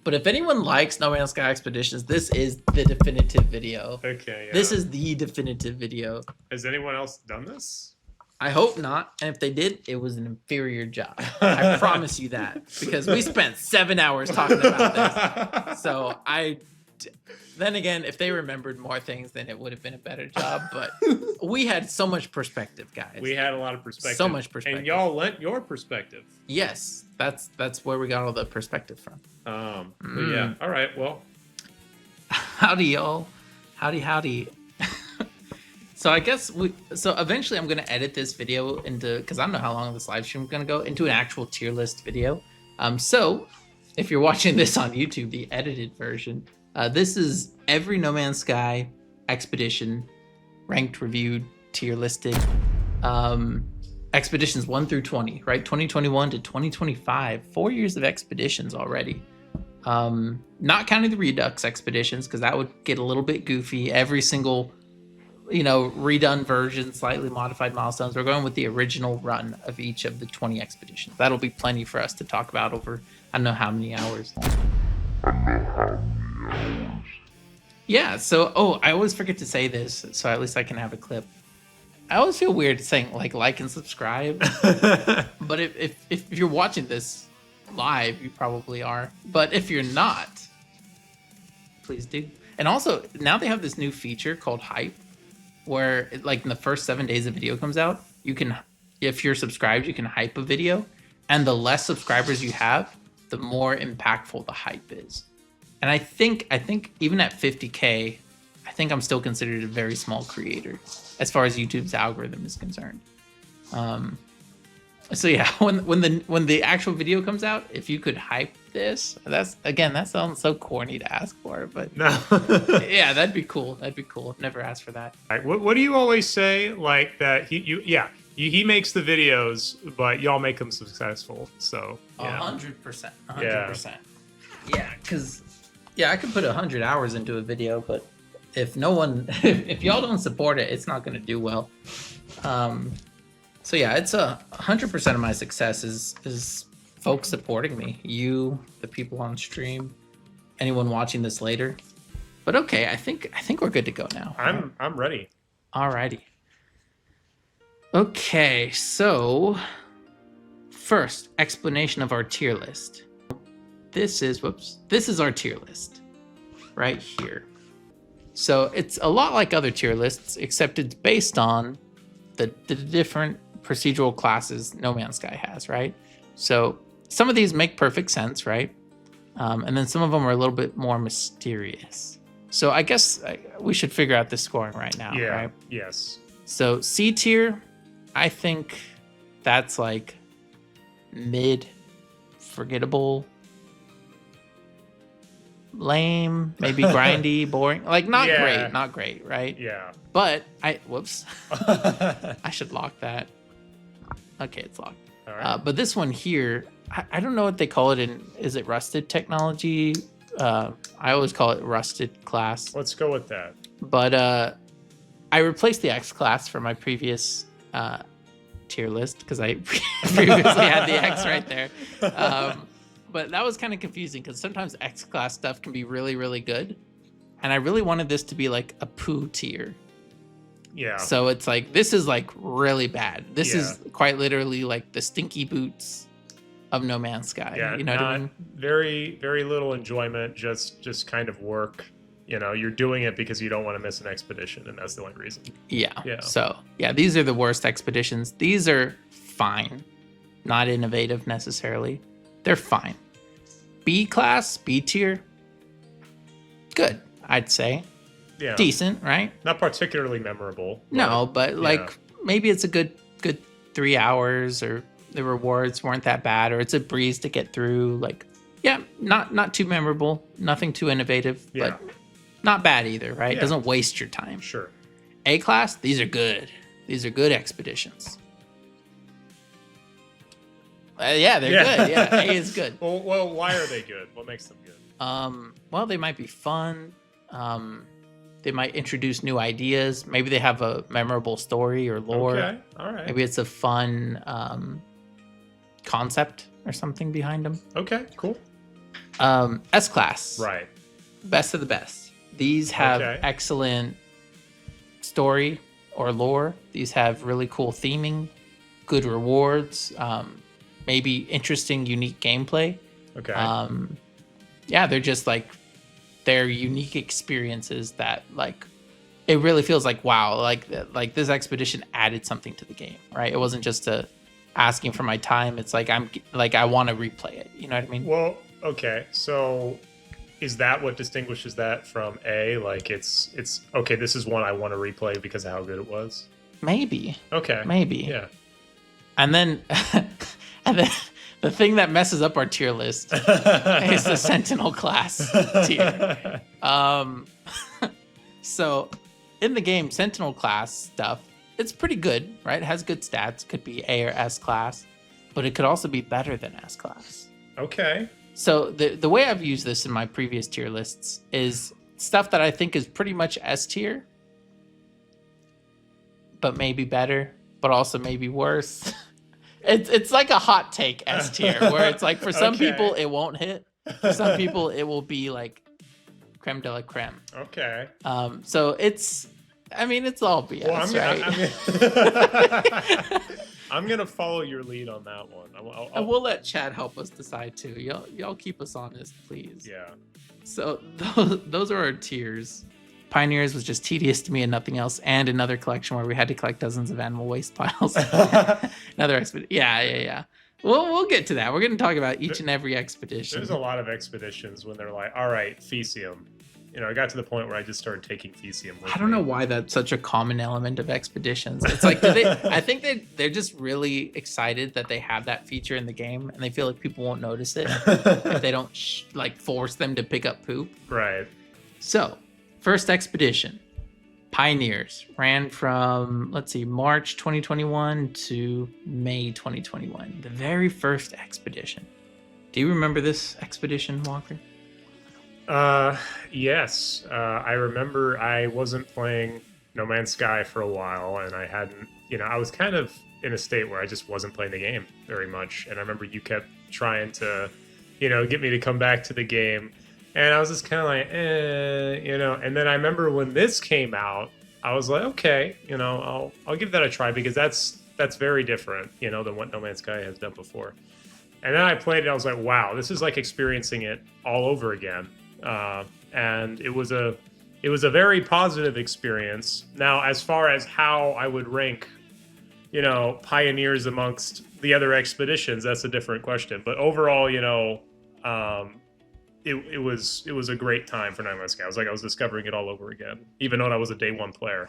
But if anyone likes No Man's Sky Expeditions, this is the definitive video. Okay. Yeah. This is the definitive video. Has anyone else done this? I hope not. And if they did, it was an inferior job. I promise you that. Because we spent 7 hours talking about this. So then again, if they remembered more things, then it would have been a better job. But we had so much perspective, guys. We had a lot of perspective. So much perspective. And y'all lent your perspective. Yes. That's where we got all the perspective from. But yeah. All right. Well. Howdy, y'all. Howdy. So I guess so eventually I'm going to edit this video into, because I don't know how long this live stream is going to go, into an actual tier list video. So if you're watching this on YouTube, the edited version, this is every No Man's Sky expedition, ranked, reviewed, tier listed. Expeditions 1 through 20, right? 2021 to 2025, 4 years of expeditions already. Not counting the Redux expeditions, because that would get a little bit goofy. Every single redone version, slightly modified milestones. We're going with the original run of each of the 20 expeditions. That'll be plenty for us to talk about over, I don't know how many hours. Yeah, so, I always forget to say this, so at least I can have a clip. I always feel weird saying, like and subscribe. But if you're watching this live, you probably are. But if you're not, please do. And also, now they have this new feature called Hype, where in the first 7 days a video comes out, you can, if you're subscribed, you can hype a video, and the less subscribers you have, the more impactful the hype is. And I think even at 50K, I think I'm still considered a very small creator as far as YouTube's algorithm is concerned. So yeah, when the actual video comes out, if you could hype this, that sounds so corny to ask for, but no. Yeah, that'd be cool. I've never asked for that. What do you always say? Like that he makes the videos, but y'all make them successful. So yeah. 100%. Yeah, because I could put 100 hours into a video, but if if y'all don't support it, it's not going to do well. So yeah, it's 100% of my success is folks supporting me. You, the people on stream, anyone watching this later. But okay, I think we're good to go now. I'm ready. Alrighty. Okay, so first explanation of our tier list. This is our tier list right here. So it's a lot like other tier lists, except it's based on the different procedural classes No Man's Sky has, right? So some of these make perfect sense, right? And then some of them are a little bit more mysterious. So I guess we should figure out the scoring right now, right? Yes. So C tier, I think that's like mid, forgettable, lame, maybe grindy, boring. Like not great, right? Yeah. But I should lock that. Okay, it's locked. All right. But this one here, I don't know what they call it is it rusted technology? I always call it rusted class. Let's go with that. But I replaced the X class for my previous tier list because I previously had the X right there. But that was kind of confusing because sometimes X class stuff can be really, really good. And I really wanted this to be like a poo tier. Yeah. So it's like, this is like really bad. This is quite literally like the stinky boots of No Man's Sky. Yeah, you know what I mean? Very, very little enjoyment, just kind of work. You're doing it because you don't want to miss an expedition, and that's the only reason. Yeah. So, yeah, these are the worst expeditions. These are fine. Not innovative necessarily. They're fine. B class, B tier, good, I'd say. Yeah. Decent, right? Not particularly memorable. No, but like maybe it's a good 3 hours, or the rewards weren't that bad, or it's a breeze to get through. Like, yeah, not too memorable, nothing too innovative, but not bad either, right? Yeah. It doesn't waste your time. Sure. A class, these are good. These are good expeditions. They're good. Yeah, A is good. Well, why are they good? What makes them good? Well, they might be fun. They might introduce new ideas. Maybe they have a memorable story or lore. Okay, all right. Maybe it's a fun concept or something behind them. Okay, cool. S class. Right. Best of the best. These have Okay. excellent story or lore. These have really cool theming, good rewards, maybe interesting, unique gameplay. Okay. Yeah, they're just like they're unique experiences that like it really feels like wow, like this expedition added something to the game, right? It wasn't just asking for my time. It's like I want to replay it. You know what I mean? Well, okay. So is that what distinguishes that from A? Like it's okay, this is one I want to replay because of how good it was. Maybe. Okay. Maybe. Yeah. And then and then the thing that messes up our tier list is the Sentinel class tier. So in the game, Sentinel class stuff, it's pretty good, right? It has good stats. Could be A or S class, but it could also be better than S class. Okay. So the way I've used this in my previous tier lists is stuff that I think is pretty much S tier, but maybe better, but also maybe worse. It's like a hot take S tier, where it's like for some Okay. people it won't hit, for some people it will be like creme de la creme. Okay. So it's all BS, Well, right? I'm gonna follow your lead on that one. And we'll let Chad help us decide too. Y'all keep us honest, please. Yeah. So those are our tiers. Pioneers was just tedious to me and nothing else, and another collection where we had to collect dozens of animal waste piles. Another expedition. Yeah. We'll get to that. We're going to talk about each and every expedition. There's a lot of expeditions when they're like, all right, Fecium. You know, I got to the point where I just started taking Fecium with I don't know why that's such a common element of expeditions. It's like, I think they're just really excited that they have that feature in the game, and they feel like people won't notice it if they don't force them to pick up poop. Right. So, first expedition, Pioneers, ran from, March 2021 to May 2021. The very first expedition. Do you remember this expedition, Walker? Yes. I remember I wasn't playing No Man's Sky for a while, and I hadn't, I was kind of in a state where I just wasn't playing the game very much. And I remember you kept trying to, get me to come back to the game. And I was just kind of like, and then I remember when this came out, I was like, okay, I'll give that a try, because that's very different, than what No Man's Sky has done before. And then I played it, I was like, wow, this is like experiencing it all over again. And it was a very positive experience. Now, as far as how I would rank, Pioneers amongst the other expeditions, that's a different question. But overall, it was a great time for No Man's Sky. I was discovering it all over again, even though I was a day one player.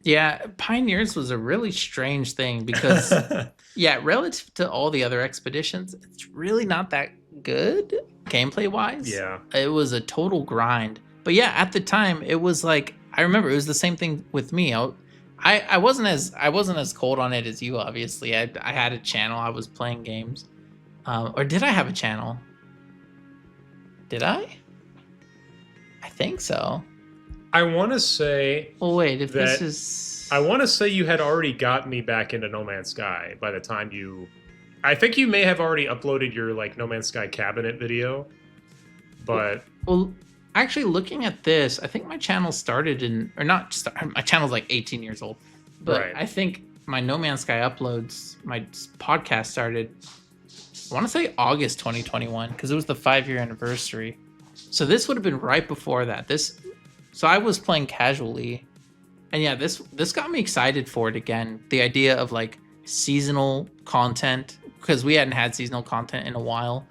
Yeah, Pioneers was a really strange thing because, relative to all the other expeditions, it's really not that good gameplay wise. Yeah, it was a total grind. But yeah, at the time, it was like, I remember it was the same thing with me. I wasn't as cold on it as you. Obviously, I had a channel. I was playing games, or did I have a channel? Did I? I think so. I want to say. Well, wait. If this is, I want to say you had already gotten me back into No Man's Sky by the time you. I think you may have already uploaded your No Man's Sky cabinet video, but. Well, actually, looking at this, I think my channel started my channel's like 18 years old, but right. I think my No Man's Sky uploads, my podcast started, I want to say August 2021, because it was the 5-year anniversary. So this would have been right before that. So I was playing casually, and yeah, this got me excited for it again. The idea of seasonal content, because we hadn't had seasonal content in a while.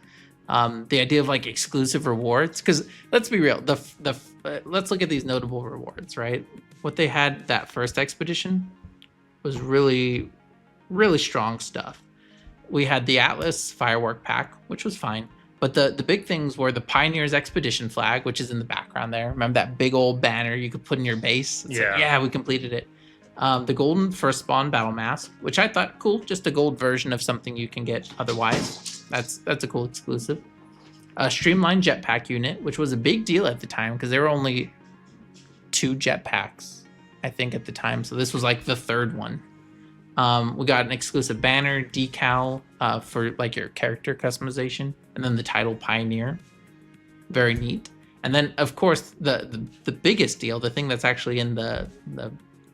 The idea of exclusive rewards, because let's be real, let's look at these notable rewards, right? What they had that first expedition was really, really strong stuff. We had the Atlas firework pack, which was fine, but the big things were the Pioneers expedition flag, which is in the background there. Remember that big old banner you could put in your base? It's we completed it. The golden first spawn battle mask, which I thought cool, just a gold version of something you can get otherwise. That's a cool exclusive. A streamlined jetpack unit, which was a big deal at the time because there were only 2 jetpacks, I think, at the time. So this was the third one. We got an exclusive banner decal for like your character customization, and then the title Pioneer. Very neat. And then, of course, the biggest deal, the thing that's actually in the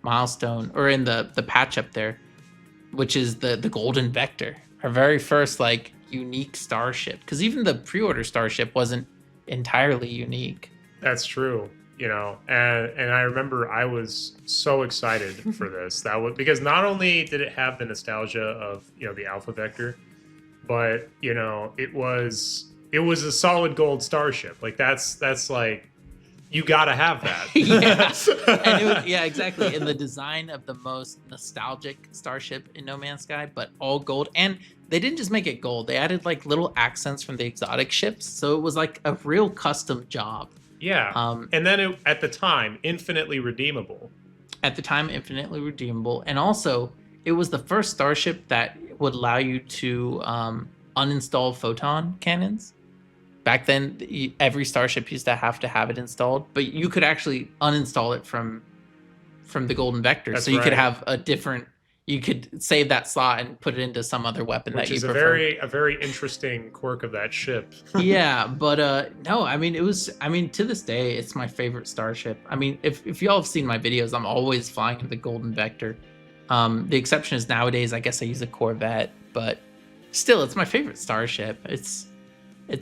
milestone or in the patch up there, which is the Golden Vector, our very first like unique starship. Because even the pre-order starship wasn't entirely unique. That's true. You know, and I remember I was so excited for this. That was because not only did it have the nostalgia of, you know, the Alpha Vector, but, you know, it was a solid gold starship. Like that's like, you gotta have that. Yeah. And it was, yeah, exactly. In the design of the most nostalgic starship in No Man's Sky, but all gold. And they didn't just make it gold, they added like little accents from the exotic ships. So it was like a real custom job. Yeah. And then at the time, infinitely redeemable. At the time, infinitely redeemable. And also, it was the first starship that would allow you to uninstall photon cannons. Back then, every starship used to have it installed, but you could actually uninstall it from the Golden Vector. That's so you could right. have a different. You could save that slot and put it into some other weapon Which that you is prefer. a very interesting quirk of that ship. Yeah, but no, I mean to this day it's my favorite starship. I mean, if y'all have seen my videos, I'm always flying in the Golden Vector. The exception is nowadays I guess I use a Corvette, but still it's my favorite starship. It's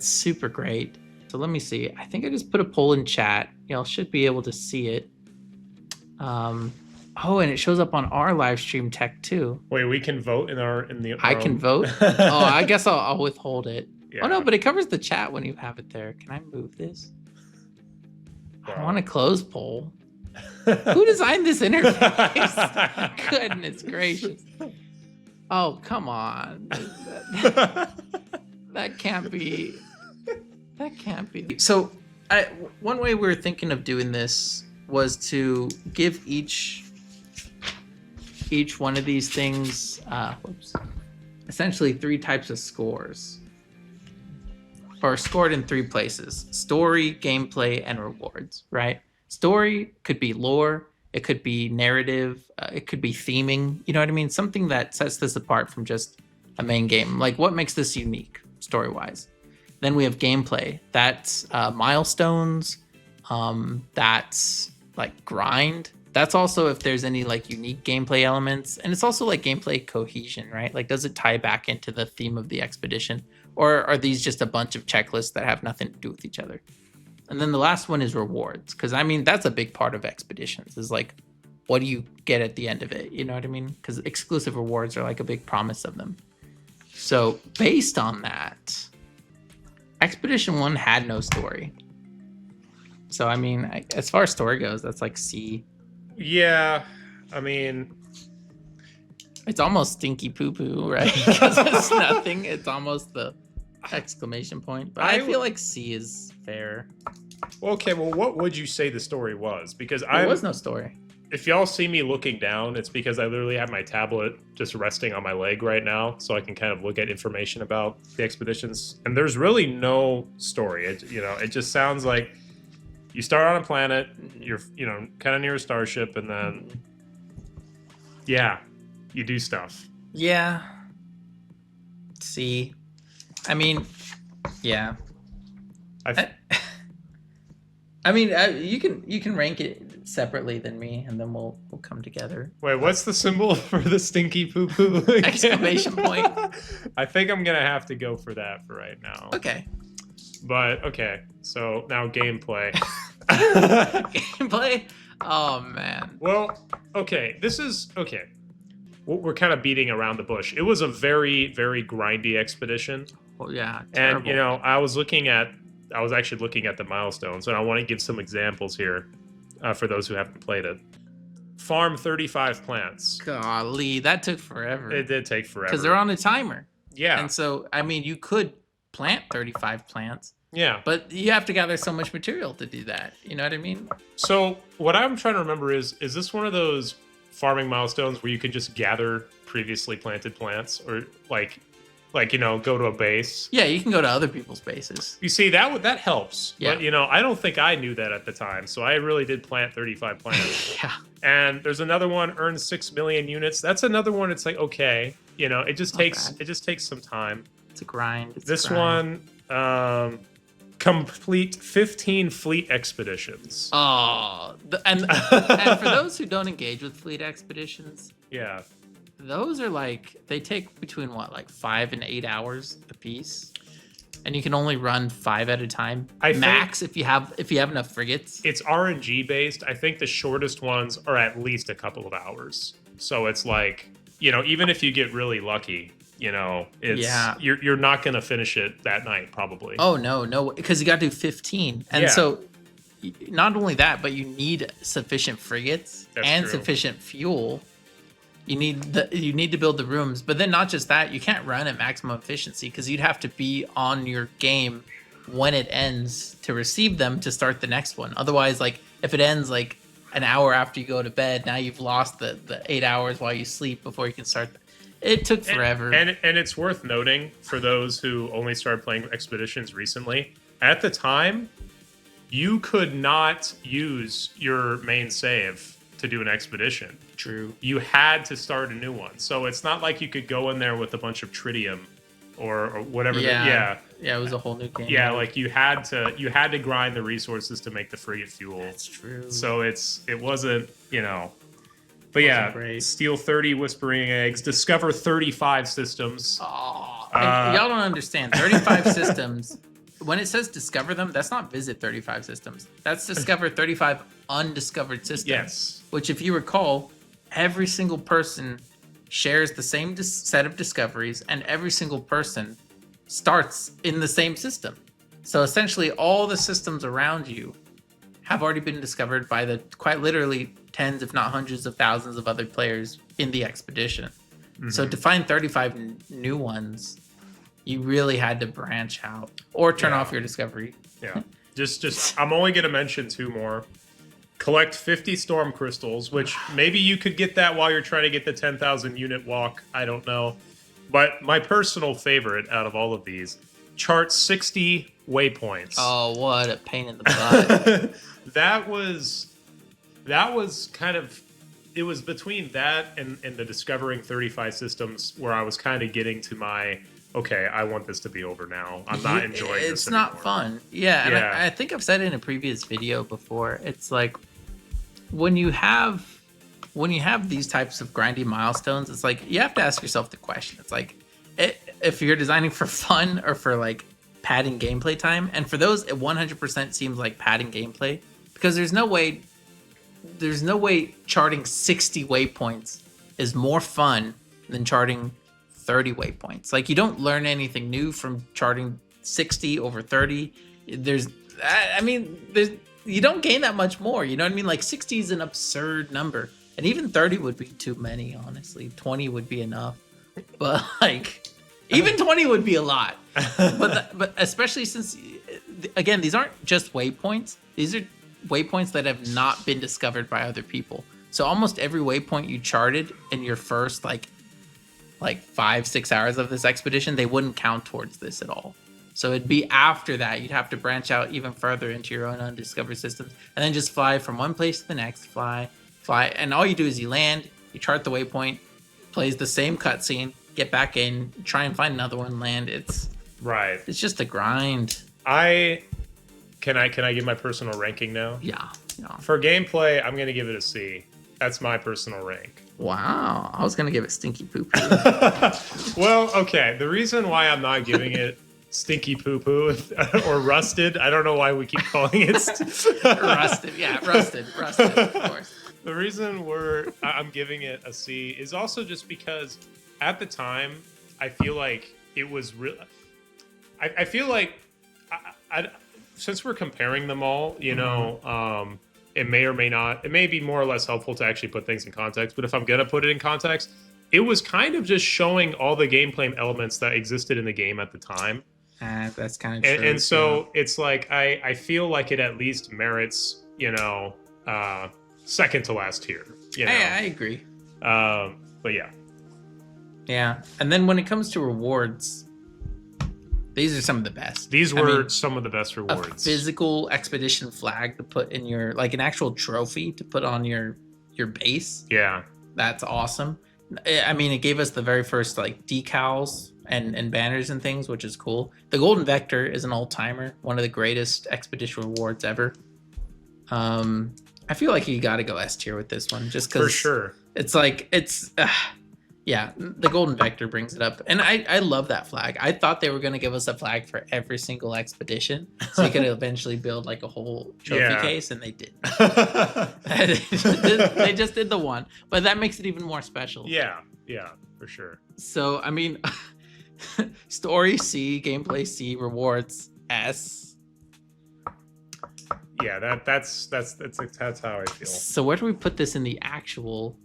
super great. So let me see. I think I just put a poll in chat. Y'all should be able to see it. Oh, and it shows up on our live stream tech too. Wait, we can vote in the. I can vote. Oh, I guess I'll withhold it. Yeah. Oh no, but it covers the chat when you have it there. Can I move this? Wow. I want to close poll. Who designed this interface? Goodness gracious. Oh, come on. That can't be. That can't be. So, one way we were thinking of doing this was to give each one of these things, essentially 3 types of scores, or scored in 3 places: story, gameplay, and rewards. Right? Story could be lore, it could be narrative, it could be theming. You know what I mean? Something that sets this apart from just a main game. Like what makes this unique story-wise? Then we have gameplay. That's milestones. That's like grind. That's also if there's any like unique gameplay elements, and it's also like gameplay cohesion, right? Like, does it tie back into the theme of the expedition, or are these just a bunch of checklists that have nothing to do with each other? And then the last one is rewards, because I mean that's a big part of expeditions. Is like, what do you get at the end of it? You know what I mean? Because exclusive rewards are like a big promise of them. So based on that, Expedition 1 had no story. So I mean, as far as story goes, that's like C. Yeah, I mean, it's almost stinky poo poo, right? Because it's nothing. It's almost the exclamation point. But I feel like C is fair. Okay, well, what would you say the story was? Because there was no story. If y'all see me looking down, it's because I literally have my tablet just resting on my leg right now, so I can kind of look at information about the expeditions. And there's really no story. It just sounds like you start on a planet, you're kind of near a starship, and then yeah, you do stuff. Yeah. See, I mean, yeah. I mean, you can rank it separately than me, and then we'll come together. Wait, what's the symbol for the stinky poo poo? Exclamation point. I think I'm gonna have to go for that for right now. Okay. But okay, so now gameplay. Gameplay? Oh man. Well, okay, this is okay. We're kind of beating around the bush. It was a very, very grindy expedition. Well, yeah. Terrible. And I was actually looking at the milestones, and I want to give some examples here for those who haven't played it. Farm 35 plants. Golly, that took forever. It did take forever. Because they're on a timer. Yeah. And so, I mean, you could plant 35 plants. Yeah. But you have to gather so much material to do that. You know what I mean? So what I'm trying to remember is this one of those farming milestones where you can just gather previously planted plants, or like Like, go to a base. Yeah, you can go to other people's bases. You see, that helps. Yeah. But, I don't think I knew that at the time. So I really did plant 35 planets. Yeah. And there's another one, earn 6 million units. That's another one. It's like, okay, it just takes some time. It's a grind. This one, complete 15 fleet expeditions. Oh, and for those who don't engage with fleet expeditions, Yeah. those are they take between 5 and 8 hours a piece, and you can only run 5 at a time. Max if you have enough frigates. It's RNG based. I think the shortest ones are at least a couple of hours. So it's like, even if you get really lucky, you're not gonna finish it that night probably. Oh no, because you got to do 15, and so not only that, but you need sufficient frigates and sufficient fuel. You need to build the rooms, but then not just that, you can't run at maximum efficiency because you'd have to be on your game when it ends to receive them to start the next one. Otherwise, if it ends an hour after you go to bed, now you've lost the 8 hours while you sleep before you can start. It took forever. And it's worth noting for those who only started playing expeditions recently, at the time, you could not use your main save to do an expedition. True. You had to start a new one. So it's not like you could go in there with a bunch of tritium or whatever. Yeah, it was a whole new game. Yeah, you had to grind the resources to make the frigate fuel. That's true. So it wasn't, But yeah, great. Steal 30 Whispering Eggs, discover 35 systems. Oh, y'all don't understand. 35 systems. When it says discover them, that's not visit 35 systems. That's discover 35 undiscovered systems. Yes. Which, if you recall, every single person shares the same set of discoveries, and every single person starts in the same system. So essentially, all the systems around you have already been discovered by the quite literally tens, if not hundreds of thousands of other players in the expedition. Mm-hmm. So to find 35 new ones, you really had to branch out or turn off your discovery. Yeah. Just I'm only going to mention 2 more. Collect 50 storm crystals, which maybe you could get that while you're trying to get the 10,000 unit walk. I don't know. But my personal favorite out of all of these, chart 60 waypoints. Oh, what a pain in the butt. That was kind of, it was between that and the discovering 35 systems where I was kind of getting to my, okay, I want this to be over now. I'm not enjoying this It's not anymore. fun. Yeah, and I think I've said it in a previous video before. It's like when you have these types of grindy milestones, it's like you have to ask yourself the question. It's like if you're designing for fun or for padding gameplay time, and for those, it 100% seems like padding gameplay because there's no way charting 60 waypoints is more fun than charting 30 waypoints. You don't learn anything new from charting 60 over 30. You don't gain that much more. You know what I mean? 60 is an absurd number. And even 30 would be too many, honestly. 20 would be enough. But even 20 would be a lot. But especially since, again, these aren't just waypoints. These are waypoints that have not been discovered by other people. So almost every waypoint you charted in your first 5-6 hours of this expedition, they wouldn't count towards this at all. So it'd be after that you'd have to branch out even further into your own undiscovered systems and then just fly from one place to the next, fly, and all you do is you land, you chart the waypoint, plays the same cutscene, get back in, try and find another one, land. It's just a grind. Can I give my personal ranking now? Yeah. For gameplay, I'm gonna give it a C. That's my personal rank. Wow, I was gonna give it stinky poo poo. Well, okay. The reason why I'm not giving it stinky poo poo or rusted, I don't know why we keep calling it rusted. Yeah, rusted, of course. The reason I'm giving it a C is also just because at the time I feel like it was real. I feel like since we're comparing them all, it may or may not. It may be more or less helpful to actually put things in context. But if I'm gonna put it in context, it was kind of just showing all the gameplay elements that existed in the game at the time. That's kind of true. And so it's I feel like it at least merits, second to last tier. I agree. But yeah. Yeah. And then when it comes to rewards, these are some of the best. These were some of the best A rewards. physical expedition flag to put in your, like an actual trophy to put on your base. Yeah. That's awesome. I mean, it gave us the very first like decals and banners and things, which is cool. The Golden Vector is an old-timer, one of the greatest expedition rewards ever. I feel like you got to go S tier with this one, just because For sure. it's like yeah, the Golden Vector brings it up, and I love that flag. I thought they were going to give us a flag for every single expedition, so you could eventually build like a whole trophy case, and they didn't. They just did the one, but that makes it even more special. Yeah, for sure. So I mean, story C, gameplay C, rewards S. Yeah, that's how I feel. So where do we put this in the actual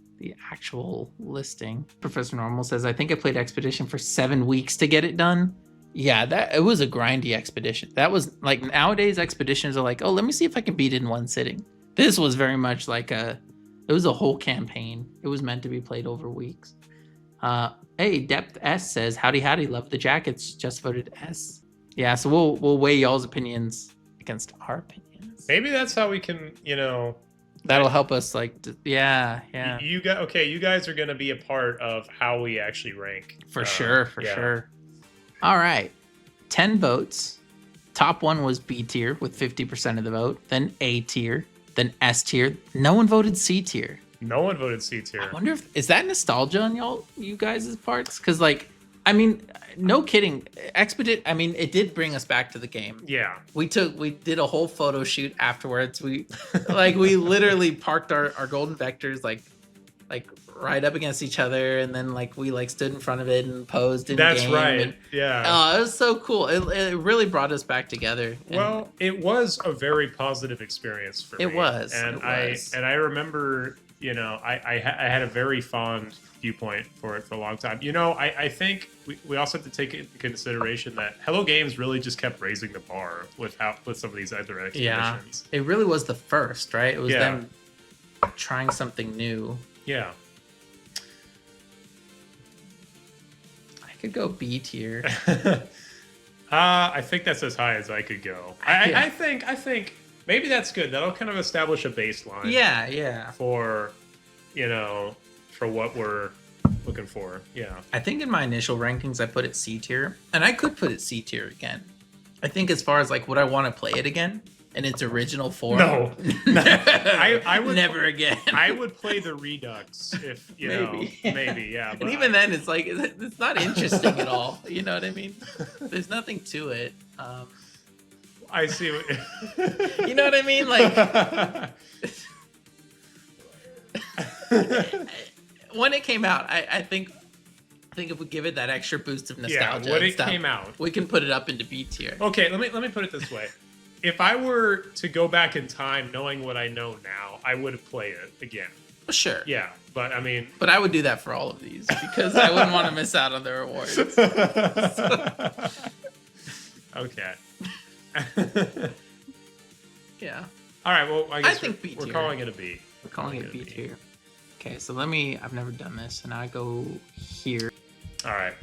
listing? Professor Normal says, I think I played Expedition for 7 weeks to get it done. Yeah, it was a grindy expedition. That was like, nowadays expeditions are like, oh, let me see if I can beat it in one sitting. This was very much like it was a whole campaign. It was meant to be played over weeks. Hey, Depth S says, howdy, love the jackets, just voted S. Yeah, so we'll weigh y'all's opinions against our opinions. Maybe that's how we can, that'll help us, like, yeah. You guys are going to be a part of how we actually rank. For sure. All right. 10 votes. Top one was B tier with 50% of the vote, then A tier, then S tier. No one voted C tier. No one voted C tier. I wonder is that nostalgia on you guys' parts? Because, like, I mean, no kidding. It did bring us back to the game. Yeah. We did a whole photo shoot afterwards. We literally parked our Golden Vectors like right up against each other, and then we stood in front of it and posed in That's game. right. And, yeah. Oh, it was so cool. It really brought us back together. Well, it was a very positive experience for me. It was. And I remember, I had a very fond viewpoint for it for a long time. I think we also have to take into consideration that Hello Games really just kept raising the bar with some of these other expeditions. Yeah, it really was the first, right? It was them trying something new. Yeah. I could go B tier. I think that's as high as I could go. I think maybe that's good. That'll kind of establish a baseline. Yeah. For for what we're looking for. Yeah. I think in my initial rankings I put it C tier, and I could put it C tier again. I think as far as would I want to play it again in its original form? No. I would never again. I would play the Redux if maybe, yeah. But and even then, it's not interesting at all. You know what I mean? There's nothing to it. I see what you know what I mean? When it came out, I think if we give it that extra boost of nostalgia, when it came out, we can put it up into B tier. Okay, let me put it this way: if I were to go back in time, knowing what I know now, I would play it again. Sure. Yeah, but I mean, but I would do that for all of these because I wouldn't want to miss out on the rewards. Okay. Yeah. All right. Well, I think B tier. We're calling it a B. We're calling it B tier. Okay, so I've never done this, and I go here. All right,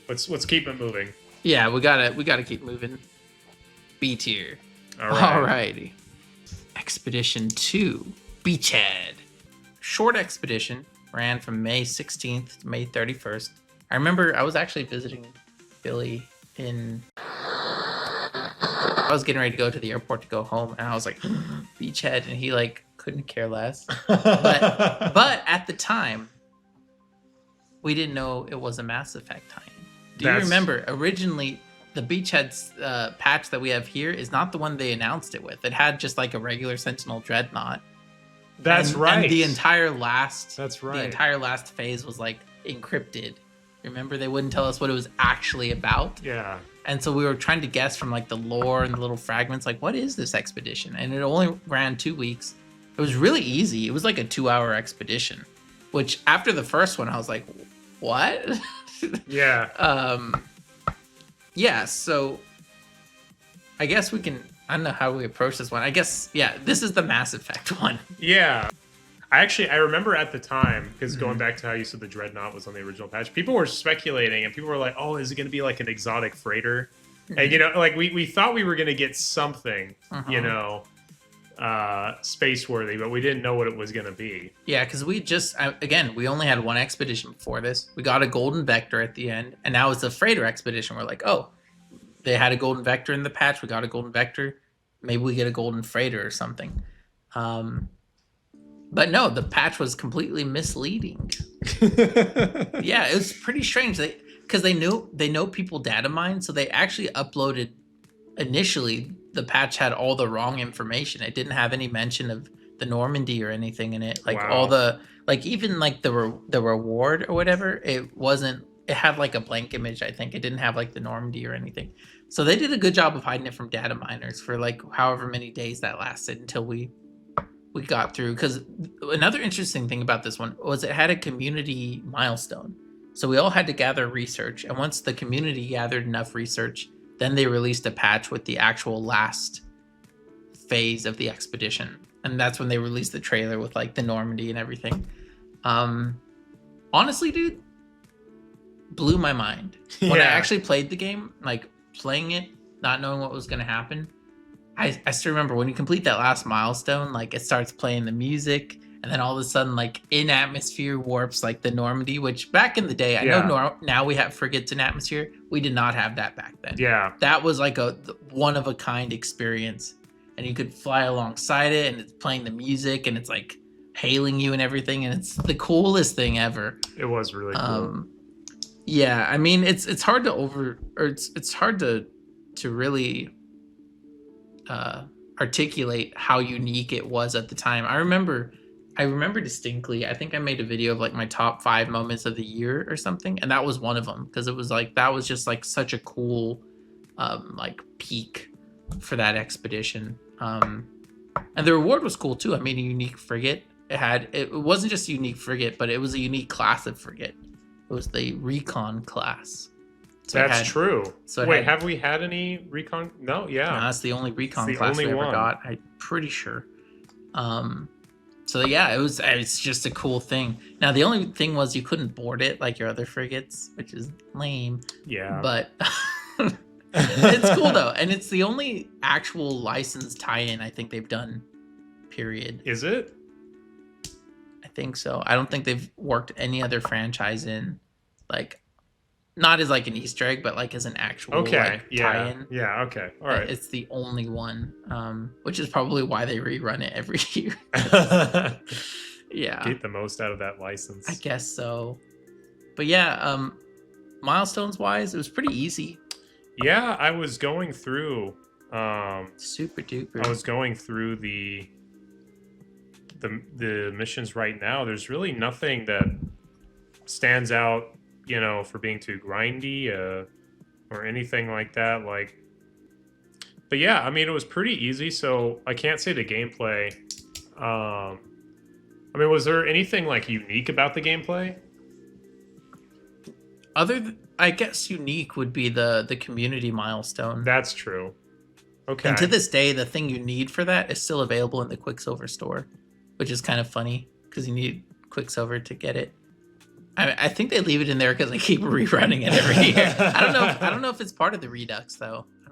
let's keep it moving. Yeah, we gotta keep moving. B tier. All right. Alrighty. Expedition 2, Beachhead. Short expedition, ran from May 16th to May 31st. I remember I was actually visiting Billy I was getting ready to go to the airport to go home, and I was like, Beachhead, and he couldn't care less. But at the time, we didn't know it was a Mass Effect tie-in. Do you remember originally the Beachhead's patch that we have here is not the one they announced it with? It had just a regular Sentinel Dreadnought. That's right. And the entire last phase was encrypted. Remember, they wouldn't tell us what it was actually about. Yeah. And so we were trying to guess from the lore and the little fragments, what is this expedition? And it only ran 2 weeks. It was really easy. It was a 2-hour expedition, which after the first one, I was like, what? Yeah. Yeah. So I guess we can, I don't know how we approach this one. I guess, yeah, this is the Mass Effect one. Yeah. I remember at the time, because going Mhm. back to how you said the Dreadnought was on the original patch, people were speculating and people were like, "Oh, is it going to be like an exotic freighter?" And Mhm. like we thought we were going to get something, Mhm. space worthy, but we didn't know what it was going to be. Yeah, because again, we only had one expedition before this. We got a golden vector at the end, and now it's a freighter expedition. We're like, oh, they had a golden vector in the patch. We got a golden vector. Maybe we get a golden freighter or something. Um, but no, the patch was completely misleading. Yeah, it was pretty strange. Because they know people data mine, so they actually uploaded. Initially, the patch had all the wrong information. It didn't have any mention of the Normandy or anything in it. Like all Wow. the even like the reward or whatever. It wasn't. It had like a blank image. I think it didn't have like the Normandy or anything. So they did a good job of hiding it from data miners for like however many days that lasted until we got through. Because another interesting thing about this one was it had a community milestone. So we all had to gather research, and once the community gathered enough research, then they released a patch with the actual last phase of the expedition, and that's when they released the trailer with like the Normandy and everything. Honestly, dude, blew my mind when I actually played the game. Like playing it, not knowing what was going to happen. I still remember when you complete that last milestone, like it starts playing the music, and then all of a sudden, like in atmosphere warps like the Normandy, which back in the day, I know now we have frigates in atmosphere. We did not have that back then. Yeah. That was like a one of a kind experience, and you could fly alongside it, and it's playing the music, and it's like hailing you and everything, and it's the coolest thing ever. It was really cool. Yeah, I mean it's hard to it's hard to really articulate how unique it was at the time. I remember distinctly. I think I made a video of like my top 5 moments of the year or something, and that was one of them because it was like that was just like such a cool like peak for that expedition. And the reward was cool too. I made a unique frigate. It wasn't just a unique frigate, but it was a unique class of frigate. It was the recon class. So that's true. So wait, have we had any recon? No, yeah. No, that's the only recon class we ever got. I'm pretty sure. So yeah, it's just a cool thing. Now the only thing was you couldn't board it like your other frigates, which is lame. Yeah. But it's cool though, and it's the only actual licensed tie-in I think they've done. Period. Is it? I think so. I don't think they've worked any other franchise in, like, not as like an Easter egg, but like as an actual tie-in. Yeah. Okay. All right. It's the only one, which is probably why they rerun it every year. Yeah. Get the most out of that license. I guess so. But yeah, milestones wise, it was pretty easy. Yeah, I was going through. Super duper. I was going through the missions right now. There's really nothing that stands out, for being too grindy or anything like that. Like, but yeah, I mean, it was pretty easy. So I can't say the gameplay. I mean, was there anything like unique about the gameplay? I guess unique would be the community milestone. That's true. Okay. And to this day, the thing you need for that is still available in the Quicksilver store, which is kind of funny because you need Quicksilver to get it. I think they leave it in there because they keep rerunning it every year. I don't know if it's part of the Redux though. I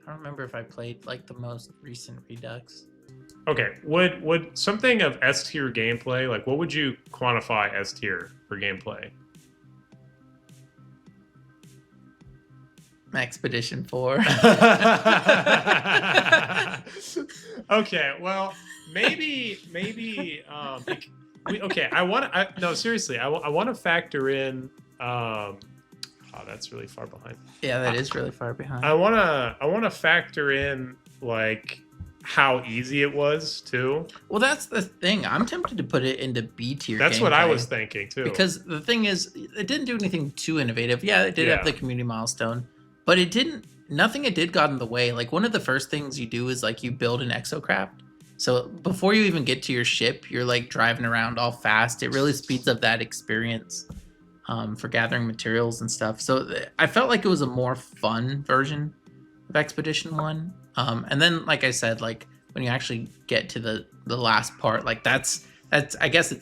don't remember if I played like the most recent Redux. Okay, would something of S tier gameplay, like what would you quantify S tier for gameplay? Expedition 4. Okay, well, maybe okay, no, seriously, I want to factor in oh, that's really far behind. Yeah, that is really far behind. I want to factor in like how easy it was too. Well, that's the thing. I'm tempted to put it into B tier. That's what I was thinking too. Because the thing is, it didn't do anything too innovative. Yeah, it did have the community milestone, but nothing it did got in the way. Like one of the first things you do is like you build an exocraft. So before you even get to your ship, you're like driving around all fast. It really speeds up that experience for gathering materials and stuff. So I felt like it was a more fun version of Expedition 1. And then, like I said, like when you actually get to the last part, like that's That's I guess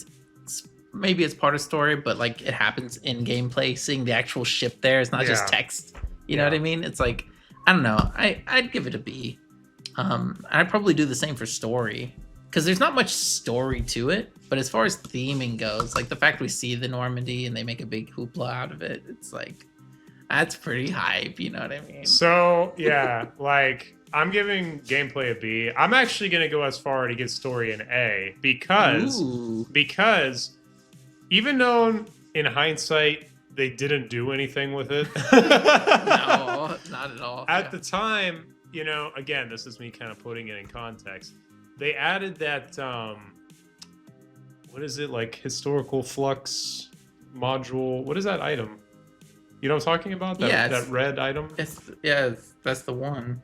maybe it's part of story, but like it happens in gameplay. Seeing the actual ship there is not just Yeah. text. You know what I mean? It's like I don't know. I'd give it a B. I'd probably do the same for story because there's not much story to it. But as far as theming goes, like the fact we see the Normandy and they make a big hoopla out of it, it's like that's pretty hype. You know what I mean? So yeah, like I'm giving gameplay a B. I'm actually gonna go as far to give story an A because Ooh. even though in hindsight they didn't do anything with it, No, not at all. at the time, you know, again, this is me kind of putting it in context. They added that what is it, like historical flux module? What is that item? You know what I'm talking about? That red item? That's the one.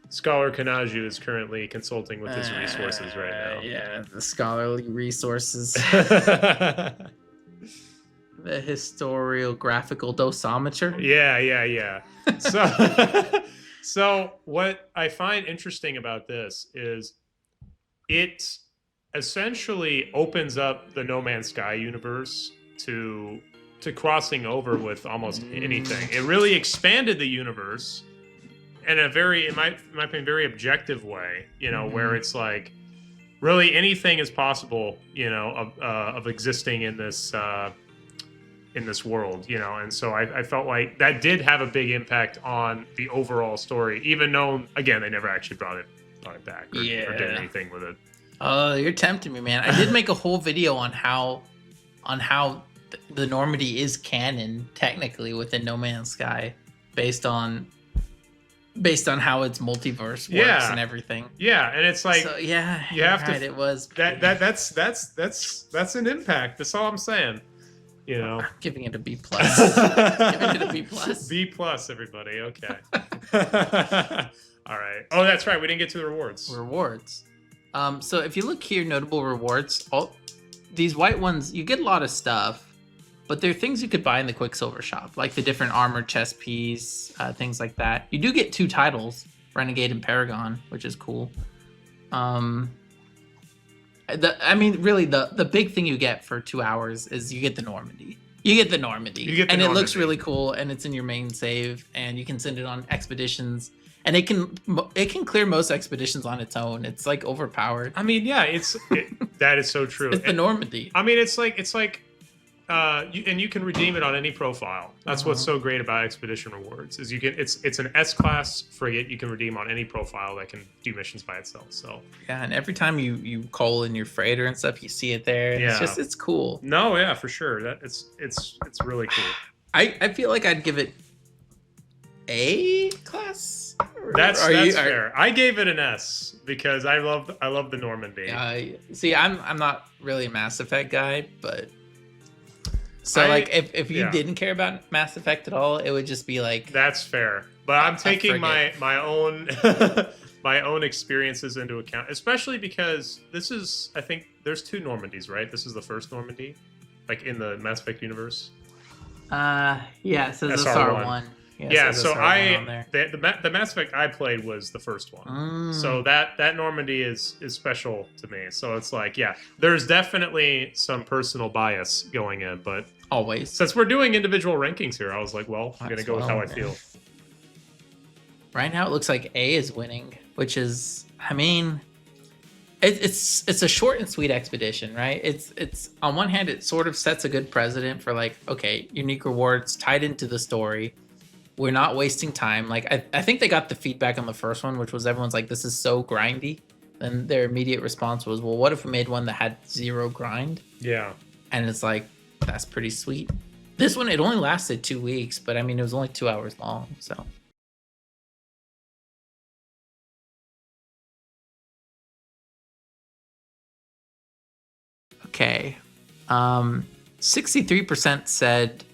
Scholar Kanaju is currently consulting with his resources right now. Yeah, the scholarly resources. The historiographical dosimeter. Yeah. So, so what I find interesting about this is it essentially opens up the No Man's Sky universe to crossing over with almost anything. It really expanded the universe in a very, in my opinion, very objective way. You know, where it's like really anything is possible. You know, of existing in this world. You know, and so I felt like that did have a big impact on the overall story, even though again they never actually brought it back or did anything with it. Oh, you're tempting me, man. I did make a whole video on how the Normandy is canon technically within No Man's Sky, based on how its multiverse works and everything. Yeah, and it's like so, you have to. It was that's an impact. That's all I'm saying. You know, I'm giving it a B plus. Giving it a B plus. B plus, everybody. Okay. All right. Oh, that's right. We didn't get to the rewards. So if you look here, notable rewards. All these white ones, you get a lot of stuff. But there are things you could buy in the Quicksilver shop, like the different armored chest piece, things like that. You do get 2 titles, Renegade and Paragon, which is cool. Really, the big thing you get for 2 hours is you get the Normandy. And it looks really cool, and it's in your main save, and you can send it on expeditions. And it can clear most expeditions on its own. It's like overpowered. I mean, yeah, that is so true. It's the Normandy. I mean, it's like. And you can redeem it on any profile. That's what's so great about Expedition Rewards is it's an S-class frigate you can redeem on any profile that can do missions by itself. So yeah, and every time you call in your freighter and stuff, you see it there. And it's cool. No, yeah, for sure. That it's really cool. I feel like I'd give it A class. That's fair. I gave it an S because I love the Normandy. See, I'm not really a Mass Effect guy, but. So, if you didn't care about Mass Effect at all, it would just be like... That's fair. But I'm taking my own my own experiences into account, especially because this is, I think, there's 2 Normandies, right? This is the first Normandy, like, in the Mass Effect universe? Yeah, it says SR1. Yeah, so the Mass Effect I played was the first one. So that Normandy is special to me. So it's like, yeah, there's definitely some personal bias going in, but always. Since we're doing individual rankings here, I was like, well, I'm gonna go with how I feel. Right now, it looks like A is winning, which is, I mean, it's a short and sweet expedition, right? It's on one hand, it sort of sets a good precedent for like, okay, unique rewards tied into the story. We're not wasting time. Like I think they got the feedback on the first one, which was everyone's like, this is so grindy. And their immediate response was, well, what if we made one that had 0 grind? Yeah. And it's like, that's pretty sweet. This one, it only lasted 2 weeks, but I mean, it was only 2 hours long, so. Okay. 63% said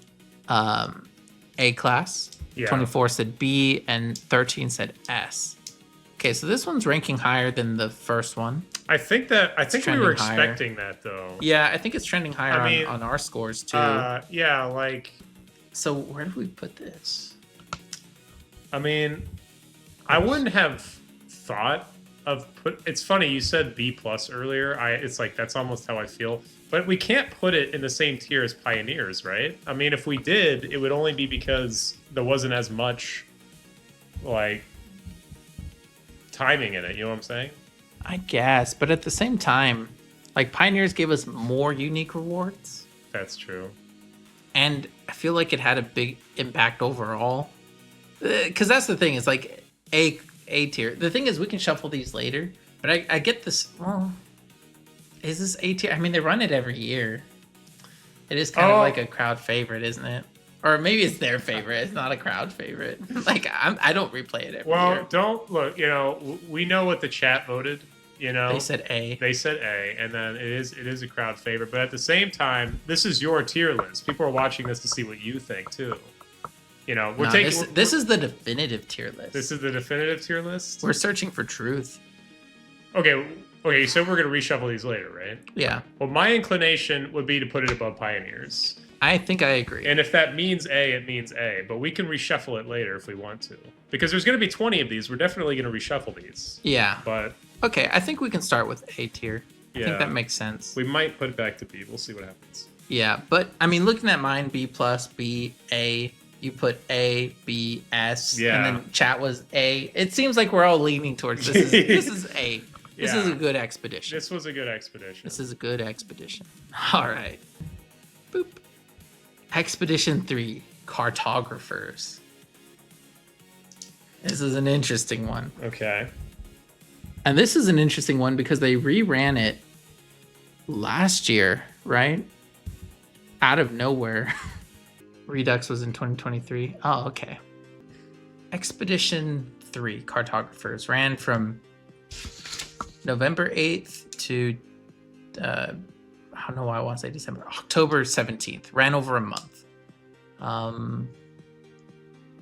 A class. Yeah. 24 said B, and 13 said S. Okay, so this one's ranking higher than the first one. I think we were expecting that though. Yeah, I think it's trending higher on our scores too. Yeah, like. So where did we put this? I mean, I wouldn't have thought It's funny you said B plus earlier. It's like that's almost how I feel. But we can't put it in the same tier as Pioneers, right? I mean, if we did, it would only be because there wasn't as much like timing in it. You know what I'm saying? I guess, but at the same time, like Pioneers gave us more unique rewards, That's true. and I feel like it had a big impact overall. Because that's the thing, is like A tier. The thing is, we can shuffle these later, but I get this. Well, is this A tier? I mean, they run it every year. It is kind of like a crowd favorite, isn't it? Or maybe it's their favorite. It's not a crowd favorite. Like I don't replay it every year. Well, don't look. You know, we know what the chat voted. You know, They said A. They said A, and then it is a crowd favorite. But at the same time, this is your tier list. People are watching this to see what you think too. You know, we're taking. This is the definitive tier list. This is the definitive tier list. We're searching for truth. Okay. You said we're gonna reshuffle these later, right? Yeah, Well, my inclination would be to put it above Pioneers. I think I agree. And if that means A, it means A. But we can reshuffle it later if we want to. Because there's going to be 20 of these. We're definitely going to reshuffle these. Yeah. But Okay, I think we can start with A tier. I Yeah. think that makes sense. we might put it back to B. We'll see what happens. Yeah, but I mean, looking at mine, B plus, B, A. You put A, B, S, Yeah. and then chat was A. It seems like we're all leaning towards this. This is A. This is Yeah. a good expedition. This was a good expedition. This is a good expedition. All right. Boop. Expedition 3, Cartographers. This is an interesting one. Okay. And this is an interesting one because they reran it last year, right? Out of nowhere. Redux was in 2023. Oh, okay. Expedition 3, Cartographers, ran from November 8th to, I don't know why I want to say December, October 17th. Ran over a month.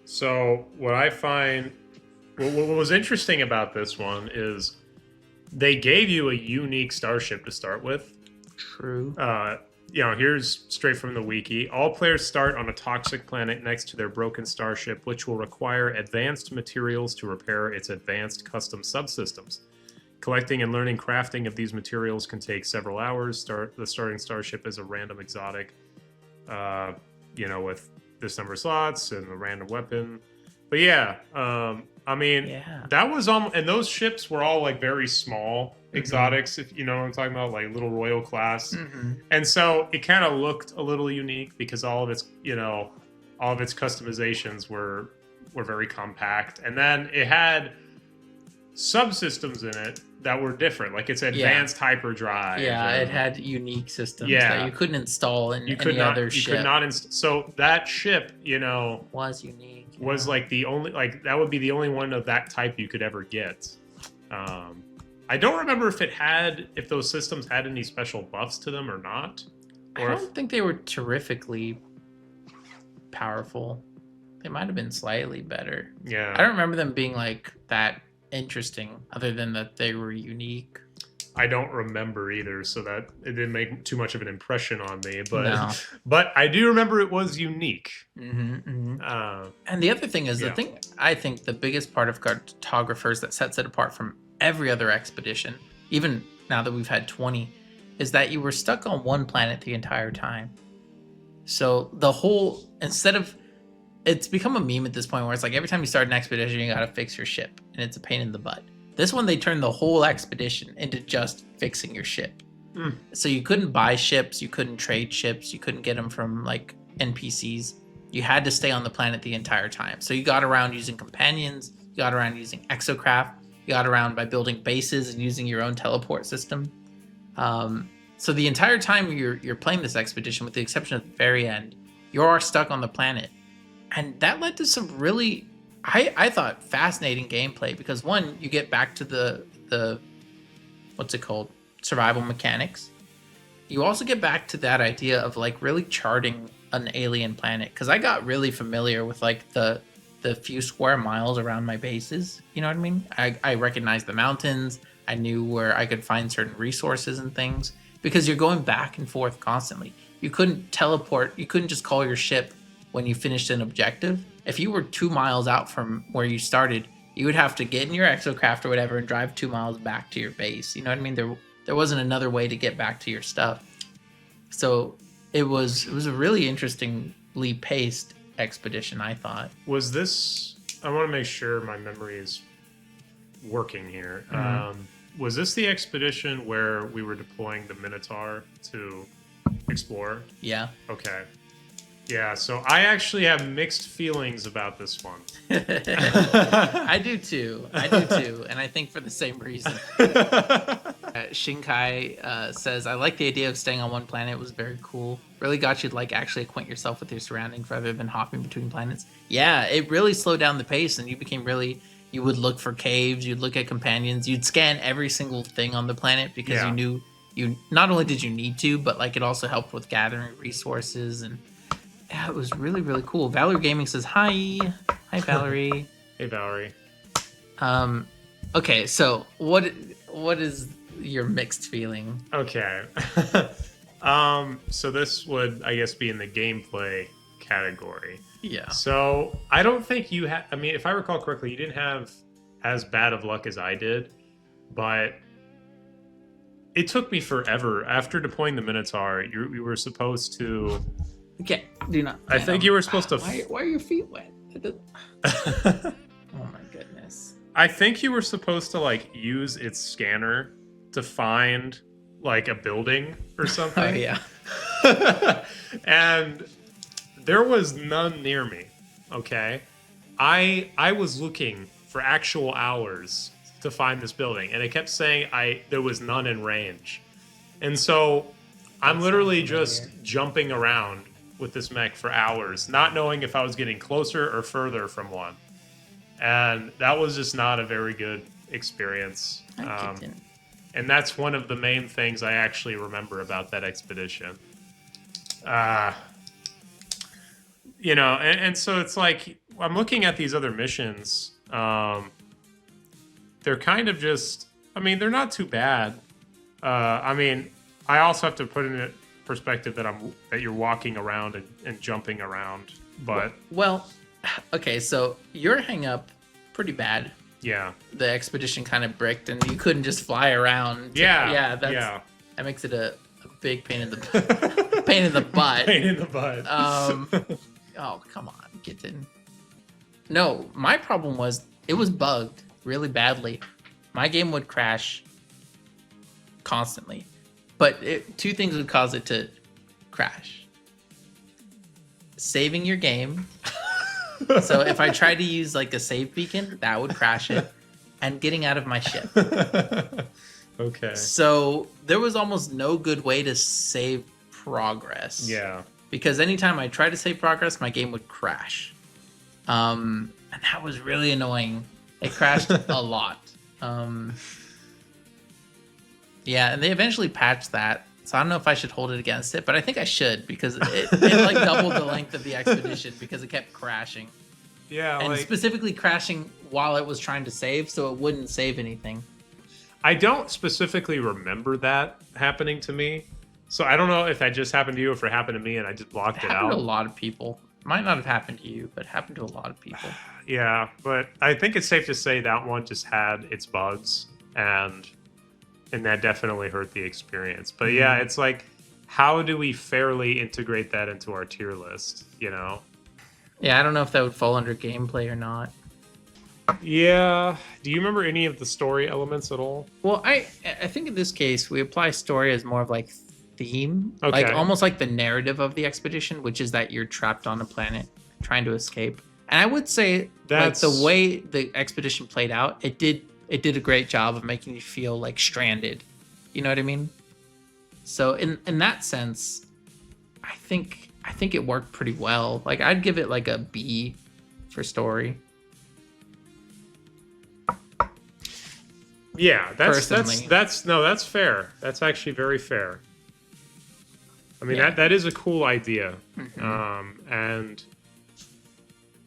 So what I find, what was interesting about this one is they gave you a unique starship to start with. True. Here's straight from the wiki. All players start on a toxic planet next to their broken starship, which will require advanced materials to repair its advanced custom subsystems. Collecting and learning crafting of these materials can take several hours. The starting starship is a random exotic, with this number of slots and a random weapon. But yeah, that was and those ships were all like very small exotics, if you know what I'm talking about, like little royal class. Mm-hmm. And so it kind of looked a little unique because all of its customizations were very compact. And then it had subsystems in it that were different, like its advanced hyperdrive. Yeah, it had unique systems that you couldn't install in any other ship. You could not so that ship, was unique. Was like the only, like that would be the only one of that type you could ever get. I don't remember if those systems had any special buffs to them or not. I don't think they were terrifically powerful. They might have been slightly better. Yeah. I don't remember them being like that interesting, other than that they were unique. I don't remember either, so that it didn't make too much of an impression on me. But No. but I do remember it was unique. Mm-hmm, mm-hmm. And the other thing is, I think the biggest part of Cartographers that sets it apart from every other expedition, even now that we've had 20, is that you were stuck on one planet the entire time. So it's become a meme at this point where it's like every time you start an expedition, you gotta fix your ship, and it's a pain in the butt. This one, they turned the whole expedition into just fixing your ship. So you couldn't buy ships, you couldn't trade ships, you couldn't get them from like NPCs. You had to stay on the planet the entire time. So you got around using companions, you got around using exocraft, you got around by building bases and using your own teleport system. So the entire time you're playing this expedition, with the exception of the very end, you are stuck on the planet. And that led to some really, I thought, fascinating gameplay, because one, you get back to the what's it called? Survival mechanics. You also get back to that idea of like really charting an alien planet, because I got really familiar with like the few square miles around my bases. You know what I mean? I recognized the mountains. I knew where I could find certain resources and things, because you're going back and forth constantly. You couldn't teleport. You couldn't just call your ship when you finished an objective. If you were 2 miles out from where you started, you would have to get in your exocraft or whatever and drive 2 miles back to your base. You know what I mean? There wasn't another way to get back to your stuff. So it was a really interestingly paced expedition, I thought. Was this? I want to make sure my memory is working here. Was this the expedition where we were deploying the Minotaur to explore? Yeah. Okay. Yeah, so I actually have mixed feelings about this one. I do too. And I think for the same reason. Shinkai says, I like the idea of staying on one planet. It was very cool. Really got you to like actually acquaint yourself with your surroundings rather than hopping between planets. Yeah, it really slowed down the pace, and you became really, you would look for caves, you'd look at companions, you'd scan every single thing on the planet because you knew you not only did you need to, but like it also helped with gathering resources. And yeah, it was really, really cool. Valerie Gaming says, hi. Hi, Valerie. Hey, Valerie. Okay, so what is your mixed feeling? Okay. So this would, I guess, be in the gameplay category. Yeah. So I don't think you had, I mean, if I recall correctly, you didn't have as bad of luck as I did, but it took me forever. After deploying the Minotaur, you were supposed to... Okay, do not. I think you were supposed to... Why are your feet wet? Oh my goodness. I think you were supposed to, like, use its scanner to find, like, a building or something. Oh, yeah. And there was none near me, okay? I was looking for actual hours to find this building, and it kept saying there was none in range. And so I'm literally just jumping around with this mech for hours, not knowing if I was getting closer or further from one. And that was just not a very good experience. And that's one of the main things I actually remember about that expedition. You know, and so it's like, I'm looking at these other missions. They're kind of just, I mean, they're not too bad. I mean, I also have to put in it perspective that you're walking around and jumping around, but well, okay, so your hang up pretty bad. Yeah, the expedition kind of bricked and you couldn't just fly around. That makes it a big pain in the butt. Pain in the butt. Oh, come on, get in. No, my problem was it was bugged really badly. My game would crash constantly. But two things would cause it to crash. Saving your game. So if I tried to use like a save beacon, that would crash it. And getting out of my ship. Okay. So there was almost no good way to save progress. Yeah. Because anytime I tried to save progress, my game would crash. And that was really annoying. It crashed a lot. Yeah, and they eventually patched that. So I don't know if I should hold it against it, but I think I should because it like doubled the length of the expedition because it kept crashing. Yeah, and specifically crashing while it was trying to save, so it wouldn't save anything. I don't specifically remember that happening to me, so I don't know if that just happened to you or if it happened to me and I just blocked it out. Happened to a lot of people. Might not have happened to you, but happened to a lot of people. Yeah, but I think it's safe to say that one just had its bugs and that definitely hurt the experience. But yeah, it's like, how do we fairly integrate that into our tier list, you know? Yeah, I don't know if that would fall under gameplay or not. Yeah. Do you remember any of the story elements at all? Well, I think in this case, we apply story as more of like theme. Okay. Like almost like the narrative of the expedition, which is that you're trapped on a planet trying to escape. And I would say like the way the expedition played out, it did a great job of making you feel like stranded. You know what I mean? So in that sense, I think it worked pretty well. Like I'd give it like a B for story. Yeah, that's fair. That's actually very fair. I mean, that is a cool idea. Mm-hmm. And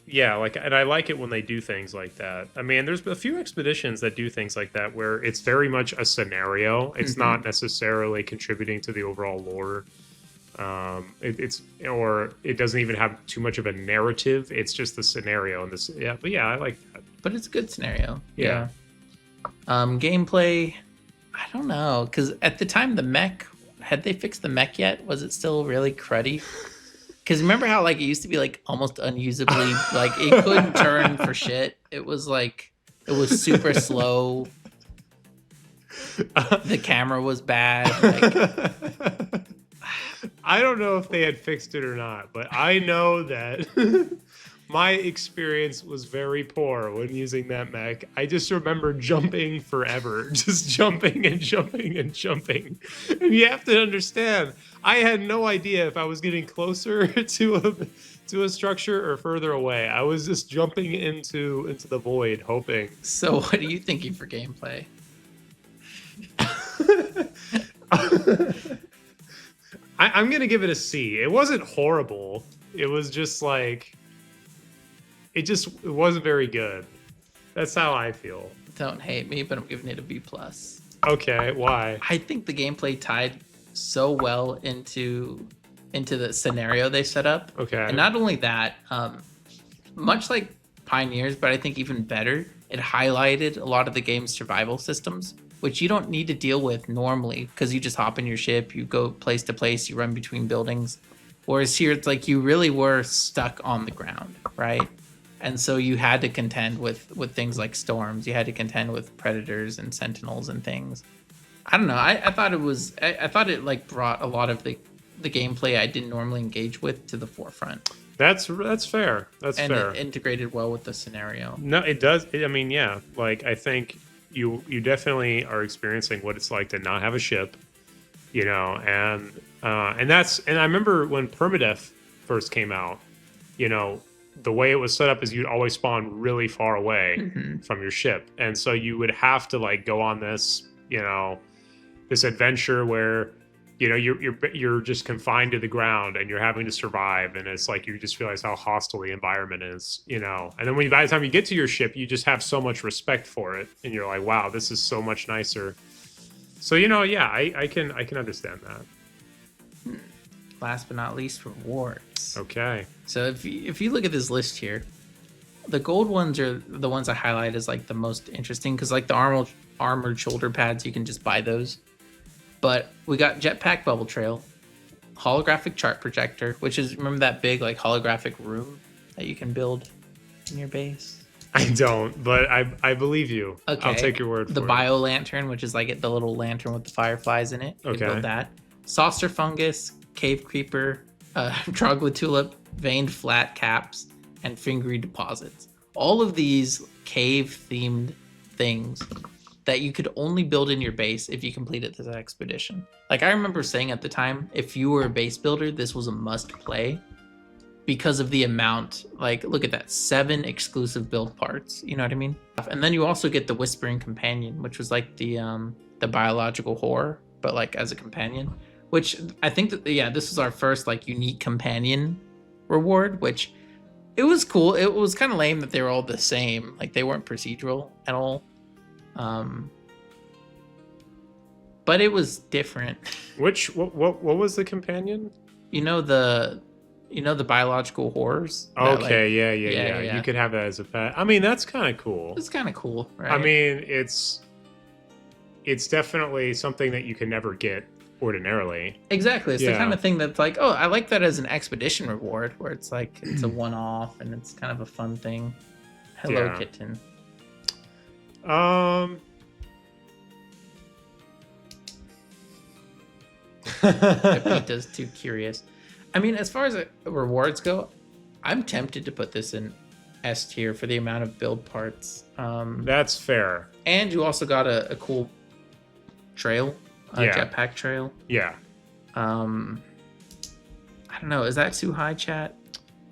yeah, like, and I like it when they do things like that. I mean, there's a few expeditions that do things like that where it's very much a scenario. It's not necessarily contributing to the overall lore. It doesn't even have too much of a narrative. It's just the scenario and this. Yeah, but yeah, I like that. but it's a good scenario. Yeah. Gameplay, I don't know, because at the time the mech, had they fixed the mech yet? Was it still really cruddy? Because remember how like it used to be like almost unusably, like it couldn't turn for shit. It was like it was super slow. The camera was bad. Like, I don't know if they had fixed it or not, but I know that my experience was very poor when using that mech. I just remember jumping forever, just jumping and jumping and jumping. And you have to understand, I had no idea if I was getting closer to a structure or further away. I was just jumping into the void, hoping. so what are you thinking for gameplay? I'm gonna give it a C. It wasn't horrible. It was just like it wasn't very good. That's how I feel. Don't hate me, but I'm giving it a B plus. Okay, why? I think the gameplay tied so well into the scenario they set up. Okay. And not only that, much like Pioneers, but I think even better, it highlighted a lot of the game's survival systems, which you don't need to deal with normally because you just hop in your ship, you go place to place, you run between buildings. Whereas here, it's like you really were stuck on the ground, right? And so you had to contend with things like storms. You had to contend with predators and sentinels and things. I don't know. I thought it was. I thought it like brought a lot of the gameplay I didn't normally engage with to the forefront. That's fair. That's and fair. It integrated well with the scenario. No, it does. I mean, yeah. Like I think you definitely are experiencing what it's like to not have a ship, you know, and I remember when permadeath first came out, you know, the way it was set up is you'd always spawn really far away from your ship, and so you would have to like go on this, you know, this adventure where, you know, you're just confined to the ground and you're having to survive, and it's like you just realize how hostile the environment is, you know. And then by the time you get to your ship, you just have so much respect for it, and you're like, wow, this is so much nicer. So, you know, yeah, I can understand that. Last but not least, rewards. Okay. So if you look at this list here, the gold ones are the ones I highlight as like the most interesting because like the armored shoulder pads, you can just buy those. But we got jetpack bubble trail, holographic chart projector, which is, remember that big like holographic room that you can build in your base? I don't, but I believe you. Okay. I'll take your word for it. The bio lantern, which is like the little lantern with the fireflies in it. You can build that. Saucer fungus, cave creeper, troglodyte tulip, veined flat caps, and fingery deposits. All of these cave-themed things that you could only build in your base if you completed this expedition. Like I remember saying at the time, if you were a base builder, this was a must play because of the amount. Like, look at that, 7 exclusive build parts. You know what I mean? And then you also get the Whispering Companion, which was like the biological horror, but like as a companion. Which I think that, yeah, this was our first like unique companion reward, which it was cool. It was kind of lame that they were all the same. Like they weren't procedural at all. But it was different. What was the companion? You know the biological horrors. Okay, yeah. You could have that as a pet. I mean, that's kind of cool. It's kind of cool, right? I mean, it's definitely something that you can never get ordinarily. Exactly. It's the kind of thing that's like, oh, I like that as an expedition reward, where it's like it's a one-off and it's kind of a fun thing. Hello, kitten. Pepita's too curious. I mean, as far as rewards go, I'm tempted to put this in S tier for the amount of build parts. That's fair. And you also got a cool trail, jetpack trail. Yeah. I don't know. Is that too high, chat?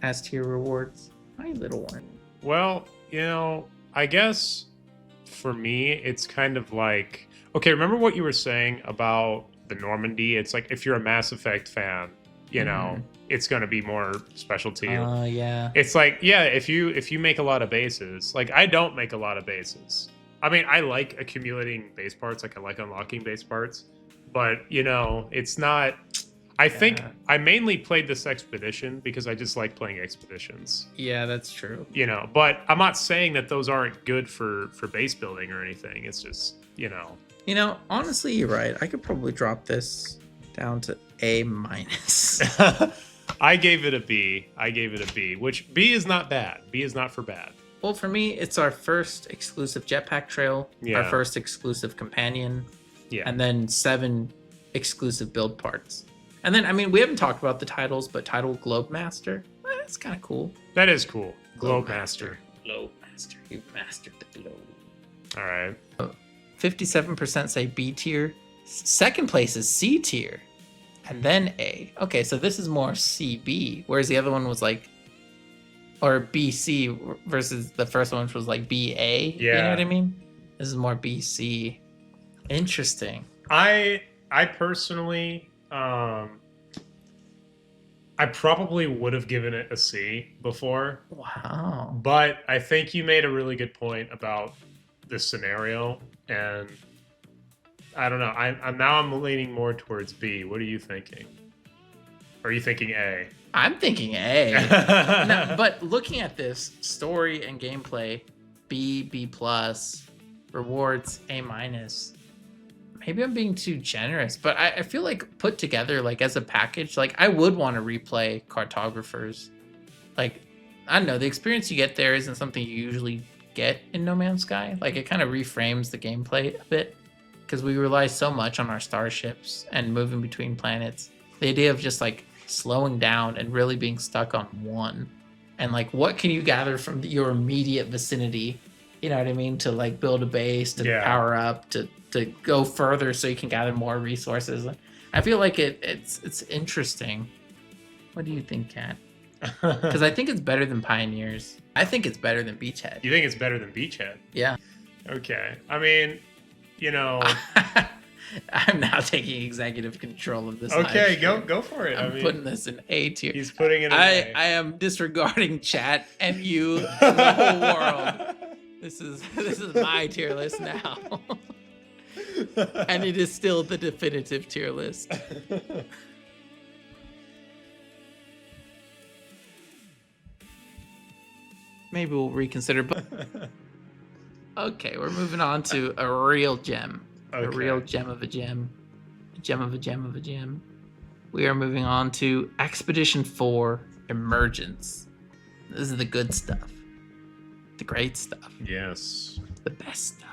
S tier rewards? My little one. Well, you know, I guess for me, it's kind of like, okay, remember what you were saying about the Normandy? It's like if you're a Mass Effect fan, you know, it's going to be more special to you. Yeah. It's like, yeah, if you make a lot of bases, like I don't make a lot of bases. I mean, I like accumulating base parts, like I like unlocking base parts, but you know, it's not, I think Yeah. I mainly played this expedition because I just like playing expeditions. Yeah, that's true. You know, but I'm not saying that those aren't good for base building or anything. It's just, Honestly, you're right. I could probably drop this down to A minus. I gave it a B. I gave it a B, which B is not bad. B is not for bad. Well, for me, it's our first exclusive jetpack trail, Yeah. our first exclusive companion, Yeah. and then 7 exclusive build parts. And then, I mean, we haven't talked about the titles, but title Globe Master, that's kind of cool. That is cool. Globe Globe Master. Globe Master. You've mastered the globe. All right. 57% say B tier. Second place is C tier. And then A. Okay, so this is more CB, whereas the other one was like, or BC versus the first one, which was like BA. You know Yeah. what I mean? This is more BC. Interesting. I personally, I probably would have given it a C before, Wow. but I think you made a really good point about this scenario, and I don't know. I'm leaning more towards B. What are you thinking? Are you thinking A? I'm thinking A. No, but looking at this story and gameplay, B plus, rewards A minus. Maybe I'm being too generous, but I feel like put together like as a package, like I would want to replay Cartographers. Like, I don't know, the experience you get there isn't something you usually get in No Man's Sky. Like, it kind of reframes the gameplay a bit because we rely so much on our starships and moving between planets. The idea of just like slowing down and really being stuck on one, and like what can you gather from your immediate vicinity, you know what I mean, to like build a base, to Yeah. power up, to go further so you can gather more resources. I feel like it's interesting. What do you think, Kat? Because I think it's better than Pioneers. I think it's better than Beachhead. You think it's better than Beachhead? Yeah. Okay. I mean, I'm now taking executive control of this. okay, live go for it. I'm putting this in A tier. He's putting it in I A. am disregarding chat and you and the whole world. This is my tier list now. And it is still the definitive tier list. Maybe we'll reconsider, but okay, we're moving on to a real gem. A Okay. real gem of a gem. A gem of a gem of a gem. We are moving on to Expedition 4 Emergence. This is the good stuff. The great stuff. Yes. The best stuff.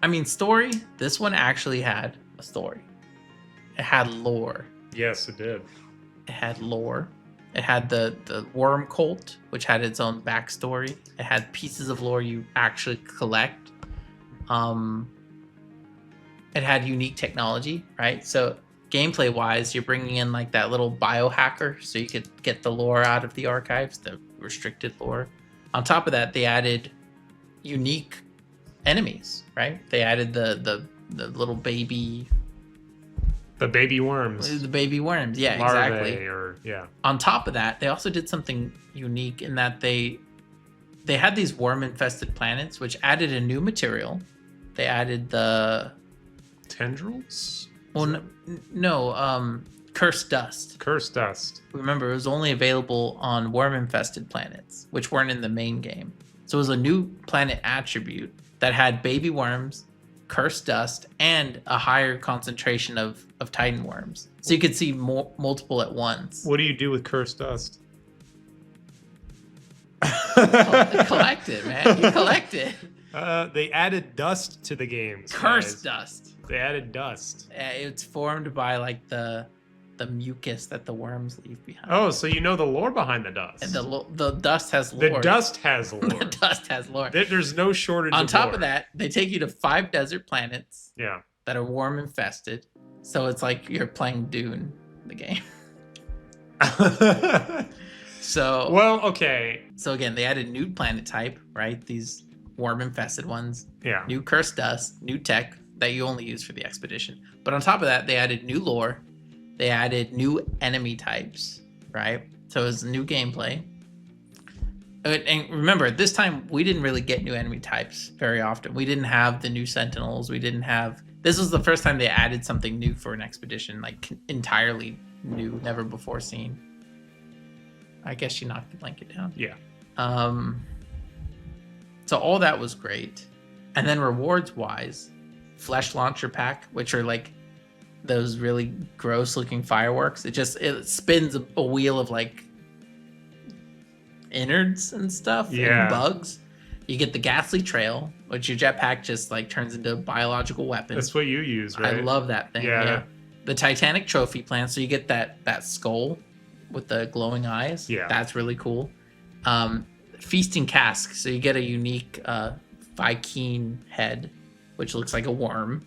I mean, story, this one actually had a story. It had lore. Yes, it did. It had lore. It had the worm cult, which had its own backstory. It had pieces of lore you actually collect. It had unique technology, right? So gameplay wise, you're bringing in like that little biohacker so you could get the lore out of the archives, the restricted lore. On top of that, they added unique enemies, right? They added the little baby, The baby worms. the baby worms. Yeah, Larvae, exactly. or yeah. On top of that, they also did something unique in that they had these worm infested planets, which added a new material. They added the Tendrils? cursed dust. Cursed dust. Remember, it was only available on worm infested planets, which weren't in the main game. So it was a new planet attribute that had baby worms, cursed dust, and a higher concentration of titan worms. So you could see multiple at once. What do you do with cursed dust? Collect it, man. You collect it. They added dust to the games. Cursed guys. dust. They added dust. It's formed by like the mucus that the worms leave behind. Oh, so you know the lore behind the dust. And the dust has lore. The dust has lore. The dust has lore. There's no shortage On of top lore. of that, they take you to 5 desert planets Yeah. that are worm infested. So it's like you're playing Dune, the game. So Well, okay. So again, they added new planet type, right? These worm infested ones. Yeah. New cursed dust, new tech that you only use for the expedition. But on top of that, they added new lore. They added new enemy types, right? So it was new gameplay. And remember, at this time, we didn't really get new enemy types very often. We didn't have the new Sentinels. We didn't have. This was the first time they added something new for an expedition, like entirely new, never before seen. I guess you knocked the blanket down. Yeah. So all that was great. And then rewards wise, Flesh Launcher Pack, which are like those really gross looking fireworks. It spins a wheel of like innards and stuff and bugs. You get the Ghastly Trail, which your jetpack just like turns into a biological weapon. That's what you use, right? I love that thing. Yeah. The Titanic Trophy Plant, so you get that skull with the glowing eyes. Yeah. That's really cool. Feasting Cask, so you get a unique Vy'keen head, which looks like a worm.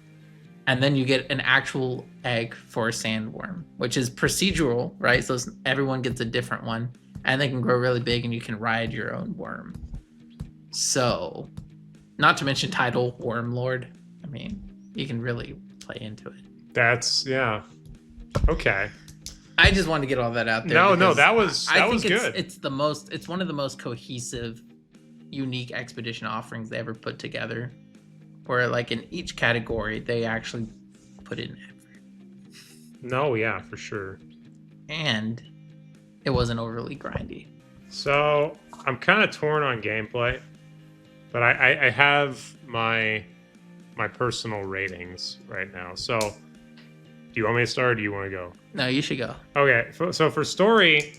And then you get an actual egg for a sandworm, which is procedural, right? So everyone gets a different one, and they can grow really big, and you can ride your own worm. So, not to mention title Worm Lord. I mean, you can really play into it. That's okay. I just wanted to get all that out there. No, that was good. It's one of the most cohesive, unique expedition offerings they ever put together. Where like in each category they actually put in effort. No, yeah, for sure. And it wasn't overly grindy. So I'm kind of torn on gameplay, but I have my personal ratings right now. So do you want me to start or do you want to go? No, you should go. Okay, so for story,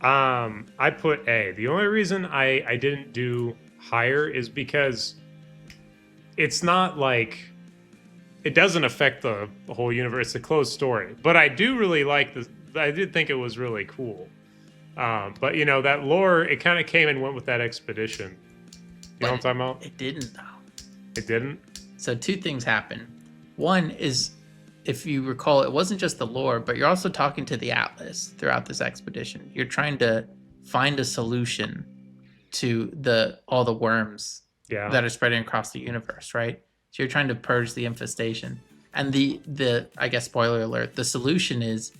I put A. The only reason I didn't do higher is because it's not like it doesn't affect the whole universe. It's a closed story, but I do really like this. I did think it was really cool. But you know, that lore, it kind of came and went with that expedition. You know what I'm talking about? It didn't though. It didn't? So two things happen. One is, if you recall, it wasn't just the lore, but you're also talking to the Atlas throughout this expedition. You're trying to find a solution to all the worms that are spreading across the universe, right? So you're trying to purge the infestation. And the I guess spoiler alert, the solution is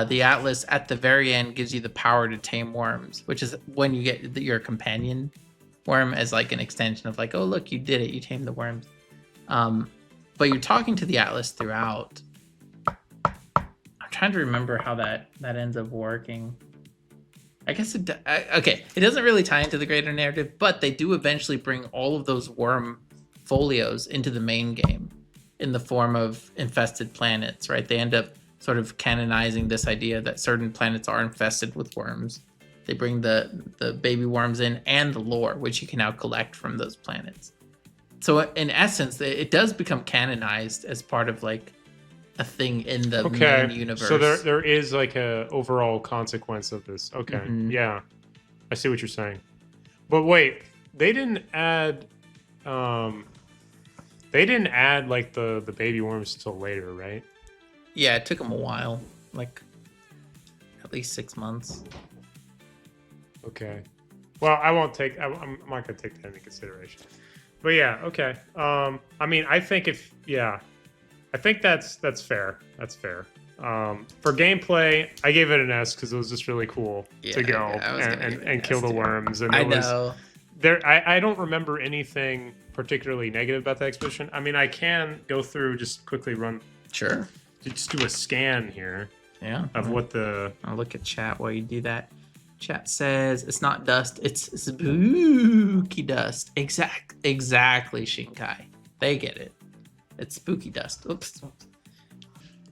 the Atlas at the very end gives you the power to tame worms, which is when you get your companion worm as like an extension of like, oh look, you did it, you tamed the worms. But you're talking to the Atlas throughout. I'm trying to remember how that ends up working. I guess it doesn't really tie into the greater narrative, but they do eventually bring all of those worm folios into the main game in the form of infested planets, right? They end up sort of canonizing this idea that certain planets are infested with worms. They bring the baby worms in and the lore, which you can now collect from those planets. So in essence, it does become canonized as part of like a thing in the main universe. So there is like a overall consequence of this. Okay, yeah, I see what you're saying. But wait, they didn't add like the baby worms until later, right? Yeah, it took them a while, like at least 6 months. Okay. Well, I'm not gonna take that into consideration. But yeah, okay. I mean, I think I think that's fair. That's fair. For gameplay, I gave it an S because it was just really cool to go and kill the worms. And I don't remember anything particularly negative about the expedition. I mean, I can go through, just quickly run. Sure. Just do a scan here. Yeah. Of what the. I'll look at chat while you do that. Chat says it's not dust, it's spooky dust. Exactly, Shinkai. They get it. It's spooky dust. Oops. All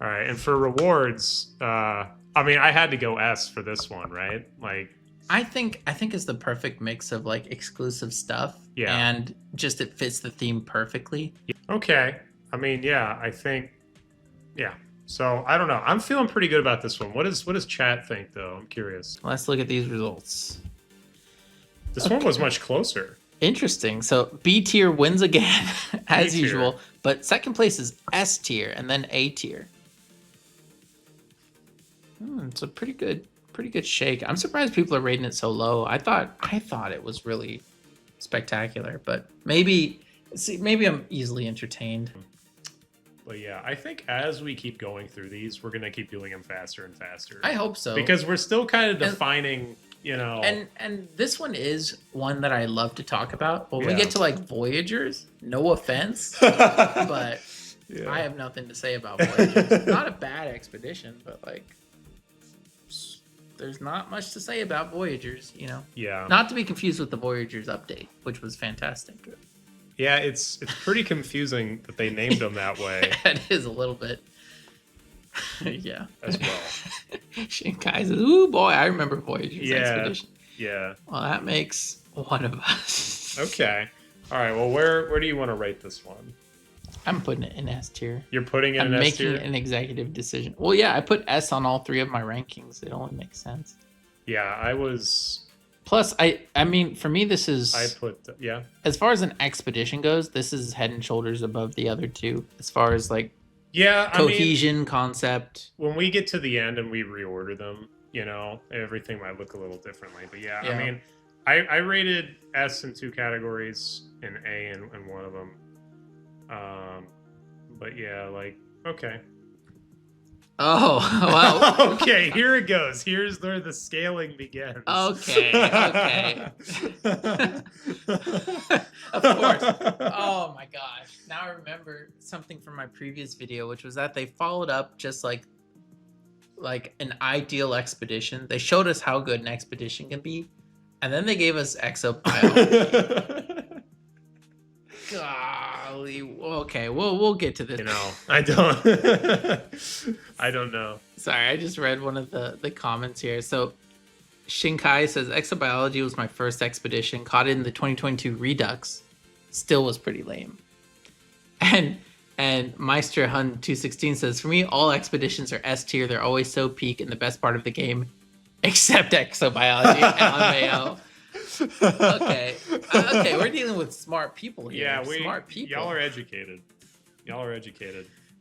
right, and for rewards, I mean, I had to go S for this one, right? Like, I think it's the perfect mix of like exclusive stuff, and just it fits the theme perfectly. Okay, I mean, yeah, I think, yeah. So I don't know. I'm feeling pretty good about this one. What does chat think though? I'm curious. Let's look at these results. This one was much closer. Interesting. So B tier wins again, as usual, but second place is S tier and then A tier. It's a pretty good shake. I'm surprised people are rating it so low. I thought it was really spectacular, but maybe I'm easily entertained. But yeah, I think as we keep going through these, we're gonna keep doing them faster and faster. I hope so, because we're still kind of defining you know. And this one is one that I love to talk about. When we Yeah. get to like Voyagers, no offense, but Yeah. I have nothing to say about Voyagers. Not a bad expedition, but like there's not much to say about Voyagers, you know. Yeah. Not to be confused with the Voyagers update, which was fantastic. Yeah, it's pretty confusing that they named them that way. It is a little bit. Yeah. As well. Shinkai says, "Ooh boy, I remember Voyagers expedition." Yeah. Well, that makes one of us. Okay. All right. Well, where do you want to rate this one? I'm putting it in S tier. You're putting it I'm in S making tier? an executive decision. Well, yeah, I put S on all 3 of my rankings. It only makes sense. Yeah, I was. Plus, I mean, for me, this is I put yeah. as far as an expedition goes, this is head and shoulders above the other 2 as far as like Yeah, cohesion, concept. When we get to the end and we reorder them, you know, everything might look a little differently. But yeah. I mean, I rated S in 2 categories and A in one of them. But yeah, like, okay. Oh, well. Okay, here it goes. Here's where the scaling begins. Okay. Of course. Oh my gosh. Now I remember something from my previous video, which was that they followed up just like an ideal expedition. They showed us how good an expedition can be, and then they gave us exobiology. Golly. Okay, we'll get to this. You know, I don't know. Sorry, I just read one of the comments here. So Shinkai says exobiology was my first expedition. Caught it in the 2022 Redux. Still was pretty lame. And Meister Hun 216 says, for me, all expeditions are S tier. They're always so peak in the best part of the game, except exobiology. LMAO. Okay, we're dealing with smart people here. Yeah, smart people. Y'all are educated.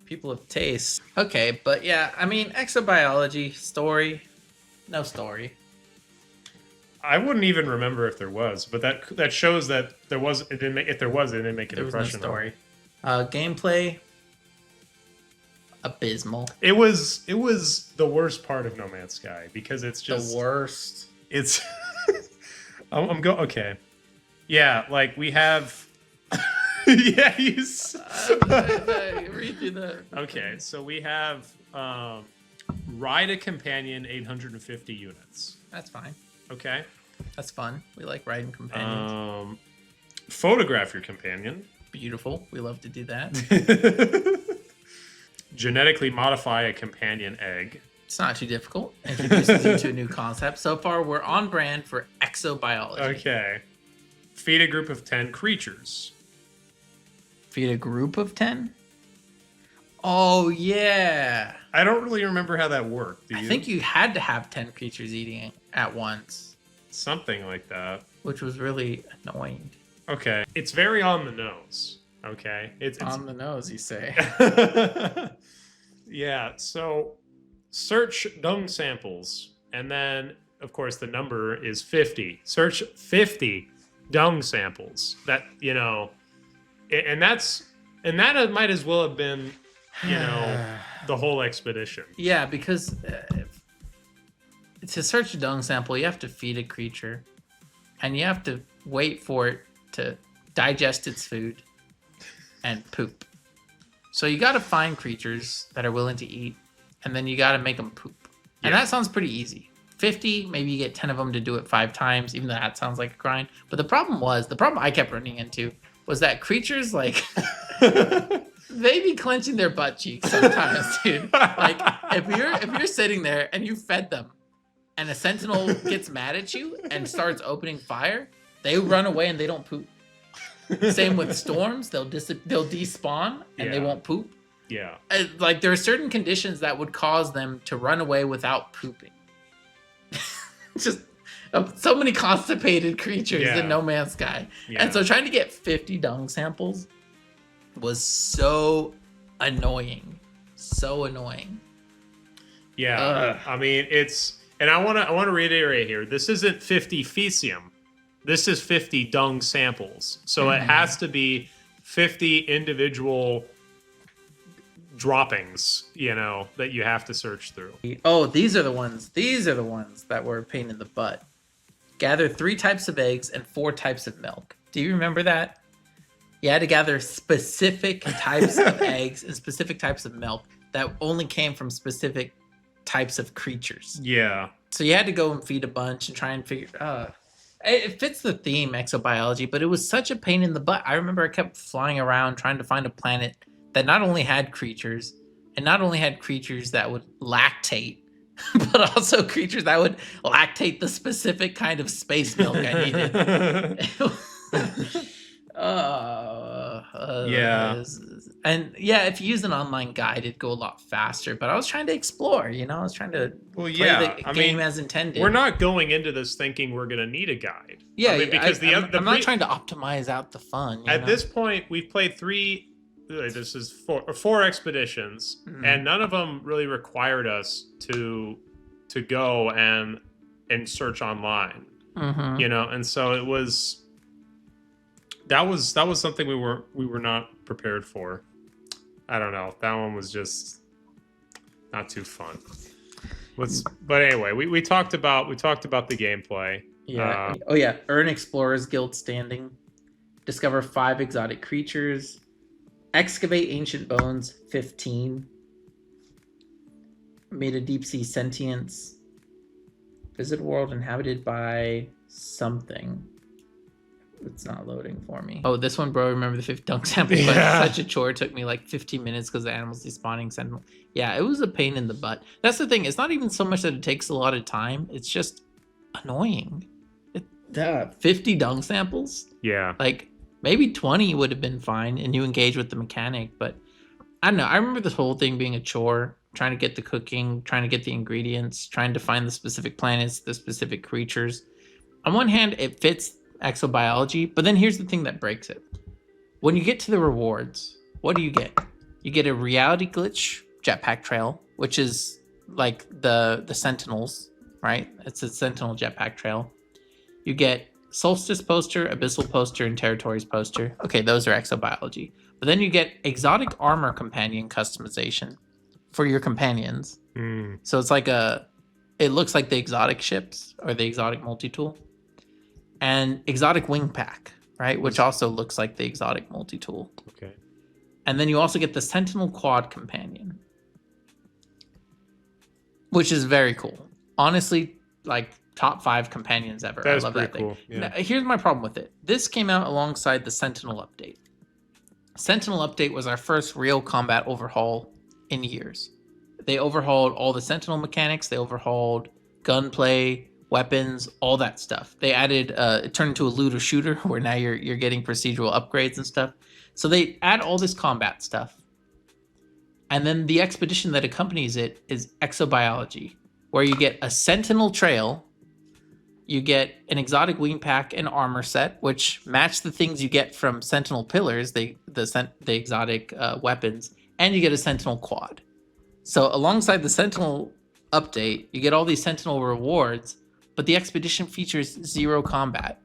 People of taste. Okay, but yeah, I mean, exobiology story, no story. I wouldn't even remember if there was, but that shows that there was. It didn't make, if there was, it didn't make an impression. There was no story. Gameplay, abysmal. It was the worst part of No Man's Sky because it's just the worst. It's. Okay. Yeah, like we have. Yeah, he's. Read through the. Okay, so we have ride a companion 850 units. That's fine. Okay. That's fun. We like riding companions. Photograph your companion. Beautiful. We love to do that. Genetically modify a companion egg. It's not too difficult. Introduces you to a new concept. So far, we're on brand for exobiology. Okay. Feed a group of 10 creatures. Feed a group of 10? Oh, yeah. I don't really remember how that worked. Do you? I think you had to have 10 creatures eating at once. Something like that. Which was really annoying. Okay. It's very on the nose. Okay. It's on the nose, you say. Yeah. So search dung samples. And then, of course, the number is 50. Search 50 dung samples. That, you know, and that might as well have been, you know, the whole expedition. Yeah, because to search a dung sample, you have to feed a creature, and you have to wait for it to digest its food and poop. So you got to find creatures that are willing to eat, and then you got to make them poop. And that sounds pretty easy. 50, maybe you get 10 of them to do it 5 times, even though that sounds like a grind. But the problem I kept running into was that creatures, like, they be clenching their butt cheeks sometimes, dude. Like, if you're sitting there and you fed them, and a sentinel gets mad at you and starts opening fire, they run away and they don't poop. Same with storms; they'll despawn and they won't poop. Yeah. Like, there are certain conditions that would cause them to run away without pooping. Just so many constipated creatures in No Man's Sky. Yeah. And so trying to get 50 dung samples was so annoying. So annoying. Yeah. I mean, it's, and I want to reiterate here, this isn't 50 faecium. This is 50 dung samples. So it has to be 50 individual droppings, you know, that you have to search through. Oh, these are the ones that were a pain in the butt. gather 3 types of eggs and 4 types of milk. Do you remember that? You had to gather specific types of eggs and specific types of milk that only came from specific types of creatures. Yeah. So you had to go and feed a bunch and try and figure. It fits the theme, exobiology, but it was such a pain in the butt. I remember I kept flying around trying to find a planet that not only had creatures, and not only had creatures that would lactate, but also creatures that would lactate the specific kind of space milk I needed. Yeah. And yeah, if you use an online guide, it'd go a lot faster. But I was trying to explore, I was trying to play the game as intended. We're not going into this thinking we're going to need a guide. Yeah, because I'm not trying to optimize out the fun. At this point, we've played 4 expeditions, and none of them really required us to go and search online. And so it was. That was something we were not prepared for. I don't know. That one was just not too fun. But anyway, we talked about the gameplay. Yeah. Earn Explorers Guild standing. Discover 5 exotic creatures. Excavate ancient bones. 15. Made a deep sea sentience. Visit a world inhabited by something. It's not loading for me. Oh, this one, bro. Remember the 50 dunk sample? Yeah. Such a chore. It took me like 15 minutes because the animals despawning sentinel. Yeah, it was a pain in the butt. That's the thing. It's not even so much that it takes a lot of time. It's just annoying. 50 dunk samples? Yeah. Like maybe 20 would have been fine and you engage with the mechanic. But I don't know. I remember this whole thing being a chore. Trying to get the cooking, trying to get the ingredients, trying to find the specific planets, the specific creatures. On one hand, it fits exobiology, but then here's the thing that breaks it. When you get to the rewards, what do you get? You get a reality glitch jetpack trail, which is like the sentinels, right? It's a sentinel jetpack trail. You get solstice poster, abyssal poster, and territories poster. Okay, those are exobiology. But then you get exotic armor companion customization for your companions. So it's like it looks like the exotic ships or the exotic multi-tool. And exotic wing pack, right? Which also looks like the exotic multi-tool. Okay. And then you also get the Sentinel Quad Companion, which is very cool. Honestly, like top 5 companions ever. I love that thing. Cool. Yeah. Now, here's my problem with it. This came out alongside the Sentinel update. Sentinel update was our first real combat overhaul in years. They overhauled all the Sentinel mechanics. They overhauled gunplay, weapons, all that stuff. They added it turned into a looter shooter where now you're getting procedural upgrades and stuff. So they add all this combat stuff. And then the expedition that accompanies it is exobiology, where you get a sentinel trail, you get an exotic wing pack and armor set, which match the things you get from sentinel pillars, the exotic weapons, and you get a sentinel quad. So alongside the sentinel update, you get all these sentinel rewards, but the expedition features 0 combat.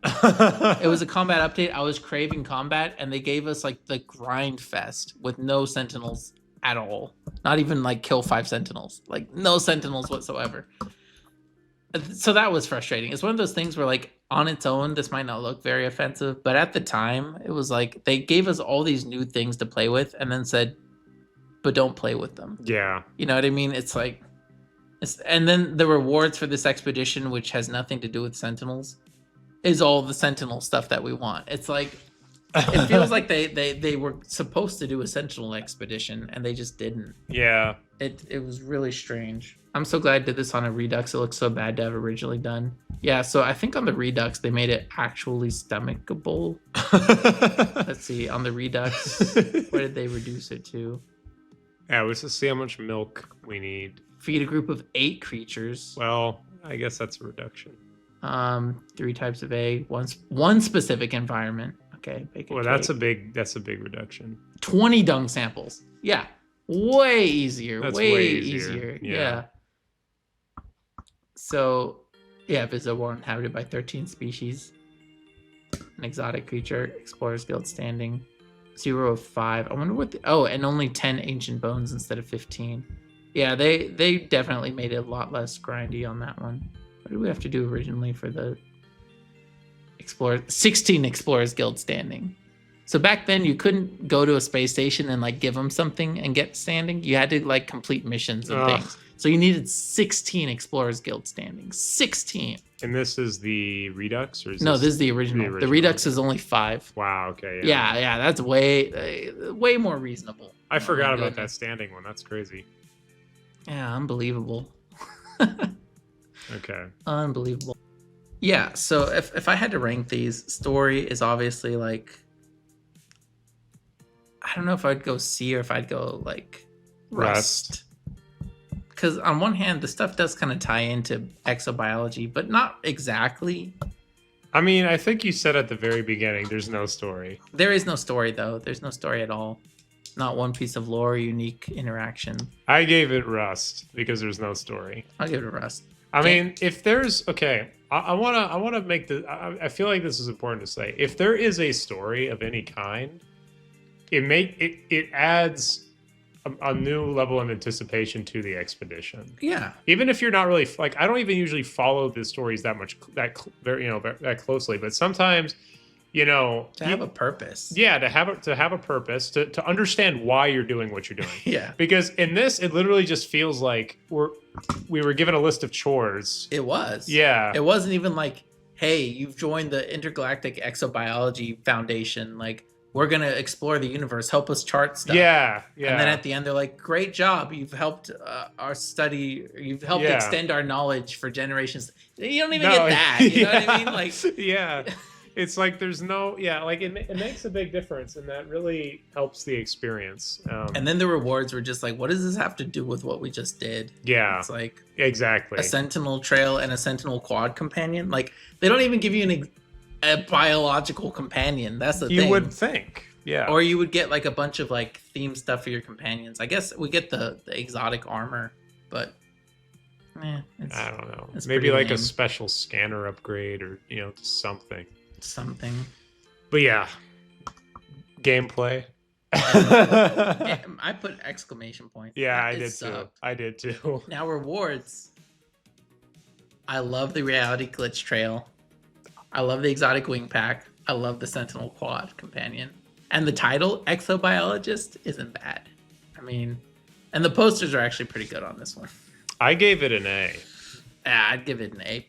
It was a combat update. I was craving combat, and they gave us like the grind fest with no sentinels at all. Not even like kill 5 sentinels. Like no sentinels whatsoever. So that was frustrating. It's one of those things where like on its own, this might not look very offensive, but at the time, it was like they gave us all these new things to play with and then said, but don't play with them. Yeah. You know what I mean? It's like, and then the rewards for this expedition, which has nothing to do with sentinels, is all the sentinel stuff that we want. It's like, it feels like they were supposed to do a sentinel expedition and they just didn't. Yeah. It was really strange. I'm so glad I did this on a Redux. It looks so bad to have originally done. Yeah, so I think on the Redux they made it actually stomachable. Let's see, on the Redux, what did they reduce it to? Yeah, let's just see how much milk we need. Feed a group of 8 creatures. Well, I guess that's a reduction. 3 types of egg, one specific environment. Okay, bacon well, cake. that's a big reduction. 20 dung samples. Yeah, way easier. That's way way easier. easier. Yeah. So, yeah, visit a world inhabited by 13 species. An exotic creature. Explorers Guild standing. 0 of 5. I wonder what. And only 10 ancient bones instead of 15. Yeah, they definitely made it a lot less grindy on that one. What did we have to do originally for the Explorers Guild standing. So back then you couldn't go to a space station and like give them something and get standing. You had to like complete missions and things. So you needed 16 Explorers Guild standing. 16. And this is the Redux, or is this is the original. The Redux is only 5. Wow. Okay. Yeah. That's way more reasonable. I forgot about that standing one. That's crazy. Yeah, unbelievable. Okay. Unbelievable. Yeah. So if I had to rank these, story is obviously like, I don't know if I'd go C or if I'd go like Rust. Because on one hand, the stuff does kind of tie into exobiology, but not exactly. I mean, I think you said at the very beginning, there's no story. There is no story, though. There's no story at all. Not one piece of lore, unique interaction. I gave it Rust because there's no story. I'll give it a Rust. I mean, if there's I wanna make the. I feel like this is important to say. If there is a story of any kind, it adds a new level of anticipation to the expedition. Yeah. Even if you're not really like, I don't even usually follow the stories that closely, but sometimes, to have a purpose. Yeah, to have a purpose, to understand why you're doing what you're doing. Yeah. Because in this, it literally just feels like we were given a list of chores. It was. Yeah. It wasn't even like, hey, you've joined the Intergalactic Exobiology Foundation, like, we're going to explore the universe, help us chart stuff. Yeah. And then at the end, they're like, great job. You've helped our study. You've helped extend our knowledge for generations. You don't even get that. You know what I mean? Like, yeah. It's like there's no, like it makes a big difference, and that really helps the experience. And then the rewards were just like, what does this have to do with what we just did? Yeah. It's like exactly a Sentinel trail and a Sentinel quad companion. Like, they don't even give you a biological companion. That's the thing. You would think. Yeah. Or you would get like a bunch of like theme stuff for your companions. I guess we get the exotic armor, but I don't know. Maybe like a special scanner upgrade or, something. But yeah. Gameplay. I put exclamation point. Yeah, I did too. I did too. Now rewards. I love the reality glitch trail. I love the exotic wing pack. I love the Sentinel quad companion. And the title, Exobiologist, isn't bad. I mean, and the posters are actually pretty good on this one. I gave it an A. Yeah, I'd give it an A+.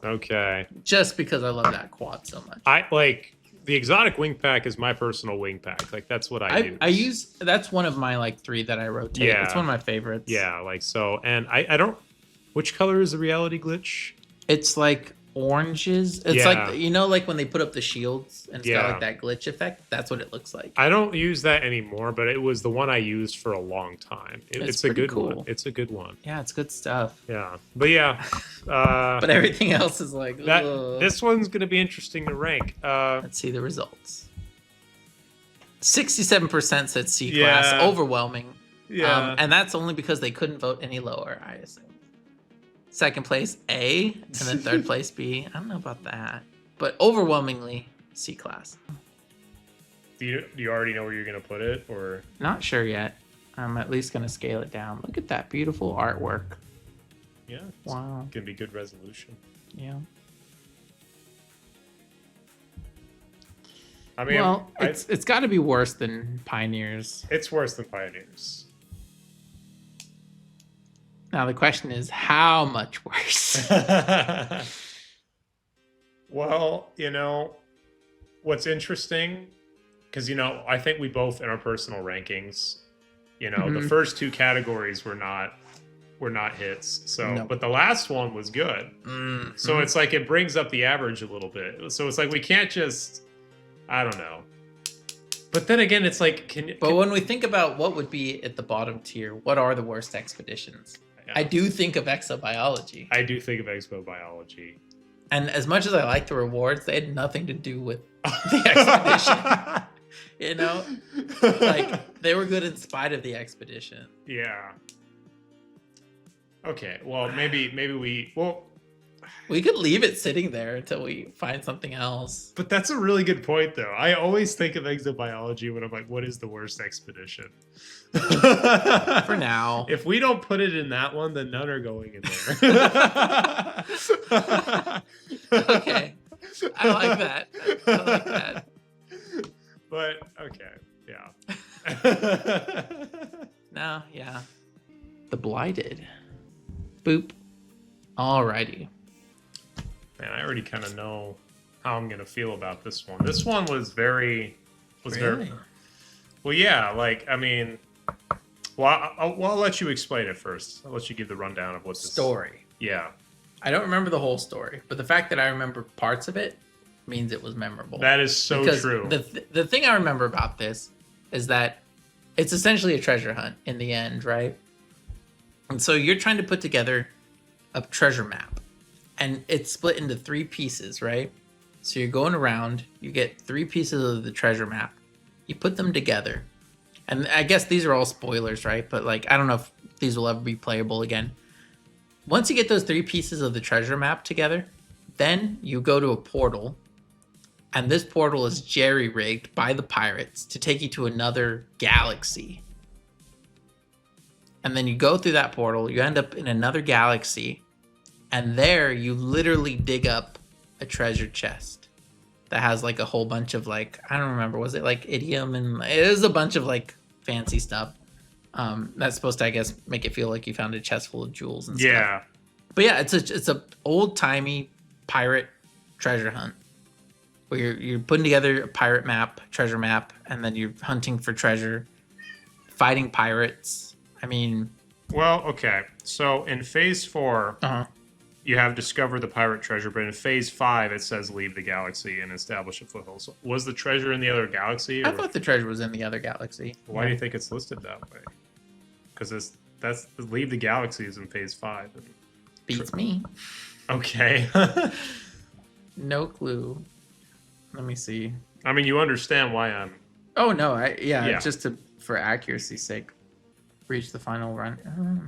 Okay. Just because I love that quad so much. I like the exotic wing pack is my personal wing pack. Like that's what I use. That's one of my like 3 that I rotate. Yeah. It's one of my favorites. Yeah, like so. And I don't. Which color is the reality glitch? It's like oranges. It's like, like when they put up the shields and it's got like that glitch effect. That's what it looks like. I don't use that anymore, but it was the one I used for a long time. It's a good one. It's a good one. Yeah, it's good stuff. Yeah, but yeah. But everything else is like that. This one's gonna be interesting to rank. Let's see the results. 67% said C class, overwhelming. Yeah, and that's only because they couldn't vote any lower, I assume. Second place A, and then third place B. I don't know about that, but overwhelmingly C class. Do you already know where you're gonna put it, or not sure yet? I'm at least gonna scale it down. Look at that beautiful artwork. Yeah. Wow. It's gonna be good resolution. Yeah. I mean, well, it's got to be worse than Pioneers. It's worse than Pioneers. Now the question is, how much worse? Well, what's interesting, because I think we both in our personal rankings, the first 2 categories were not hits. So, but the last one was good. Mm-hmm. So it's like it brings up the average a little bit. So it's like we can't just, I don't know. But then again, it's like, But when we think about what would be at the bottom tier, what are the worst expeditions? Yeah. I do think of exobiology. I do think of exobiology. And as much as I like the rewards, they had nothing to do with the expedition. Like they were good in spite of the expedition. Yeah. Okay. Well, maybe we could leave it sitting there until we find something else. But that's a really good point, though. I always think of exobiology when I'm like, what is the worst expedition? For now. If we don't put it in that one, then none are going in there. Okay. I like that. I like that. But okay, yeah. No, yeah. The Blighted. Boop. Alrighty. Man, I already kind of know how I'm gonna feel about this one. This one was very Really? well. Yeah, like I mean, well, I'll let you explain it first. I'll let you give the rundown of what this Story. Yeah, I don't remember the whole story, but the fact that I remember parts of it means it was memorable. that is so Because true. The thing I remember about this is that it's essentially a treasure hunt in the end, right? And so you're trying to put together a treasure map, and it's split into 3 pieces, right? So you're going around, you get 3 pieces of the treasure map, you put them together, and I guess these are all spoilers, right? But like, I don't know if these will ever be playable again. Once you get those 3 pieces of the treasure map together, then you go to a portal, and this portal is jerry-rigged by the pirates to take you to another galaxy. And then you go through that portal, you end up in another galaxy, and there you literally dig up a treasure chest that has like a whole bunch of like, I don't remember, was it like idiom, and it was a bunch of like fancy stuff. That's supposed to, I guess, make it feel like you found a chest full of jewels and stuff. But yeah, it's a old timey pirate treasure hunt where you're putting together a pirate map, treasure map, and then you're hunting for treasure, fighting pirates. I mean, well, okay. So in phase 4, uh-huh. you have discovered the pirate treasure, but in phase 5, it says leave the galaxy and establish a foothold. So was the treasure in the other galaxy? I thought the treasure was in the other galaxy. Why do you think it's listed that way? Because that's leave the galaxy is in phase 5. Beats me. Okay. No clue. Let me see. I mean, you understand why I'm. Oh no, Yeah. just for accuracy's sake, reach the final run.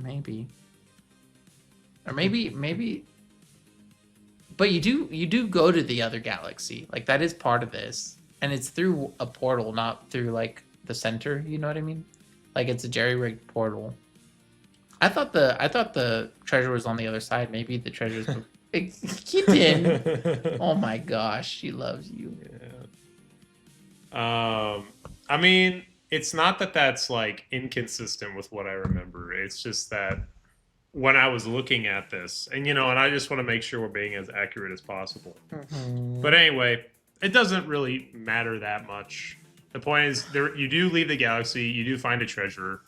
Maybe. Or maybe. But you do go to the other galaxy. Like that is part of this, and it's through a portal, not through like the center. You know what I mean? Like it's a jerry-rigged portal. I thought the treasure was on the other side. Maybe the treasure's. Keep in. Oh my gosh, she loves you. Yeah. I mean, it's not that that's like inconsistent with what I remember. It's just that when I was looking at this, and and I just want to make sure we're being as accurate as possible. Mm-hmm. But anyway, it doesn't really matter that much. The point is, you do leave the galaxy, you do find a treasure.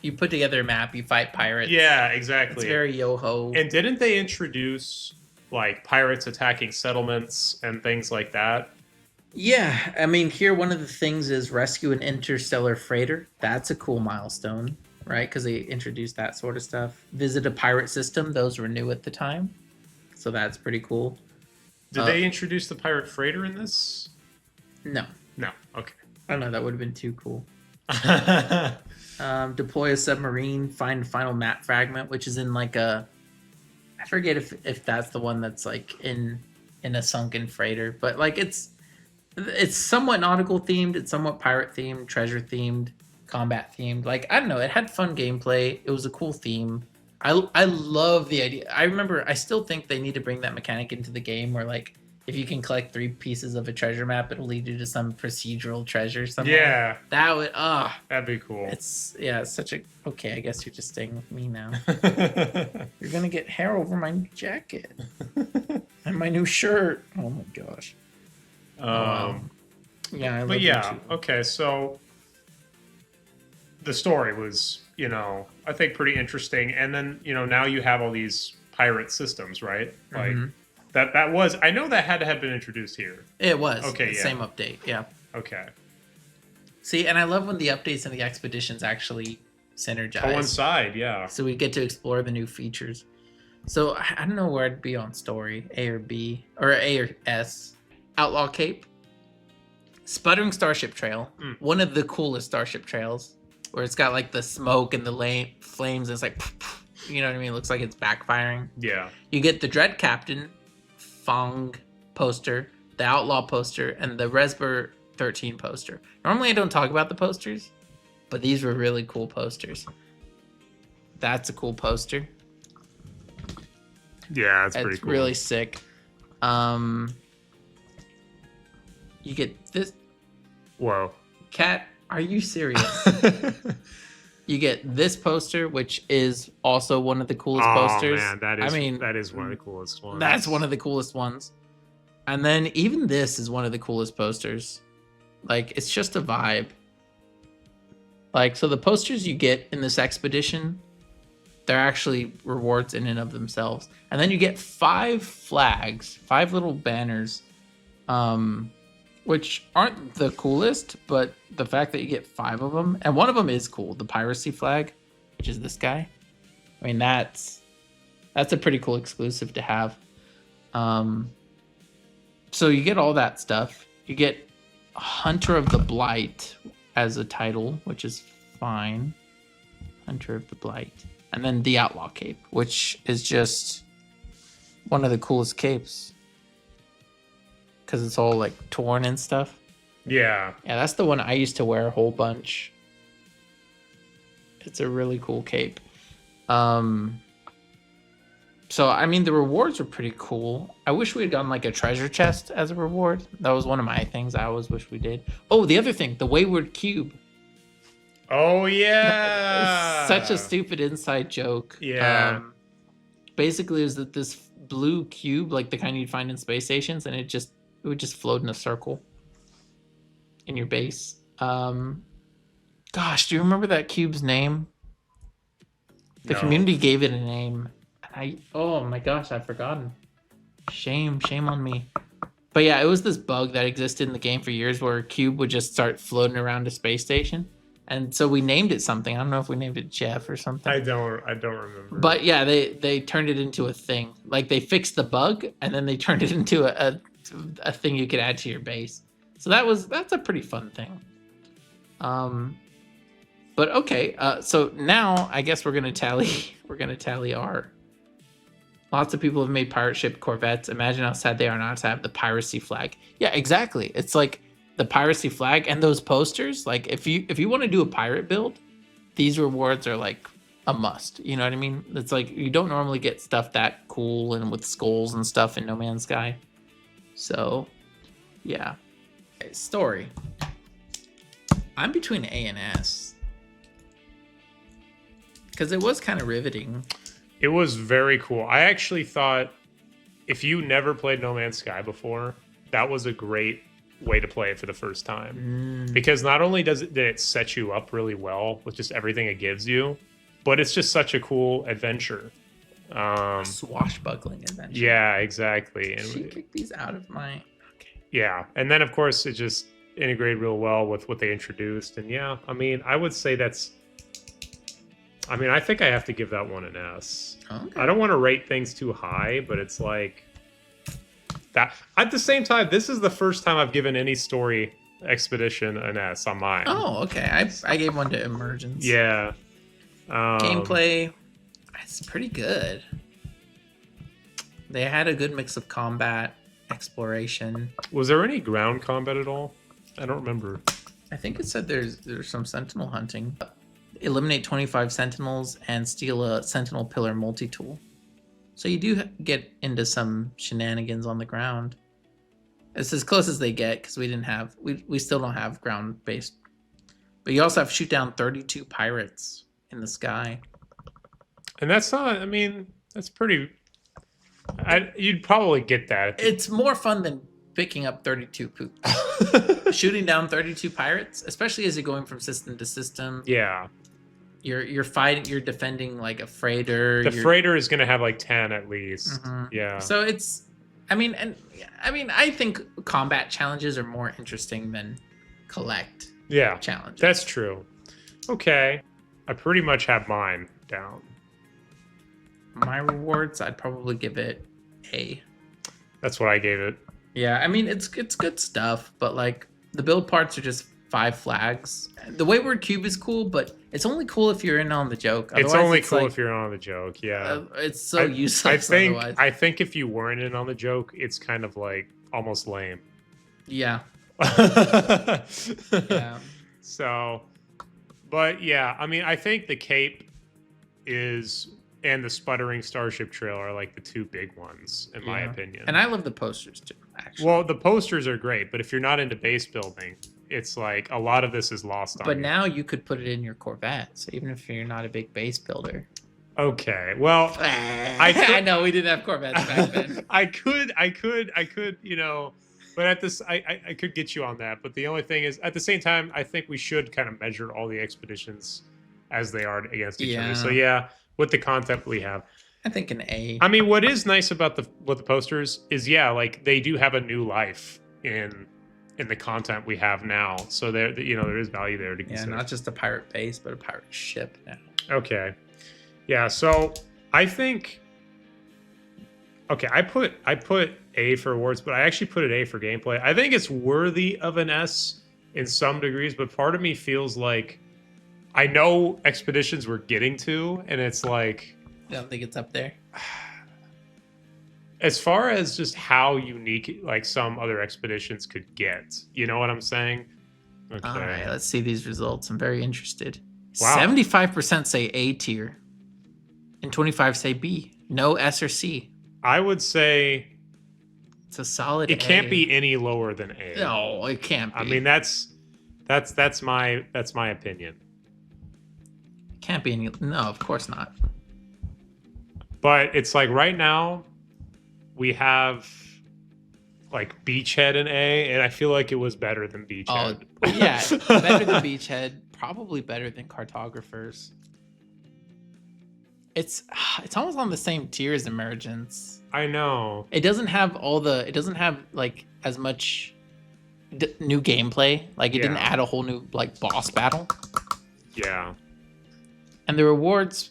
You put together a map, you fight pirates. Yeah, exactly. It's very yo-ho. And didn't they introduce like pirates attacking settlements and things like that? Yeah, I mean, here one of the things is rescue an interstellar freighter. That's a cool milestone, right? Because they introduced that sort of stuff. Visit a pirate system. Those were new at the time. So that's pretty cool. Did they introduce the pirate freighter in this? No. No. Okay. I don't know. That would have been too cool. Deploy a submarine. Find a final map fragment, which is in like a... I forget if that's the one that's like in a sunken freighter. But like it's somewhat nautical themed. It's somewhat pirate themed, treasure themed, combat themed. Like, I don't know. It had fun gameplay. It was a cool theme. I love the idea. I still think they need to bring that mechanic into the game where like if you can collect 3 pieces of a treasure map, it'll lead you to some procedural treasure somewhere. Yeah. That would that'd be cool. It's such a okay, I guess you're just staying with me now. You're gonna get hair over my jacket. And my new shirt. Oh my gosh. Yeah, I love it too. Okay, so the story was, I think pretty interesting. And then, now you have all these pirate systems, right? Like that was, I know that had to have been introduced here. It was. Okay, the same update, yeah. Okay. See, and I love when the updates and the expeditions actually synergize. Coincide, yeah. So we get to explore the new features. So I don't know where I'd be on story, A or B, or A or S. Outlaw Cape. Sputtering Starship Trail. One of the coolest Starship Trails. Where it's got like the smoke and the flames, and it's like, you know what I mean? It looks like it's backfiring. Yeah. You get the Dread Captain, Fong poster, the Outlaw poster, and the Resber 13 poster. Normally I don't talk about the posters, but these were really cool posters. That's a cool poster. Yeah, it's pretty cool. Really sick. You get this. Whoa. Cat, are you serious? You get this poster, which is also one of the coolest posters. Man, that is one of the coolest ones. That's one of the coolest ones. And then even this is one of the coolest posters. Like, it's just a vibe. Like, so the posters you get in this expedition, they're actually rewards in and of themselves. And then you get 5 flags, 5 little banners, which aren't the coolest, but the fact that you get 5 of them, and one of them is cool, the piracy flag, which is this guy. I mean, that's a pretty cool exclusive to have. So you get all that stuff. You get Hunter of the Blight as a title, which is fine. Hunter of the Blight. And then the Outlaw Cape, which is just one of the coolest capes. Because it's all like torn and stuff. Yeah. Yeah, that's the one I used to wear a whole bunch. It's a really cool cape. So, I mean, the rewards are pretty cool. I wish we had done like a treasure chest as a reward. That was one of my things I always wish we did. Oh, the other thing, the Wayward Cube. Oh, yeah. It's such a stupid inside joke. Yeah. Basically, is that this blue cube, like the kind you'd find in space stations, and it would just float in a circle in your base. Gosh, do you remember that cube's name? The community gave it a name. Oh my gosh, I've forgotten. Shame on me. But yeah, it was this bug that existed in the game for years where a cube would just start floating around a space station. And so we named it something. I don't know if we named it Jeff or something. I don't remember. But yeah, they turned it into a thing. Like they fixed the bug and then they turned it into a thing you could add to your base. So that's a pretty fun thing. But okay, so now I guess we're gonna tally our. Lots of people have made pirate ship Corvettes. Imagine how sad they are not to have the piracy flag. Yeah, exactly. It's like the piracy flag and those posters. Like if you want to do a pirate build, these rewards are like a must. You know what I mean? It's like you don't normally get stuff that cool and with skulls and stuff in No Man's Sky. So, yeah. Okay, story. I'm between A and S. Because it was kind of riveting. It was very cool. I actually thought if you never played No Man's Sky before, that was a great way to play it for the first time. Because not only did it set you up really well with just everything it gives you, but it's just such a cool adventure. Swashbuckling adventure. Yeah, exactly. And she kicked these out of my... Okay. Yeah, and then of course it just integrated real well with what they introduced. And yeah, I mean, I would say I think I have to give that one an S. Okay. I don't want to rate things too high, but it's like that. At the same time, this is the first time I've given any story expedition an S on mine. Oh, okay. I gave one to Emergence. Yeah. Gameplay, it's pretty good. They had a good mix of combat, exploration. Was there any ground combat at all? I don't remember. I think it said there's some sentinel hunting. Eliminate 25 sentinels and steal a sentinel pillar multi-tool. So you do get into some shenanigans on the ground. It's as close as they get because we still don't have ground-based. But you also have to shoot down 32 pirates in the sky. And that's not, I mean, that's pretty... you'd probably get that. It's more fun than picking up 32 poops. Shooting down 32 pirates, especially as you're going from system to system. Yeah. You're fighting, you're defending like a freighter. The freighter is going to have like 10 at least. Mm-hmm. Yeah. So it's, I think combat challenges are more interesting than collect challenges. That's true. Okay. I pretty much have mine down. My rewards, I'd probably give it A. That's what I gave it. Yeah, I mean, it's good stuff, but like the build parts are just 5 flags. The Wayward Cube is cool, but it's only cool if you're in on the joke. Otherwise, it's only cool if you're in on the joke, yeah. It's so useless otherwise. I think if you weren't in on the joke, it's kind of like almost lame. Yeah. Yeah. So, but yeah, I mean, I think the cape and the sputtering starship trail are like the 2 big ones, in my opinion. And I love the posters too. actually. Well, the posters are great, but if you're not into base building, it's like a lot of this is lost on But you. now you could put it in your Corvette, so even if you're not a big base builder. Okay, well, I know we didn't have Corvettes back then. I could, you know, but at this, I could get you on that. But the only thing is, at the same time, I think we should kind of measure all the expeditions as they are against each other. So yeah, with the content we have, I think an A. I mean, what is nice about the posters is, yeah, like they do have a new life in the content we have now. So there, you know, there is value there to consider. Yeah, not just a pirate base, but a pirate ship now. Okay. Yeah, so I think, okay, I put A for awards, but I actually put it A for gameplay. I think it's worthy of an S in some degrees, but part of me feels like I know expeditions we're getting to, and it's like, I don't think it's up there. as far as just how unique like some other expeditions could get, you know what I'm saying? Okay. All right, let's see these results. I'm very interested. Wow. 75% say A tier, and 25 say B. No S or C. I would say it's a solid. It can't be any lower than A. No, it can't be. I mean, that's my opinion. It can't be any. No, of course not. But it's like right now we have like Beachhead in A, and I feel like it was better than Beachhead. Oh, yeah, better than Beachhead. Probably better than Cartographers. It's almost on the same tier as Emergence. I know. It doesn't have like as much new gameplay. Like it didn't add a whole new like boss battle. Yeah. And the rewards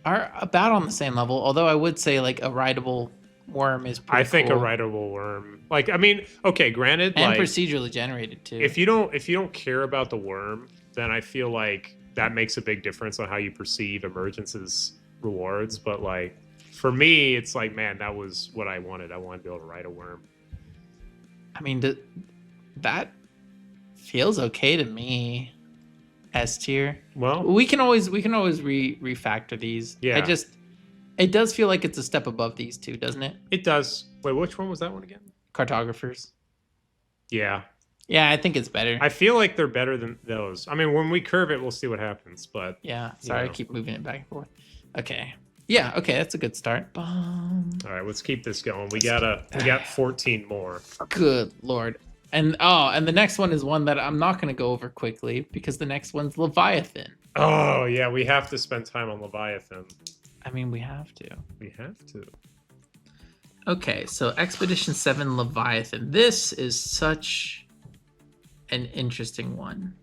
are about on the same level. Although I would say like a rideable worm is pretty think cool. a rideable worm. Like, I mean, okay, granted, and like, procedurally generated too. If you don't care about the worm, then I feel like that makes a big difference on how you perceive Emergence's rewards. But like for me, it's like, man, that was what I wanted. I wanted to be able to ride a worm. I mean, that feels okay to me. S tier. Well, we can always refactor these. Yeah. It does feel like it's a step above these two, doesn't it? It does. Wait, which one was that one again? Cartographers. Yeah. Yeah, I think it's better. I feel like they're better than those. I mean, when we curve it, we'll see what happens. But yeah, sorry, I keep moving it back and forth. Okay. Yeah, okay, that's a good start. All right, let's keep this going. We got 14 more. Good Lord. And the next one is one that I'm not going to go over quickly because the next one's Leviathan. Oh, yeah, we have to spend time on Leviathan. I mean, we have to. We have to. Okay, so Expedition 7 Leviathan. This is such an interesting one.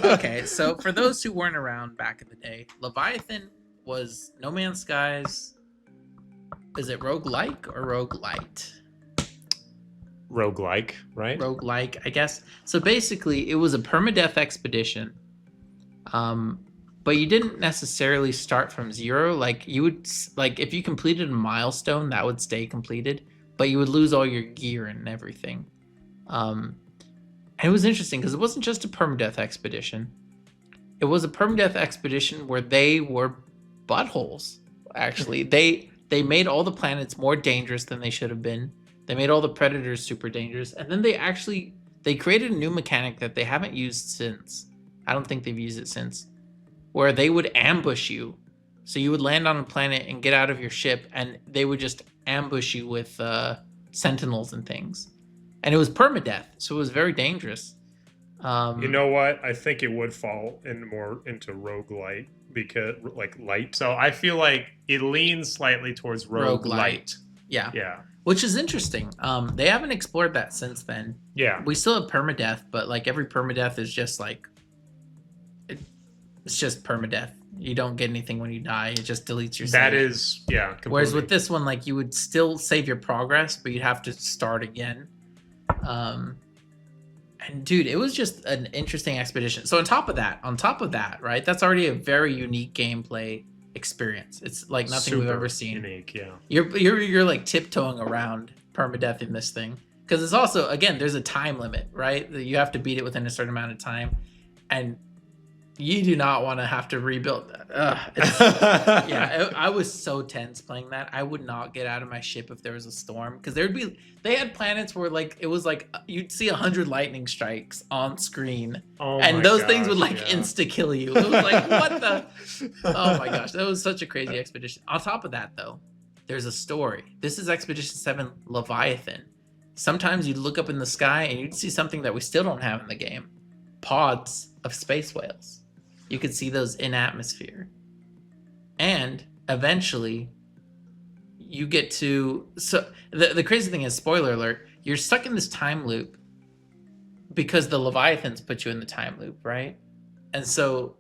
Okay, so for those who weren't around back in the day, Leviathan was No Man's Sky's... Is it roguelike or roguelite? Roguelike, right? Roguelike, I guess. So basically, it was a permadeath expedition. But you didn't necessarily start from zero. Like you would, like if you completed a milestone, that would stay completed, but you would lose all your gear and everything. And it was interesting because it wasn't just a permadeath expedition. It was a permadeath expedition where they were buttholes. Actually, they made all the planets more dangerous than they should have been. They made all the predators super dangerous, and then they created a new mechanic that they haven't used since. I don't think they've used it since, where they would ambush you. So you would land on a planet and get out of your ship, and they would just ambush you with sentinels and things. And it was permadeath, so it was very dangerous. You know what? I think it would fall more into roguelite because like light. So I feel like it leans slightly towards roguelite. Yeah. Yeah. Which is interesting. They haven't explored that since then. Yeah. We still have permadeath, but like every permadeath is just like it's just permadeath. You don't get anything when you die. It just deletes your save. That is, yeah. Completely. Whereas with this one, like you would still save your progress, but you'd have to start again. And dude, it was just an interesting expedition. So on top of that, right? That's already a very unique gameplay experience. It's like nothing we've ever seen. Unique, yeah. You're like tiptoeing around permadeath in this thing because it's also, again, there's a time limit, right? You have to beat it within a certain amount of time, and You do not want to have to rebuild that. Yeah, I was so tense playing that. I would not get out of my ship if there was a storm, because they had planets where like it was like you'd see 100 lightning strikes on screen, Oh and my those things would gosh, like yeah. insta kill you. It was like what the? Oh my gosh, that was such a crazy expedition. On top of that, though, there's a story. This is Expedition 7 Leviathan. Sometimes you'd look up in the sky and you'd see something that we still don't have in the game: pods of space whales. You could see those in atmosphere. And eventually, you get to. So, the crazy thing is, spoiler alert, you're stuck in this time loop because the Leviathans put you in the time loop, right? And so.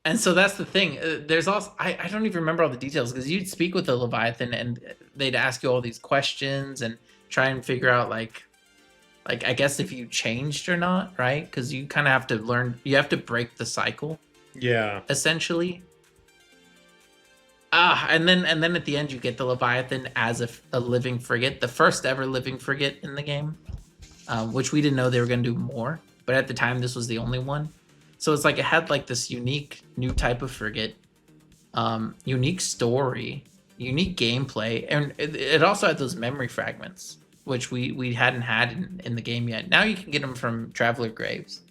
And so that's the thing. There's also I don't even remember all the details, because you'd speak with the Leviathan and they'd ask you all these questions and try and figure out like I guess if you changed or not, right? Because you kind of have to learn. You have to break the cycle Yeah. essentially. And then at the end you get the Leviathan as a living frigate, the first ever living frigate in the game, which we didn't know they were going to do more, but at the time this was the only one. So it's like it had like this unique new type of frigate, unique story, unique gameplay, and it also had those memory fragments, which we hadn't had in the game yet. Now you can get them from Traveler Graves,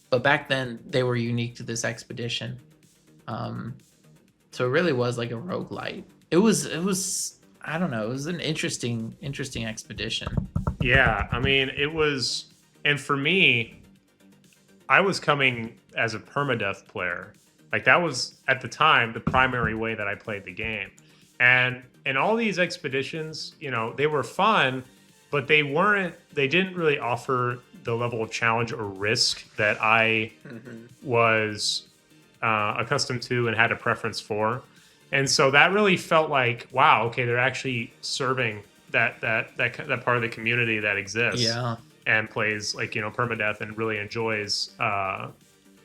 but back then they were unique to this expedition. So it really was like a roguelite. It was I don't know, it was an interesting expedition. Yeah, I mean, it was, and for me, I was coming as a permadeath player. Like that was at the time the primary way that I played the game. And in all these expeditions, you know, they were fun, but they didn't really offer the level of challenge or risk that I was accustomed to and had a preference for. And so that really felt like, wow, okay, they're actually serving that part of the community that exists. Yeah. And plays like, you know, permadeath and really enjoys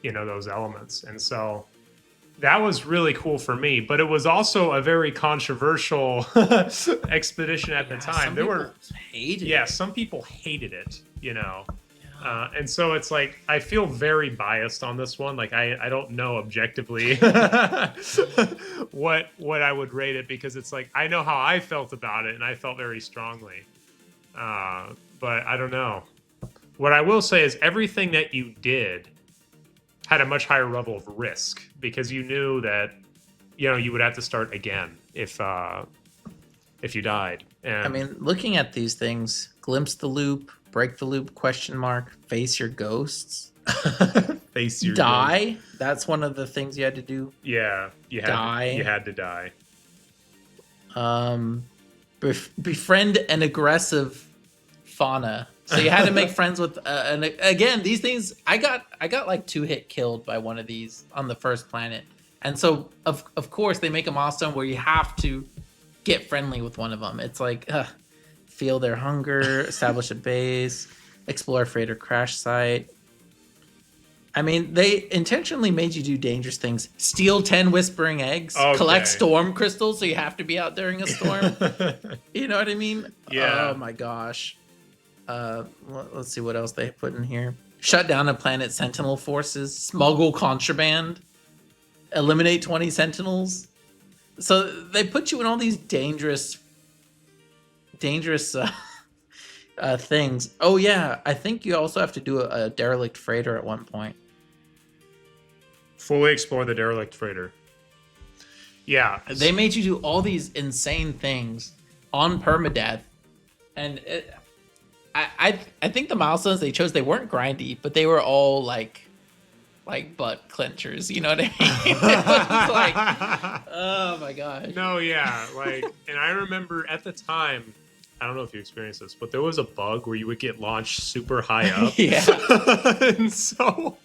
you know, those elements. And so that was really cool for me, but it was also a very controversial expedition at the time. Some people hated it, you know. And so it's like I feel very biased on this one. Like I don't know objectively what I would rate it, because it's like I know how I felt about it and I felt very strongly. But I don't know. What I will say is everything that you did had a much higher level of risk, because you knew that, you know, you would have to start again if you died. And I mean, looking at these things, glimpse the loop, break the loop, question mark, face your ghosts, face your die. Ghost. That's one of the things you had to do. Yeah, you had to die. Befriend an aggressive fauna. So you had to make friends with, and again, these things. I got like 2-hit killed by one of these on the first planet, and so of course they make a milestone where you have to get friendly with one of them. It's like feel their hunger, establish a base, explore a freighter crash site. I mean, they intentionally made you do dangerous things. Steal 10 whispering eggs, collect storm crystals, so you have to be out during a storm. You know what I mean? Yeah. Oh my gosh. Let's see what else they put in here. Shut down a planet sentinel forces, smuggle contraband, eliminate 20 sentinels. So they put you in all these dangerous things. Oh yeah, I think you also have to do a derelict freighter at one point. Fully explore the derelict freighter. Yeah. They made you do all these insane things on permadeath, and I think the milestones they chose, they weren't grindy, but they were all like butt clenchers. You know what I mean? It was like, oh my gosh. No, yeah, like, and I remember at the time, I don't know if you experienced this, but there was a bug where you would get launched super high up. Yeah. And so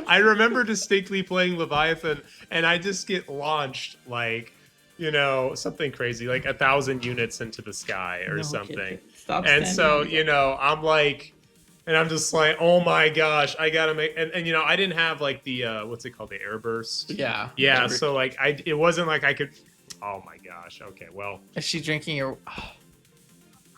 I remember distinctly playing Leviathan, and I just get launched like, you know, something crazy, like 1,000 units into the sky or something. Stop. And so, you know, I'm like, and I'm just like, oh my gosh, I gotta make, and you know, I didn't have like the what's it called, the airburst. Yeah. Yeah. So like, it wasn't like I could. Oh my gosh. Okay. Well. Is she drinking your?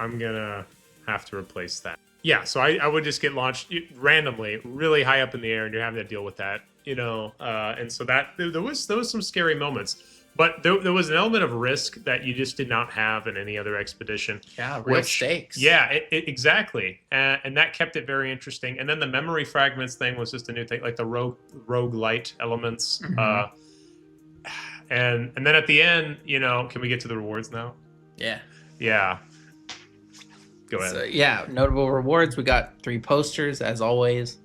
I'm gonna have to replace that. Yeah, so I would just get launched randomly, really high up in the air, and you're having to deal with that, and so that there was some scary moments, but there was an element of risk that you just did not have in any other expedition. Yeah, real stakes. Yeah, exactly, and that kept it very interesting. And then the memory fragments thing was just a new thing, like the rogue light elements, and then at the end, can we get to the rewards now? Yeah. Yeah. Go ahead. So, yeah, notable rewards. We got 3 posters, as always.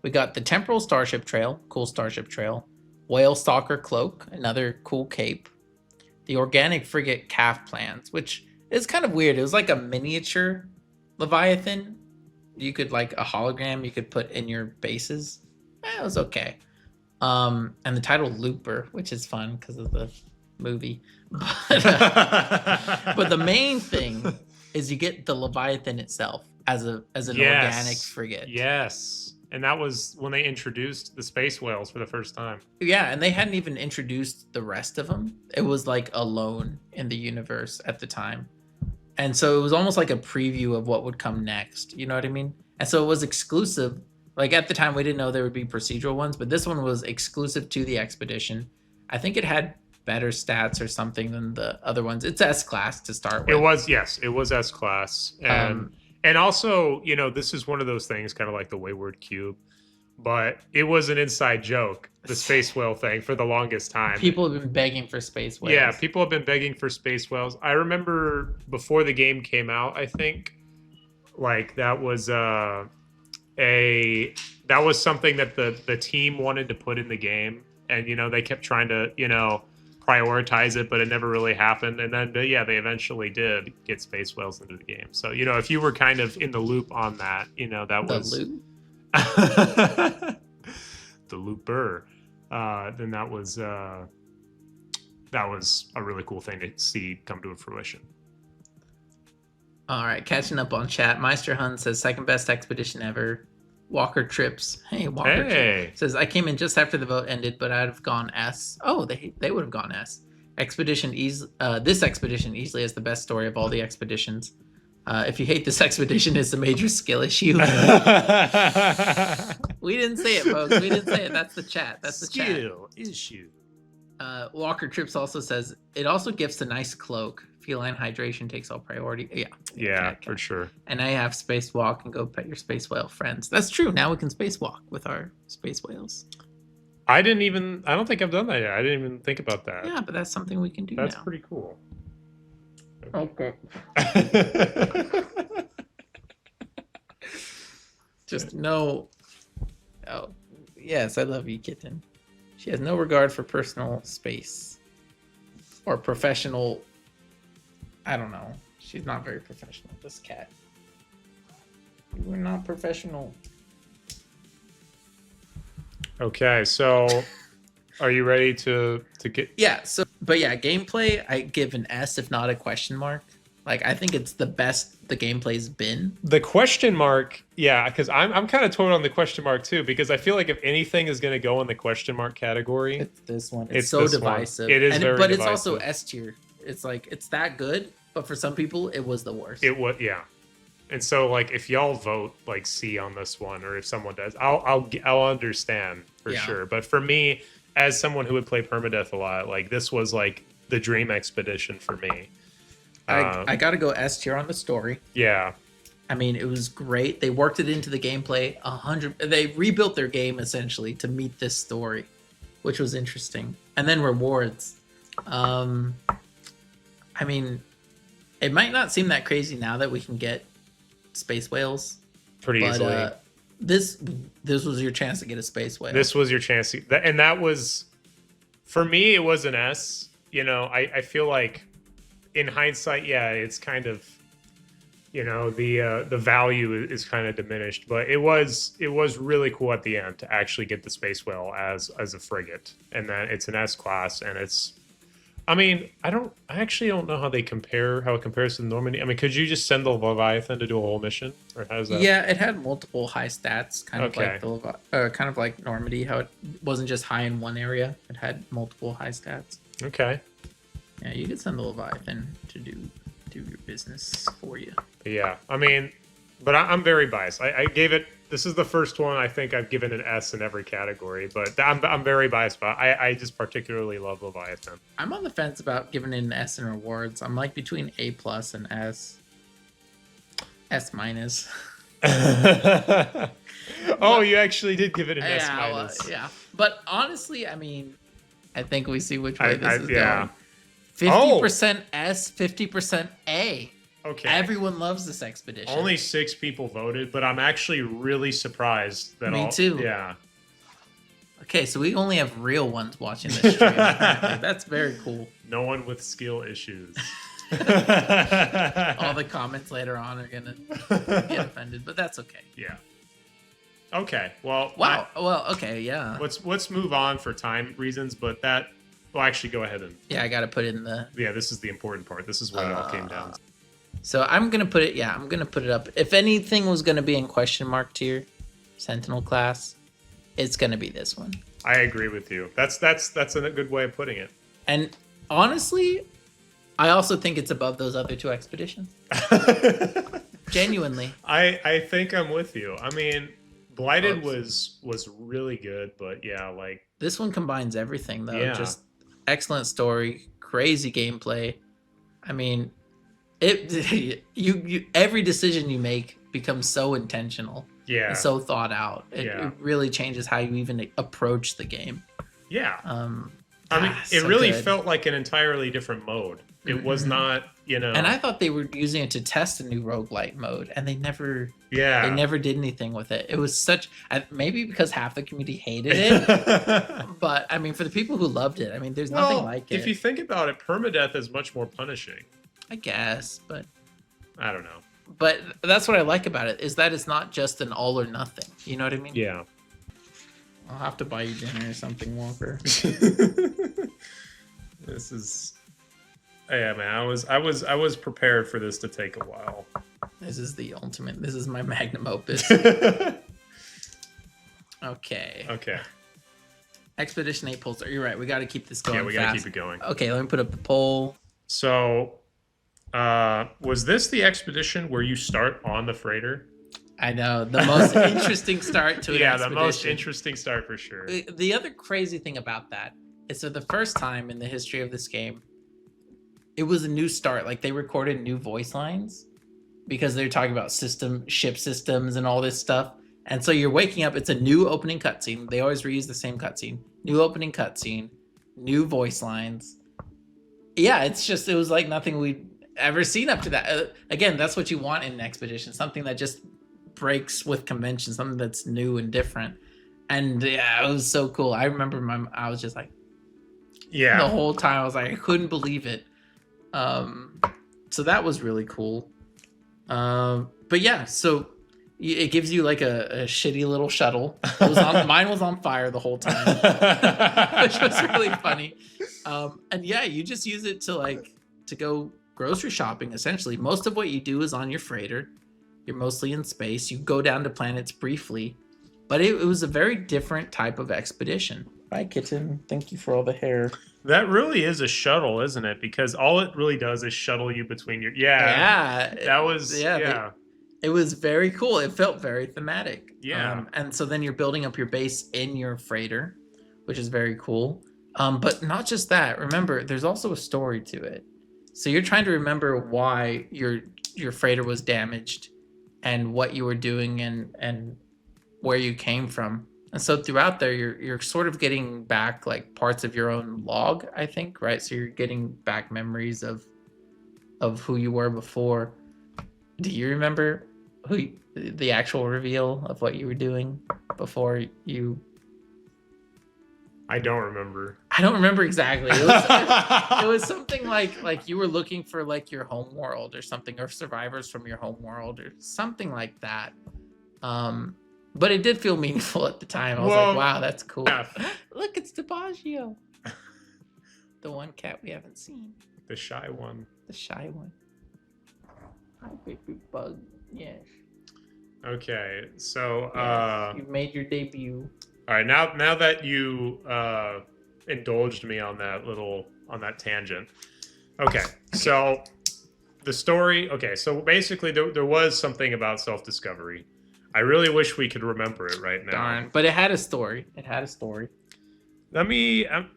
We got the Temporal Starship Trail, cool Starship Trail. Whale Stalker Cloak, another cool cape. The Organic Frigate Calf Plans, which is kind of weird. It was like a miniature Leviathan. You could, like a hologram, you could put in your bases. It was okay. And the title Looper, which is fun because of the movie. But the main thing is you get the Leviathan itself as an organic frigate. Yes. And that was when they introduced the space whales for the first time. Yeah, and they hadn't even introduced the rest of them. It was like alone in the universe at the time. And so it was almost like a preview of what would come next. You know what I mean? And so it was exclusive. Like at the time, we didn't know there would be procedural ones, but this one was exclusive to the expedition. I think it had better stats or something than the other ones. It's S-Class to start with. It was, yes, it was S-Class. And also, this is one of those things, kind of like the Wayward Cube, but it was an inside joke, the space whale thing, for the longest time. People have been begging for space whales. Yeah, people have been begging for space whales. I remember before the game came out, I think, like that was something that the team wanted to put in the game, and they kept trying to prioritize it, but it never really happened. And then they eventually did get space whales into the game. So if you were kind of in the loop on that, that was the loop. The looper. Then that was a really cool thing to see come to fruition. All right, catching up on chat. Meister Hun says second best expedition ever. Walker Trips. Hey, Walker Trips says, I came in just after the vote ended, but I'd have gone S. Oh, they would have gone S. This expedition easily has the best story of all the expeditions. If you hate this expedition, it's a major skill issue. We didn't say it, folks. We didn't say it. That's the chat. That's the chat. Skill issue. Walker Trips also says, it also gifts a nice cloak. Feline hydration takes all priority. Yeah, for sure. And now you have spacewalk and go pet your space whale friends. That's true. Now we can spacewalk with our space whales. I don't think I've done that yet. I didn't even think about that. Yeah, but that's something we can do now. That's pretty cool. Okay. Just no. Oh, yes, I love you, kitten. She has no regard for personal space or professional. I don't know. She's not very professional, this cat. We're not professional. Okay, so are you ready to get... Yeah, gameplay, I give an S, if not a question mark. Like, I think it's the best the gameplay's been. The question mark, yeah, because I'm kind of torn on the question mark too, because I feel like if anything is going to go in the question mark category, it's this one. It's so divisive. It is very divisive. It's also S tier. It's like, it's that good, but for some people, it was the worst. It was, yeah. And so, like, if y'all vote like C on this one, or if someone does, I'll understand for sure. But for me, as someone who would play permadeath a lot, like this was like the dream expedition for me. I gotta go S tier on the story. Yeah. I mean, it was great. They worked it into the gameplay 100. They rebuilt their game essentially to meet this story, which was interesting. And then rewards. I mean, it might not seem that crazy now that we can get space whales pretty easily. This was your chance to get a space whale. This was your chance and that was, for me, it was an S. I feel like in hindsight, yeah, it's kind of, the value is kind of diminished, but it was really cool at the end to actually get the space whale as a frigate, and then it's an S class, and it's, I mean, I actually don't know how it compares to the Normandy. I mean, could you just send the Leviathan to do a whole mission, or how does that? Yeah, it had multiple high stats, kind of like Normandy, how it wasn't just high in one area; it had multiple high stats. Okay. Yeah, you could send the Leviathan to do your business for you. Yeah, I mean, But I'm very biased. I gave it. This is the first one I think I've given an S in every category. But I'm very biased. But I just particularly love Leviathan. I'm on the fence about giving it an S in rewards. I'm like between A plus and S. S minus. Oh, you actually did give it an S Yeah, minus. well, yeah. But honestly, I mean, I think we see which way this is yeah. going. 50% S, 50% A. Okay. Everyone loves this expedition. Only 6 people voted, but I'm actually really surprised that Me too. Yeah. Okay, so we only have real ones watching this stream. That's very cool. No one with skill issues. All the comments later on are gonna get offended, but that's okay. Yeah. Okay. Well. Wow. Well. Okay. Yeah. Let's move on for time reasons, but that. Well, actually, go ahead and. Yeah, I gotta put it in the. Yeah, this is the important part. This is what it all came down to. So I'm gonna put it. Yeah, I'm gonna put it up. If anything was gonna be in question mark tier, Sentinel class, it's gonna be this one. I agree with you. That's a good way of putting it. And honestly, I also think it's above those other 2 expeditions. Genuinely. I think I'm with you. I mean, Blighted Oops. was really good, but yeah, like This one combines everything though. Yeah. Just excellent story, crazy gameplay. I mean, it you every decision you make becomes so intentional. yeah, And so thought out. It Yeah. really changes how you even approach the game. yeah. I mean, it so really good. felt like an entirely different mode. It was not, And I thought they were using it to test a new roguelite mode, and they never did anything with it. It was such maybe because half the community hated it, but I mean, for the people who loved it, I mean, there's nothing like it. If you think about it, permadeath is much more punishing. I guess, but I don't know. But that's what I like about it, is that it's not just an all or nothing. You know what I mean? Yeah. I'll have to buy you dinner or something, Walker. This is. Yeah, man. I was prepared for this to take a while. This is the ultimate. This is my magnum opus. Okay. Okay. Expedition 8 Polestar. You're right. We got to keep this going. Yeah, we gotta fast. keep it going. Okay, let me put up the poll. So, was this the expedition where you start on the freighter? I know, the most interesting start to an Yeah, expedition. the most interesting start for sure. The other crazy thing about that is for the first time in the history of this game, it was a new start. Like, they recorded new voice lines because they're talking about ship systems and all this stuff. And so you're waking up, it's a new opening cutscene. They always reuse the same cutscene. New opening cutscene, new voice lines. Yeah, it was like nothing we'd ever seen up to that. Again, that's what you want in an expedition. Something that just breaks with convention, something that's new and different. And yeah, it was so cool. I remember I was just like, Yeah. the whole time I was like, I couldn't believe it. So that was really cool. But yeah, so it gives you like a shitty little shuttle. Mine was on fire the whole time, which was really funny. And yeah, you just use it to go grocery shopping. Essentially, most of what you do is on your freighter. You're mostly in space. You go down to planets briefly, but it was a very different type of expedition. Bye, kitten. Thank you for all the hair. That really is a shuttle, isn't it? Because all it really does is shuttle you between your. Yeah. That was. Yeah. It was very cool. It felt very thematic. Yeah. And so then you're building up your base in your freighter, which is very cool. But not just that. Remember, there's also a story to it. So you're trying to remember why your freighter was damaged and what you were doing and where you came from. And so throughout there, you're sort of getting back like parts of your own log, I think, right? So you're getting back memories of who you were before. Do you remember the actual reveal of what you were doing before you? I don't remember. I don't remember exactly. It was something like you were looking for like your home world or something, or survivors from your home world or something like that. But it did feel meaningful at the time. I was like, wow, that's cool. Yeah. Look, it's DiBaggio. The one cat we haven't seen. The shy one. The shy one. Hi, baby bug. Yes. Okay, so Yes, you've made your debut. all right, now that you indulged me on that tangent. Okay, so the story. Okay, so basically there was something about self-discovery. I really wish we could remember it right now. Darn. But it had a story. It had a story. Let me. I'm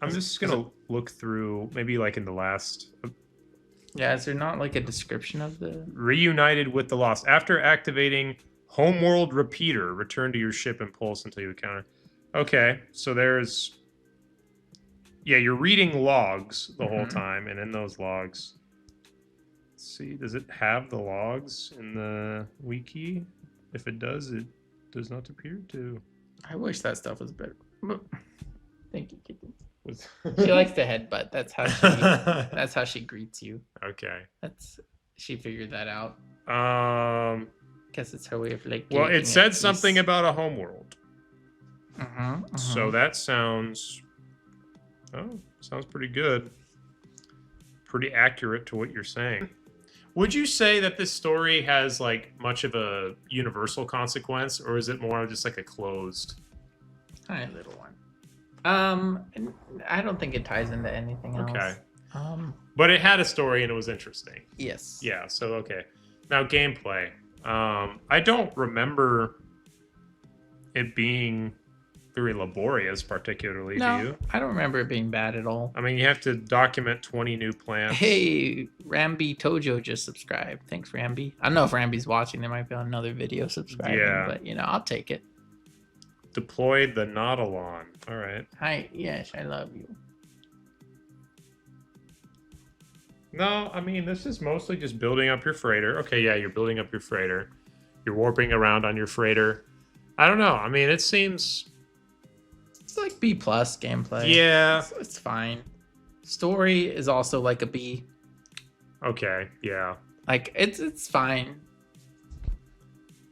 just gonna look through maybe like in the last. Yeah, is there not like a description of the Reunited with the Lost. After activating Homeworld Repeater, return to your ship and pulse until you encounter. Okay, so there's. Yeah, you're reading logs the whole time, and in those logs. Let's see, does it have the logs in the wiki? If it does not appear to. I wish that stuff was better. Thank you, Kitty. She likes to headbutt. That's how she greets you. Okay. She figured that out. Guess it's her way of like. Well, it said something about a homeworld. So that sounds pretty good. Pretty accurate to what you're saying. Would you say that this story has like much of a universal consequence, or is it more just like a closed? Tiny little one. I don't think it ties into anything else. Okay. But it had a story and it was interesting. Yes. Yeah. So okay. Now gameplay. I don't remember it being very laborious, particularly. No, do you? I don't remember it being bad at all. I mean, you have to document 20 new plants. Hey, Ramby Tojo just subscribed. Thanks, Ramby. I don't know if Ramby's watching. There might be another video subscribing, but I'll take it. Deployed the Nautilon. All right. Hi. Yes, I love you. No, I mean, this is mostly just building up your freighter. Okay, yeah, you're building up your freighter. You're warping around on your freighter. I don't know. I mean, it seems... It's like B+ gameplay. Yeah. It's fine. Story is also like a B. Okay, yeah. Like, it's fine.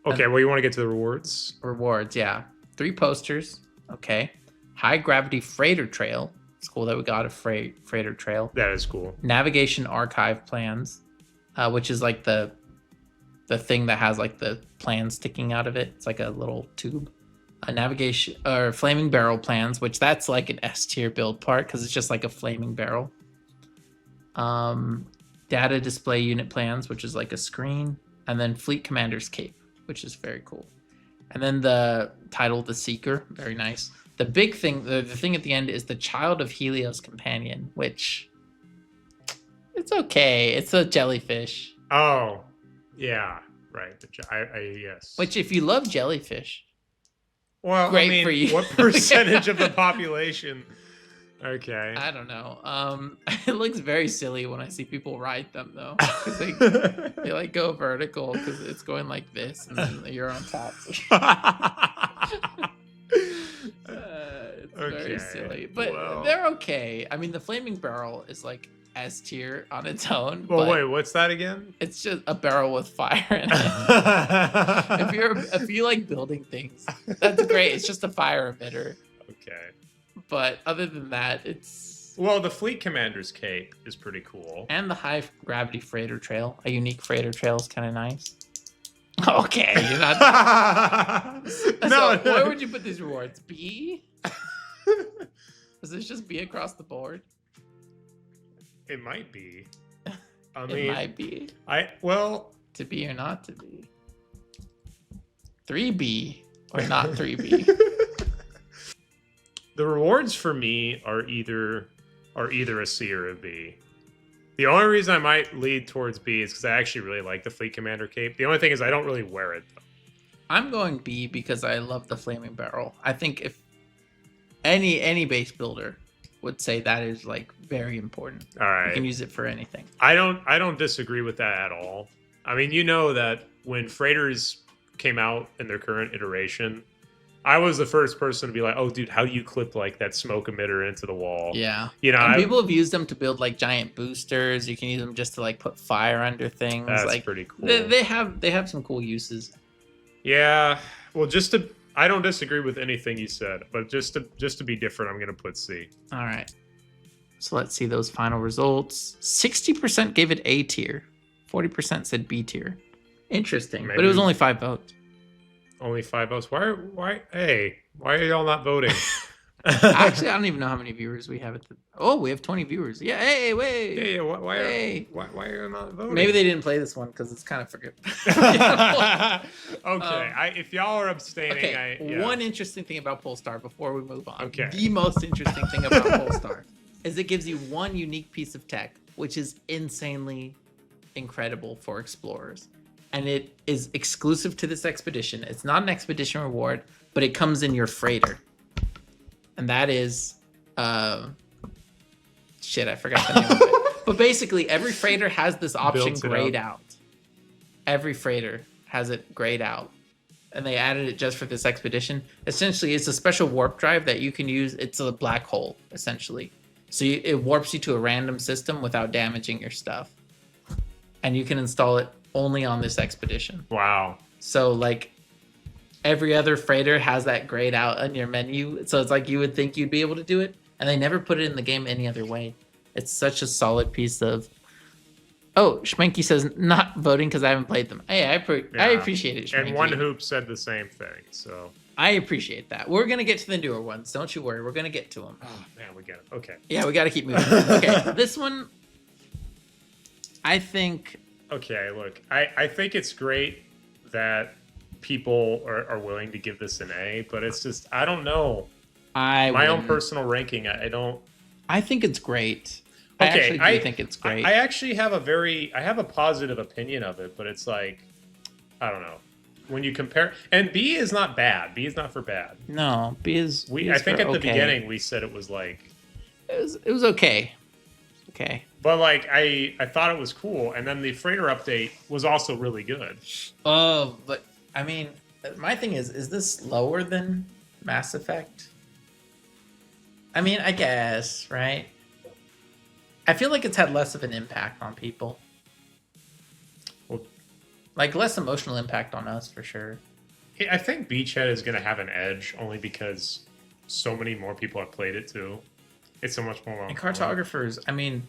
Okay, well, you want to get to the rewards? Rewards, yeah. 3 posters. Okay. High gravity freighter trail. It's cool that we got a freighter trail. That is cool. Navigation archive plans, which is like the thing that has like the plans sticking out of it. It's like a little tube. A navigation or flaming barrel plans, which that's like an S tier build part because it's just like a flaming barrel. Data display unit plans, which is like a screen, and then fleet commander's cape, which is very cool. And then the title, The Seeker, very nice. The big thing, the thing at the end is the Child of Helios Companion, which it's okay. It's a jellyfish. Oh, yeah, right. Yes. Which, if you love jellyfish, well, great I mean, for you. What percentage of the population? Okay. I don't know. It looks very silly when I see people ride them though, because they like go vertical because it's going like this, and then you're on top. It's very silly, but they're okay. I mean, the flaming barrel is like S tier on its own. Well, wait, what's that again? It's just a barrel with fire in it. if you like building things, that's great. It's just a fire emitter. Okay. But other than that, it's... Well, the Fleet Commander's Cape is pretty cool. And the high gravity freighter trail. A unique freighter trail is kind of nice. Okay, you're not... So, where would you put these rewards? B? Is this just B across the board? It might be. It might be. Well... To be or not to be. 3B or not 3B. The rewards for me are either a C or a B. The only reason I might lead towards B is because I actually really like the Fleet Commander Cape. The only thing is I don't really wear it, though. I'm going B because I love the Flaming Barrel. I think if any base builder would say that is like very important. All right. You can use it for anything. I don't disagree with that at all. I mean, you know that when freighters came out in their current iteration, I was the first person to be like, "Oh, dude, how do you clip like that smoke emitter into the wall?" Yeah, you know, and people have used them to build like giant boosters. You can use them just to like put fire under things. That's like, pretty cool. They have some cool uses. Yeah, well, I don't disagree with anything you said, but just to be different, I'm gonna put C. All right. So let's see those final results. 60% gave it A tier. 40% said B tier. Interesting, but it was only 5 votes. Only 5 votes. Why are y'all not voting? Actually, I don't even know how many viewers we have at the. Oh, we have 20 viewers. Yeah. Hey, wait. Yeah, why Hey. why are you not voting? Maybe they didn't play this one because it's kind of forget. Okay, if y'all are abstaining, Okay. One interesting thing about Polestar before we move on. Okay. The most interesting thing about Polestar is it gives you one unique piece of tech, which is insanely incredible for explorers. And it is exclusive to this expedition. It's not an expedition reward, but it comes in your freighter. And that is shit, I forgot the name of it. But basically every freighter has this option grayed out. Every freighter has it grayed out. And they added it just for this expedition. Essentially, it's a special warp drive that you can use. It's a black hole, essentially. So it warps you to a random system without damaging your stuff. And you can install it only on this expedition. Wow. So, like, every other freighter has that grayed out on your menu. So it's like you would think you'd be able to do it. And they never put it in the game any other way. It's such a solid piece of... Oh, Schmenky says not voting because I haven't played them. Hey, I appreciate it, Schmenky. And One Hoop said the same thing, so... I appreciate that. We're going to get to the newer ones. Don't you worry. We're going to get to them. Oh, man, we get it. Okay. Yeah, we got to keep moving. Okay, this one, I think... Okay, look, I think it's great that people are willing to give this an A, but it's just, I don't know. My own personal ranking, I don't... I think it's great. Okay, I think it's great. I actually have a positive opinion of it, but it's like, I don't know. When you compare, and B is not bad. B is not for bad. No, B is. I think at the beginning we said it was like. It was okay. Okay. But like I thought it was cool, and then the freighter update was also really good. Oh, but I mean, my thing is this lower than Mass Effect? I mean, I guess, right? I feel like it's had less of an impact on people. Well, like less emotional impact on us for sure. I think Beachhead is going to have an edge only because so many more people have played it too. It's so much more. And Cartographers, I mean,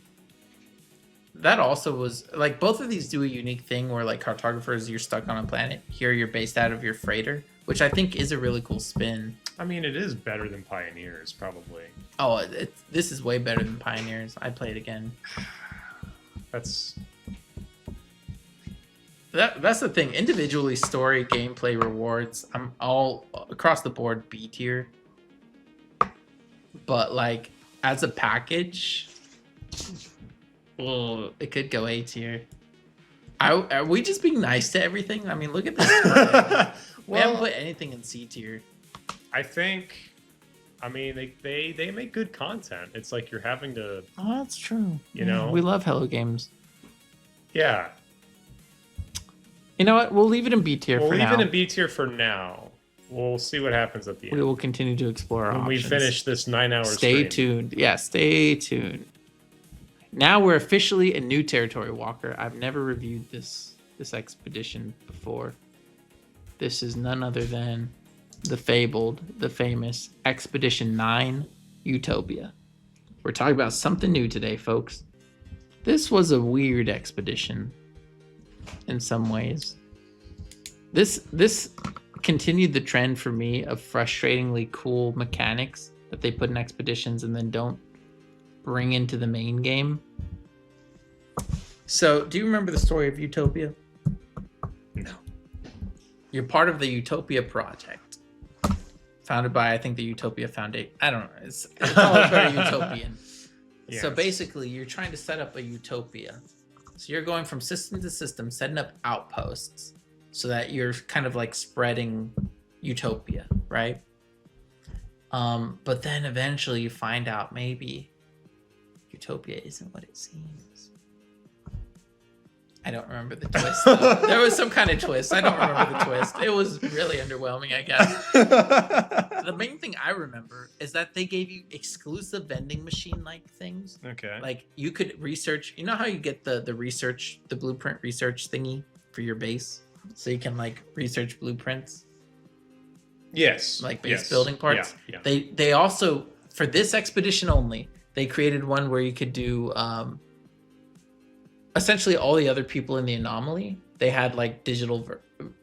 that also was like both of these do a unique thing where like Cartographers, you're stuck on a planet. Here you're based out of your freighter, which I think is a really cool spin. I mean, it is better than Pioneers, probably. Oh, this is way better than Pioneers. I'd play it again. That's the thing. Individually, story, gameplay, rewards, I'm all across the board B tier. But like as a package, it could go A tier. Are we just being nice to everything? I mean, look at this. We haven't put anything in C tier. I think, I mean, they make good content. It's like you're having to... Oh, that's true. You know? We love Hello Games. Yeah. You know what? We'll leave it in B tier for now. We'll leave it in B tier for now. We'll see what happens at the end. We will continue to explore our options. When we finish this 9-hour Stay tuned. Yeah, stay tuned. Now we're officially a new territory walker. I've never reviewed this expedition before. This is none other than the famous Expedition 9 Utopia. We're talking about something new today, folks. This was a weird expedition in some ways. This continued the trend for me of frustratingly cool mechanics that they put in expeditions and then don't bring into the main game. So, do you remember the story of Utopia? No. You're part of the Utopia project, founded by, I think, the Utopia Foundation. I don't know. It's all very utopian. Yes. So basically, you're trying to set up a utopia. So you're going from system to system, setting up outposts, so that you're kind of like spreading utopia, right? But then eventually you find out maybe utopia isn't what it seems. I don't remember the twist, though. There was some kind of twist. I don't remember the twist. It was really underwhelming, I guess. The main thing I remember is that they gave you exclusive vending machine-like things. Okay. Like, you could research... You know how you get the blueprint research thingy for your base? So you can, like, research blueprints? Yes. Like base building parts? Yeah. They also, for this expedition only, they created one where you could do... essentially all the other people in the anomaly, they had like digital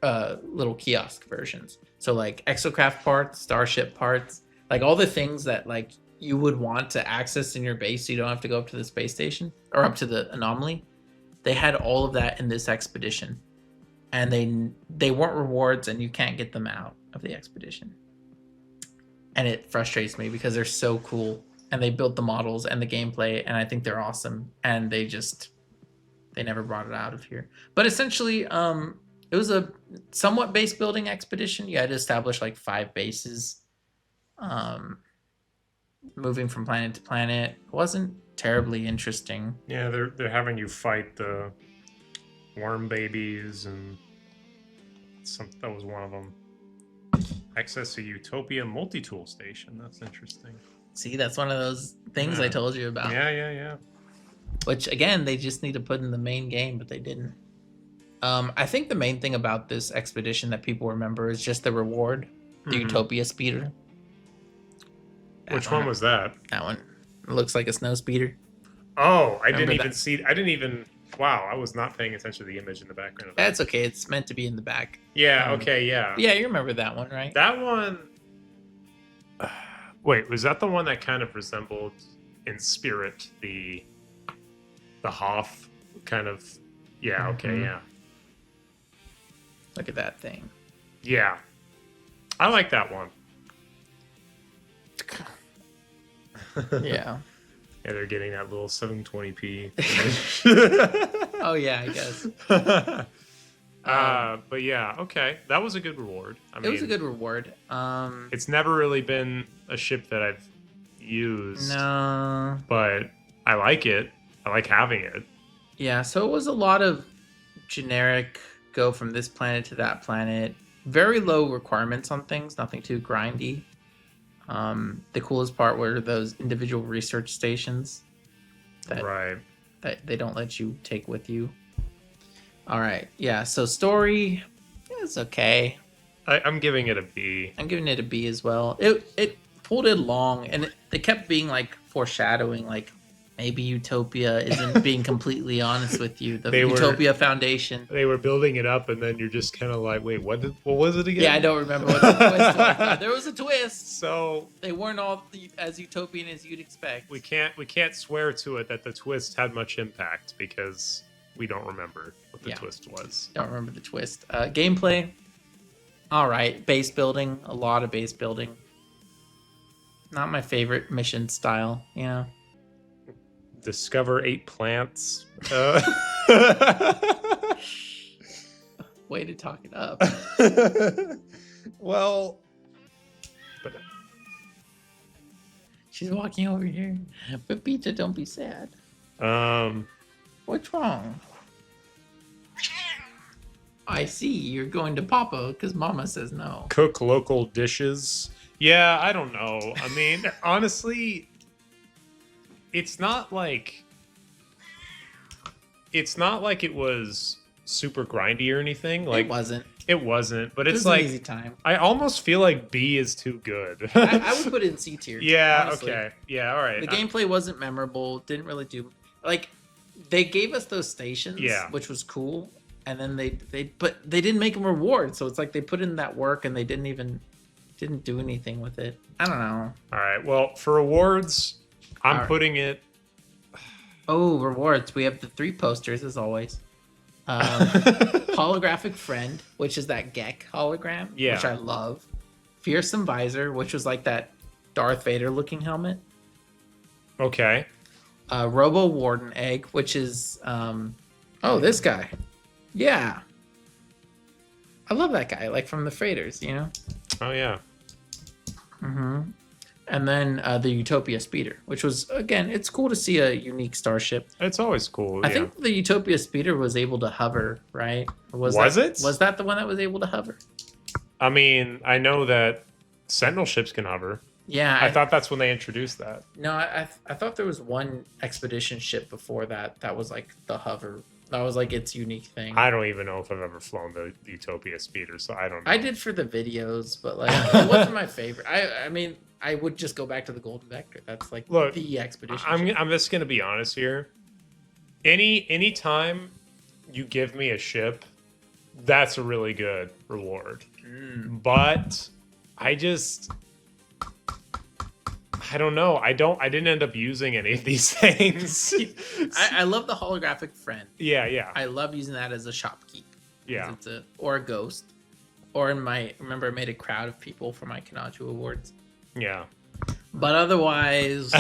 little kiosk versions. So like exocraft parts, starship parts, Like all the things that like you would want to access in your base so you don't have to go up to the space station or up to the anomaly. They had all of that in this expedition. And they weren't rewards and you can't get them out of the expedition. And it frustrates me because they're so cool and they built the models and the gameplay and I think they're awesome and they never brought it out of here. But essentially it was a somewhat base building expedition. You had to establish like 5 bases. Moving from planet to planet. It wasn't terribly interesting. Yeah, they're having you fight the worm babies and that was one of them. Access to Utopia multi-tool station. That's interesting. See, that's one of those things I told you about. Yeah. Which again, they just need to put in the main game, but they didn't. I think the main thing about this expedition that people remember is just the reward, the Utopia speeder. Which one was that? That one. It looks like a snow speeder. Oh, I didn't even see. I didn't even. Wow, I was not paying attention to the image in the background of that. That's okay. It's meant to be in the back. Yeah. Okay. Yeah. Yeah, you remember that one, right? That one. Wait, was that the one that kind of resembled, in spirit, the Hoth kind of? Yeah. Okay. Yeah. Look at that thing. Yeah, I like that one. Yeah. Yeah, they're getting that little 720p. Oh yeah, I guess. But yeah, okay, that was a good reward. I mean, it was a good reward. It's never really been a ship that I've used. No. But I like it. I like having it. Yeah. So it was a lot of generic go from this planet to that planet. Very low requirements on things. Nothing too grindy. The coolest part were those individual research stations that they don't let you take with you. All right, yeah. So story is okay. I'm giving it a B. I'm giving it a B as well. It pulled it long, and it kept being like foreshadowing, like maybe Utopia isn't being completely honest with you. The Utopia Foundation. They were building it up, and then you're just kind of like, wait, what was it again? Yeah, I don't remember what the twist was. There was a twist. So they weren't all as utopian as you'd expect. We can't swear to it that the twist had much impact because we don't remember what the twist was. Don't remember the twist. Gameplay. All right, base building. A lot of base building. Not my favorite mission style, you know. Discover 8 plants. Way to talk it up. Well, she's walking over here. But Pizza, don't be sad. What's wrong? I see. You're going to Papa because Mama says no. Cook local dishes. Yeah, I don't know. I mean, honestly, it's not like it was super grindy or anything. Like It wasn't, but it's like an easy time. I almost feel like B is too good. I would put it in C tier. Yeah, honestly. okay. Yeah, all right. The gameplay wasn't memorable, didn't really do like they gave us those stations, which was cool, and then they didn't make them reward, so it's like they put in that work and they didn't do anything with it. I don't know. All right. Well, for rewards, I'm putting it. Oh, rewards. We have the 3 posters as always. Holographic Friend, which is that Gek hologram, which I love. Fearsome Visor, which was like that Darth Vader looking helmet. Okay. Robo Warden Egg, which is this guy. Yeah. I love that guy, like from the Freighters, you know? Oh yeah. Mm-hmm. And then the Utopia Speeder, which was, again, it's cool to see a unique starship. It's always cool. I think the Utopia Speeder was able to hover, right? Was it? Was that the one that was able to hover? I mean, I know that Sentinel ships can hover. Yeah. I thought that's when they introduced that. No, I thought there was one expedition ship before that was like the hover. That was like its unique thing. I don't even know if I've ever flown the Utopia Speeder, so I don't know. I did for the videos, but like it wasn't my favorite. I mean, I would just go back to the Golden Vector. That's like the expedition. I'm just gonna be honest here. Any time you give me a ship, that's a really good reward. But I just I don't know. I didn't end up using any of these things. I love the holographic friend. Yeah. I love using that as a shopkeep. Yeah. Or a ghost. Or remember I made a crowd of people for my Kanaju awards. Yeah. But otherwise,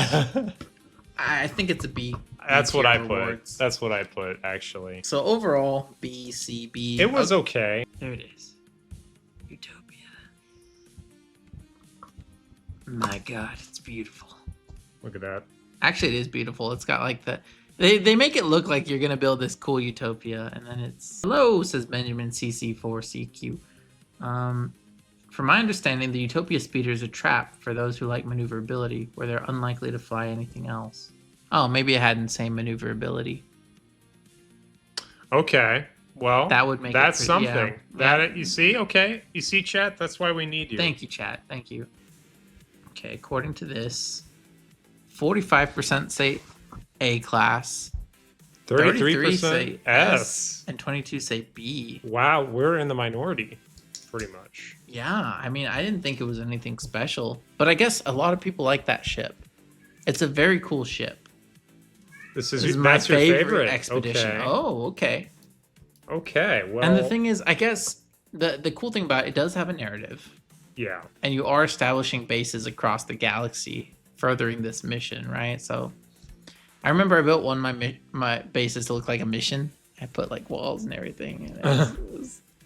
I think it's a B. That's what I put. Awards. That's what I put, actually. So overall, B, C, B. It was okay. There it is. Utopia. My God, it's beautiful. Look at that. Actually, it is beautiful. It's got like they make it look like you're gonna build this cool utopia, and then it's hello, says Benjamin CC4CQ. From my understanding, the Utopia speeder is a trap for those who like maneuverability, where they're unlikely to fly anything else. Oh, maybe it had insane maneuverability. Okay. Well, that would make that's it something. Yeah. That you see? Okay. You see, chat? That's why we need you. Thank you, chat. Thank you. Okay, according to this, 45% say A class, 33% say S, and 22 say B. Wow, we're in the minority, pretty much. Yeah, I mean, I didn't think it was anything special, but I guess a lot of people like that ship. It's a very cool ship. This is my favorite expedition. Okay. Oh, okay. Okay, well. And the thing is, I guess the cool thing about it does have a narrative. Yeah. And you are establishing bases across the galaxy, furthering this mission, right? So I remember I built one of my bases to look like a mission. I put like walls and everything. And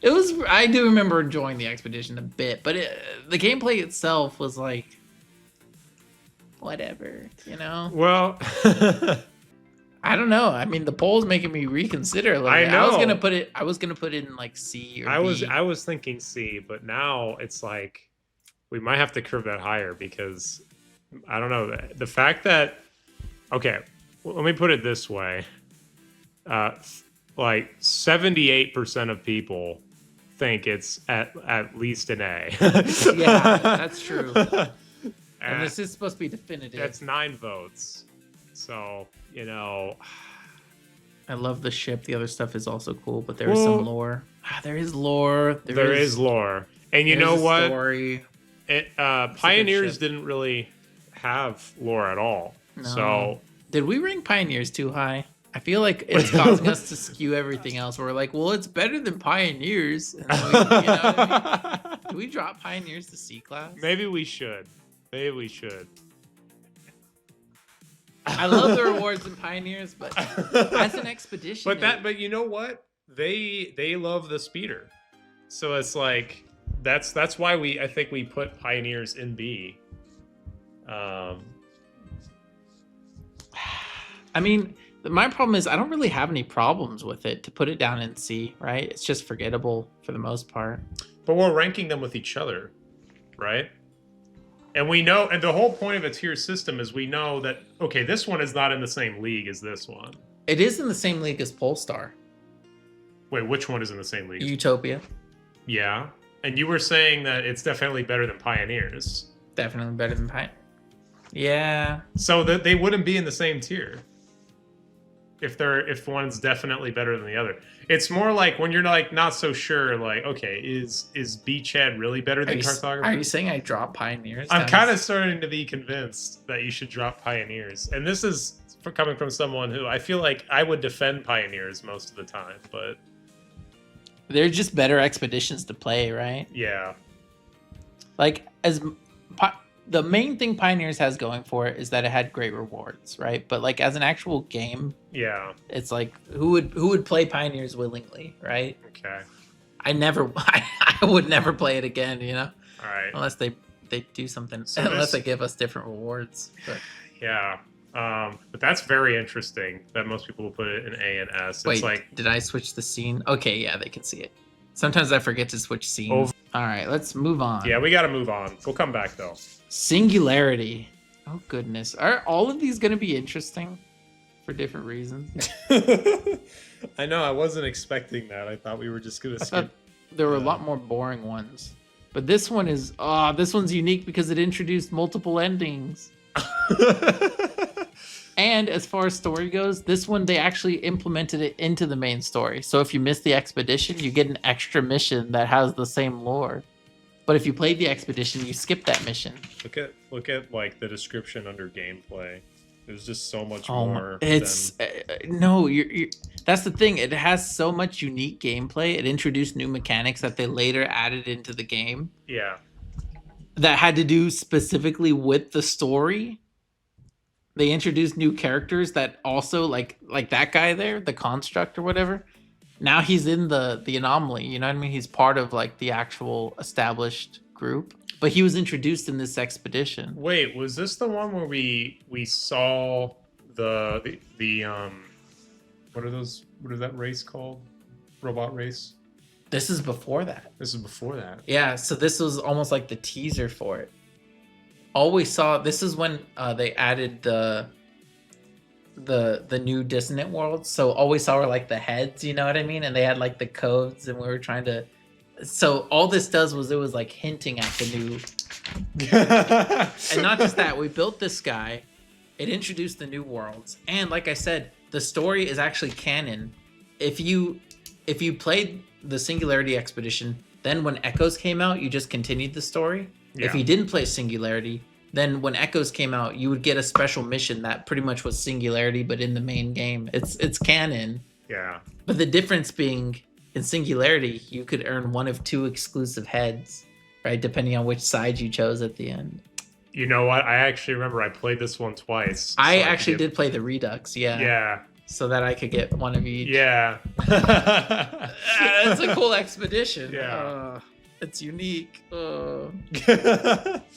it was I do remember enjoying the expedition a bit, but the gameplay itself was like whatever, you know? Well, I don't know. I mean, the poll's making me reconsider a little bit. know. I was gonna put it in like C or B. I was thinking C, but now it's like we might have to curve that higher because I don't know. The fact that okay, let me put it this way. Like 78% of people think it's at least an A. Yeah, that's true. And this is supposed to be definitive. That's 9 votes. So, you know. I love the ship. The other stuff is also cool, but there is some lore. There is lore. There is lore. And you know what? Story. Pioneers didn't really have lore at all. No. So did we rank Pioneers too high? I feel like it's causing us to skew everything else. We're like, well, it's better than Pioneers. And then you know what I mean? Do we drop Pioneers to C class? Maybe we should. Maybe we should. I love the rewards in Pioneers, but as an expedition. But you know what? They love the speeder. So it's like that's why I think we put Pioneers in B. I mean, my problem is I don't really have any problems with it to put it down in C, right? It's just forgettable for the most part. But we're ranking them with each other, right? And we know, and the whole point of a tier system is we know that, okay, this one is not in the same league as this one. It is in the same league as Polestar. Wait, which one is in the same league? Utopia. Yeah. And you were saying that it's definitely better than Pioneers. Definitely better than Pioneers. Yeah. So that they wouldn't be in the same tier. If one's definitely better than the other. It's more like when you're like not so sure, like, okay, is Beachhead really better than Cartographers? Are you saying I drop Pioneers? I'm kind of starting to be convinced that you should drop Pioneers. And this is coming from someone who I feel like I would defend Pioneers most of the time, but they're just better expeditions to play, right? Yeah. Like the main thing Pioneers has going for it is that it had great rewards, right? But like as an actual game, yeah, it's like who would play Pioneers willingly, right? Okay. I would never play it again, you know? All right. Unless they do something, so unless they give us different rewards. But. Yeah. But that's very interesting that most people will put it in A and S. Wait, it's like, did I switch the scene? Okay, yeah, they can see it. Sometimes I forget to switch scenes. All right, let's move on. Yeah, we got to move on. We'll come back though. Singularity. Oh goodness, are all of these going to be interesting for different reasons? I know. I wasn't expecting that. I thought we were just gonna skip. There were a lot more boring ones, but this one is. This one's unique because it introduced multiple endings. And as far as story goes, this one they actually implemented it into the main story. So if you miss the expedition, you get an extra mission that has the same lore. But if you played the expedition, you skip that mission. Look at like the description under gameplay. There's just so much Oh, more. it's no, you're. That's the thing. It has so much unique gameplay. It introduced new mechanics that they later added into the game. Yeah. That had to do specifically with the story. They introduced new characters that also like that guy there, the construct or whatever. Now he's in the anomaly. You know what I mean? He's part of like the actual established group. But he was introduced in this expedition. Wait, was this the one where we saw the what are those? What is that race called? Robot race? This is before that. This is before that. Yeah, so this was almost like the teaser for it. All we saw, this is when they added the new dissonant worlds. So all we saw were like the heads, you know what I mean? And they had like the codes, and we were trying to. So all this does was it was like hinting at the new. And not just that, we built this guy. It introduced the new worlds, and like I said, the story is actually canon. If you played the Singularity expedition, then when Echoes came out, you just continued the story. Yeah. If you didn't play Singularity, then when Echoes came out, you would get a special mission that pretty much was Singularity, but in the main game. It's canon. Yeah. But the difference being, in Singularity, you could earn one of 2 exclusive heads, right? Depending on which side you chose at the end. You know what? I actually remember I played this one twice. I actually did play the Redux, yeah. Yeah. So that I could get one of each. Yeah. That's a cool expedition. Yeah. It's unique.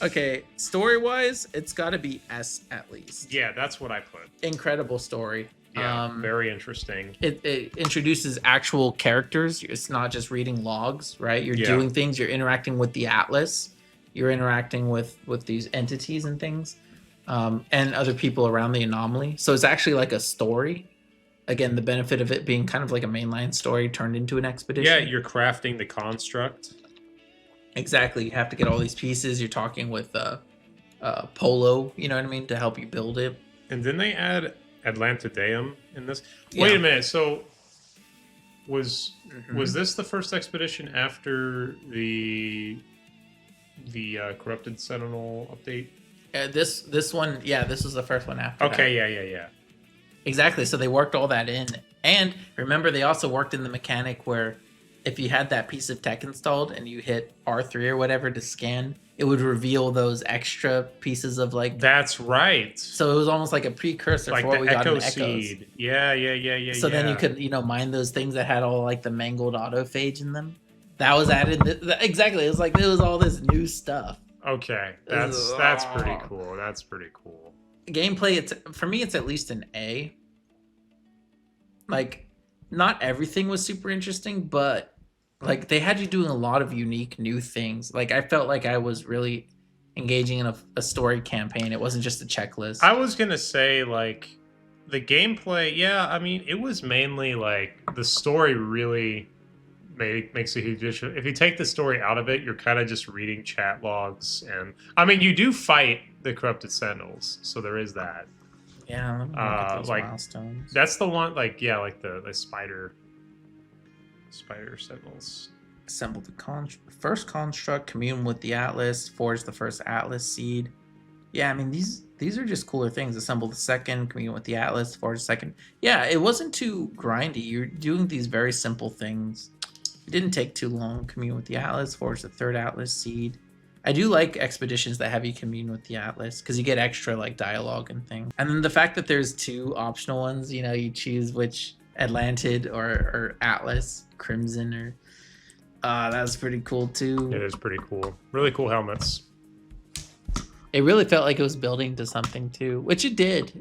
Okay, story-wise, it's got to be S at least. Yeah, that's what I put. Incredible story. Yeah, very interesting. It introduces actual characters. It's not just reading logs, right? You're doing things. You're interacting with the Atlas. You're interacting with these entities and things, and other people around the anomaly. So it's actually like a story. Again, the benefit of it being kind of like a mainline story turned into an expedition. Yeah, you're crafting the construct. Exactly. You have to get all these pieces. You're talking with Polo, you know what I mean, to help you build it. And then they add Atlantideum in this. Wait a minute. So was this the first expedition after the Corrupted Sentinel update? This one, this was the first one after. Okay, that. yeah. Exactly. So they worked all that in, and remember, they also worked in the mechanic where if you had that piece of tech installed and you hit R3 or whatever to scan, it would reveal those extra pieces of like. That's right. So it was almost like a precursor like for what we got in Echoes. Seed. Yeah. So then you could, mine those things that had all like the mangled autophage in them. That was added. Exactly. It was like, there was all this new stuff. Okay. That's pretty cool. That's pretty cool. Gameplay, for me, it's at least an A. Like, not everything was super interesting, but like they had you doing a lot of unique new things. Like I felt like I was really engaging in a story campaign. It wasn't just a checklist. I was gonna say like the gameplay. Yeah, I mean it was mainly like the story really makes a huge issue. If you take the story out of it, you're kind of just reading chat logs, and I mean you do fight the Corrupted Sentinels, so there is that. Yeah, let me look at those like milestones. That's the one, like like the spider sentinels. Assemble the first construct, commune with the Atlas, forge the first Atlas seed. Yeah, I mean these are just cooler things. Assemble the second, commune with the Atlas, forge the second. Yeah, it wasn't too grindy. You're doing these very simple things. It didn't take too long. Commune with the Atlas, forge the third Atlas seed. I do like expeditions that have you commune with the Atlas because you get extra like dialogue and things. And then the fact that there's 2 optional ones, you choose which Atlantid or Atlas, Crimson or that's pretty cool too. It is pretty cool. Really cool helmets. It really felt like it was building to something too, which it did.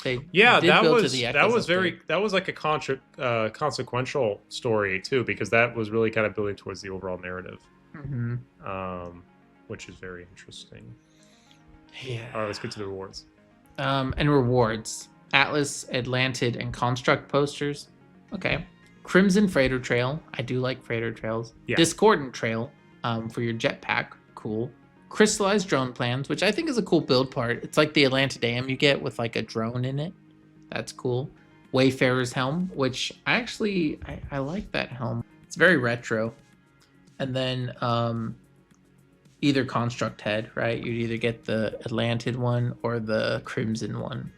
That was like a consequential story too, because that was really kind of building towards the overall narrative. Mm-hmm. Which is very interesting. Yeah. All right, let's get to the rewards. And rewards. Atlas, Atlantid, and Construct posters. Okay. Crimson Freighter Trail. I do like freighter trails. Yeah. Discordant Trail for your jetpack. Cool. Crystallized Drone Plans, which I think is a cool build part. It's like the Atlantideum you get with like a drone in it. That's cool. Wayfarer's Helm, which I like that helm. It's very retro. And then either construct head, right? You'd either get the Atlantid one or the Crimson one.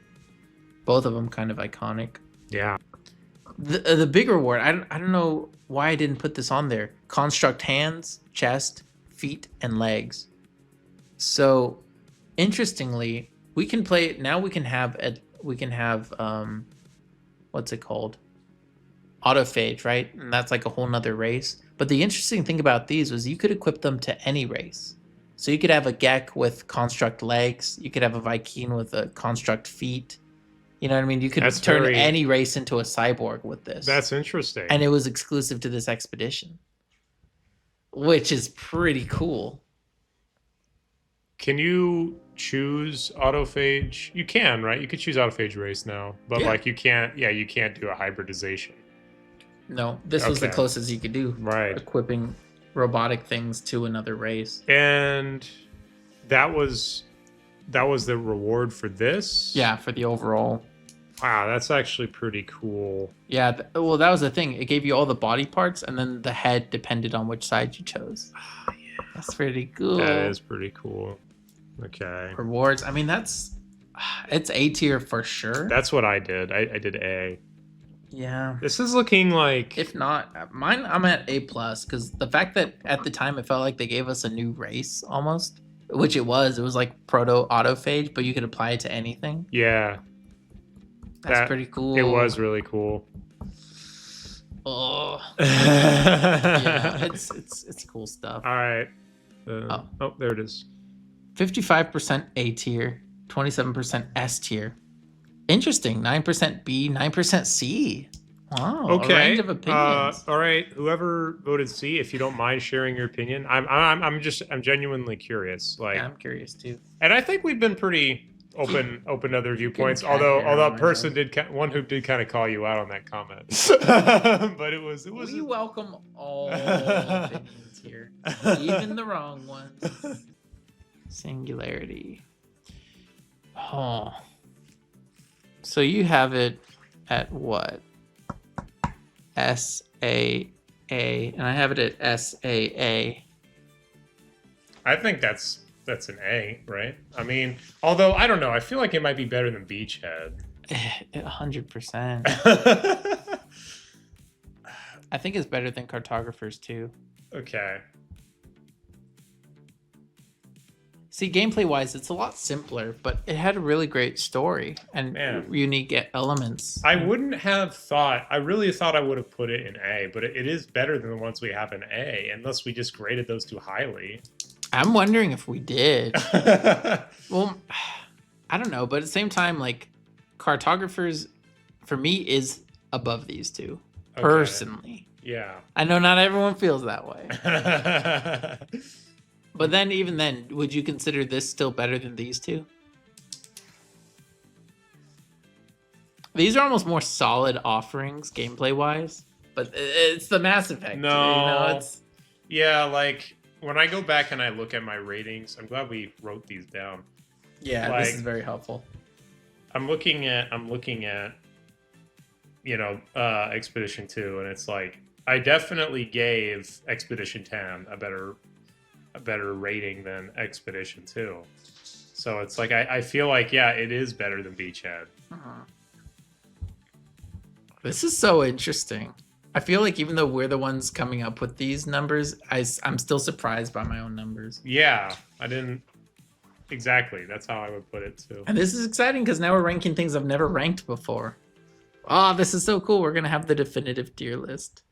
Both of them kind of iconic. Yeah. The big reward, I don't know why I didn't put this on there. Construct hands, chest, feet, and legs. So, interestingly, we can play now. We can have what's it called? Autophage, right? And that's like a whole nother race. But the interesting thing about these was you could equip them to any race. So you could have a Gek with construct legs. You could have a Vy'keen with a construct feet. You know what I mean? You could turn any race into a cyborg with this. That's interesting. And it was exclusive to this expedition, which is pretty cool. Can you choose autophage? You can, right? You could choose autophage race now, but like you can't. Yeah, you can't do a hybridization. No, this was the closest you could do. Right. Equipping robotic things to another race. And that was the reward for this? Yeah, for the overall. Wow, that's actually pretty cool. Yeah, well, that was the thing. It gave you all the body parts, and then the head depended on which side you chose. Oh, yeah. That's pretty cool. That is pretty cool. Okay. Rewards. I mean, it's A tier for sure. That's what I did. I did A. Yeah. This is looking like... If not, mine, I'm at A+, because the fact that at the time it felt like they gave us a new race, almost. Which it was like proto-autophage, but you could apply it to anything. Yeah. That's pretty cool. It was really cool. Oh. Yeah, it's cool stuff. All right. Oh, there it is. 55% A tier, 27% S tier. Interesting. 9% B, 9% C. Wow. Okay. A range of opinions. All right. Whoever voted C, if you don't mind sharing your opinion, I'm genuinely curious. Like, yeah, I'm curious too. And I think we've been pretty open to other viewpoints. Although a person one who did kind of call you out on that comment, but it was. We welcome all opinions here, even the wrong ones. Singularity. Oh. So you have it at what? SAA, and I have it at SAA. I think that's an A, right? I mean, although I don't know, I feel like it might be better than Beachhead. 100%. I think it's better than Cartographers too. Okay. See, gameplay-wise, it's a lot simpler, but it had a really great story and unique elements. I wouldn't have thought... I really thought I would have put it in A, but it is better than the ones we have in A, unless we just graded those too highly. I'm wondering if we did. Well, I don't know, but at the same time, like, Cartographers, for me, is above these two, personally. Yeah. I know not everyone feels that way. But then, even then, would you consider this still better than these two? These are almost more solid offerings, gameplay-wise. But it's the Mass Effect. No. You know, it's... Yeah, like, when I go back and I look at my ratings, I'm glad we wrote these down. Yeah, like, this is very helpful. I'm looking at, you know, Expedition 2, and it's like, I definitely gave Expedition 10 a better rating than Expedition 2. So it's like, I feel like, yeah, it is better than Beachhead. This is so interesting. I feel like even though we're the ones coming up with these numbers, I'm still surprised by my own numbers. Yeah, I didn't... Exactly, that's how I would put it too. And this is exciting because now we're ranking things I've never ranked before. Oh, this is so cool. We're going to have the definitive tier list.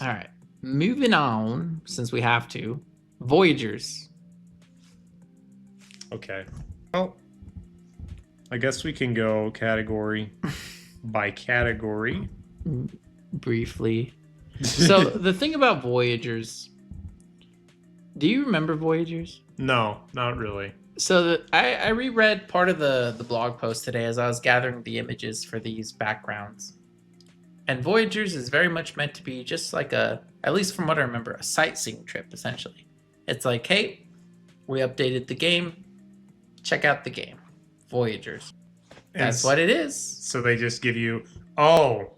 All right, moving on, since we have to. Voyagers. Okay. Well, I guess we can go category by category. Briefly. So the thing about Voyagers, do you remember Voyagers? No, not really. So I reread part of the blog post today as I was gathering the images for these backgrounds. And Voyagers is very much meant to be just like at least from what I remember, a sightseeing trip, essentially. It's like, hey, we updated the game. Check out the game. Voyagers. That's what it is. So they just give you, oh,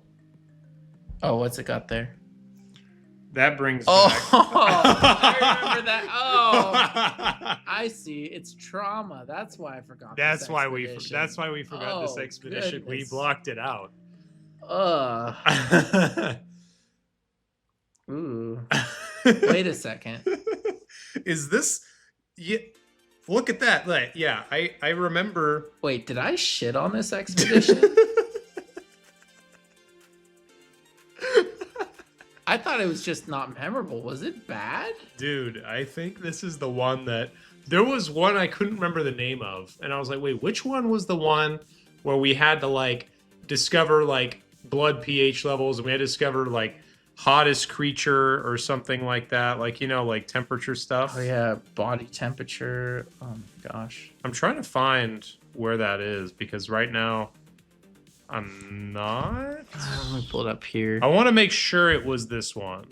what's it got there? That brings Oh, back. I remember that. Oh, I see. It's trauma. That's why I forgot. That's why we forgot this Oh, expedition. We goodness. blocked it out. Ooh. Wait a second. Is this? Yeah. Look at that. Like, yeah, I remember. Wait, did I shit on this expedition? I thought it was just not memorable. Was it bad? Dude, I think this is the one that there was one I couldn't remember the name of, and I was like, wait, which one was the one where we had to like discover like blood pH levels, and we had to discover like hottest creature or something like that, like, you know, like temperature stuff. Oh yeah, body temperature. Oh my gosh. I'm trying to find where that is because right now I'm not. Let me pull it up here. I want to make sure it was this one.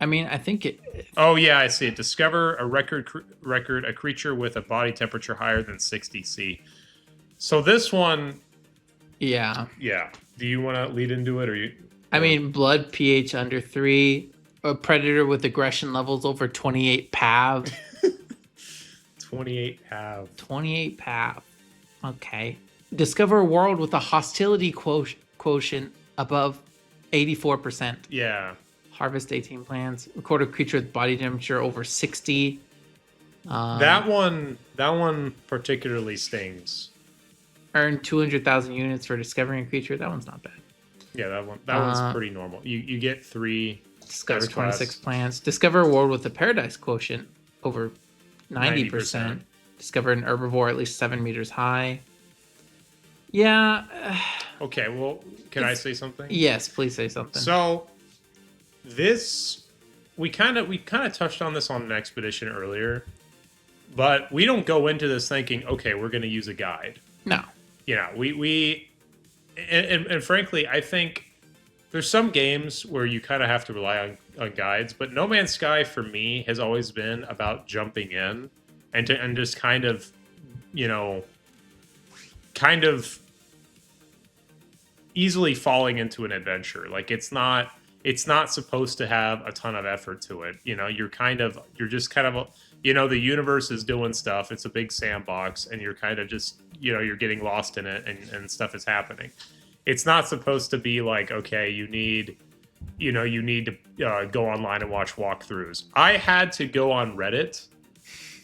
I mean, I think it. Oh yeah, I see it. Discover a record a creature with a body temperature higher than 60 C. So this one. Yeah. Yeah. Do you want to lead into it, or you? I mean, blood pH under 3, a predator with aggression levels over 28 PAV. 28 PAV. 28 PAV. Okay. Discover a world with a hostility quotient above 84%. Yeah. Harvest 18 plants. Record a creature with body temperature over 60. That one particularly stings. Earn 200,000 units for discovering a creature. That one's not bad. Yeah, that one's pretty normal. You get 3. Discover 26 plants. Discover a world with a paradise quotient over 90%. Discover an herbivore at least 7 meters high. Yeah. Okay, well, can I say something? Yes, please say something. So, this we kind of touched on this on an expedition earlier, but we don't go into this thinking, okay, we're going to use a guide. No. You know, and frankly, I think there's some games where you kind of have to rely on guides, but No Man's Sky for me has always been about jumping in and just kind of, you know, kind of easily falling into an adventure. Like it's not supposed to have a ton of effort to it. You know, you're just kind of, you know, the universe is doing stuff. It's a big sandbox and you're kind of just, you know, you're getting lost in it and stuff is happening. It's not supposed to be like, okay, you need to go online and watch walkthroughs. I had to go on Reddit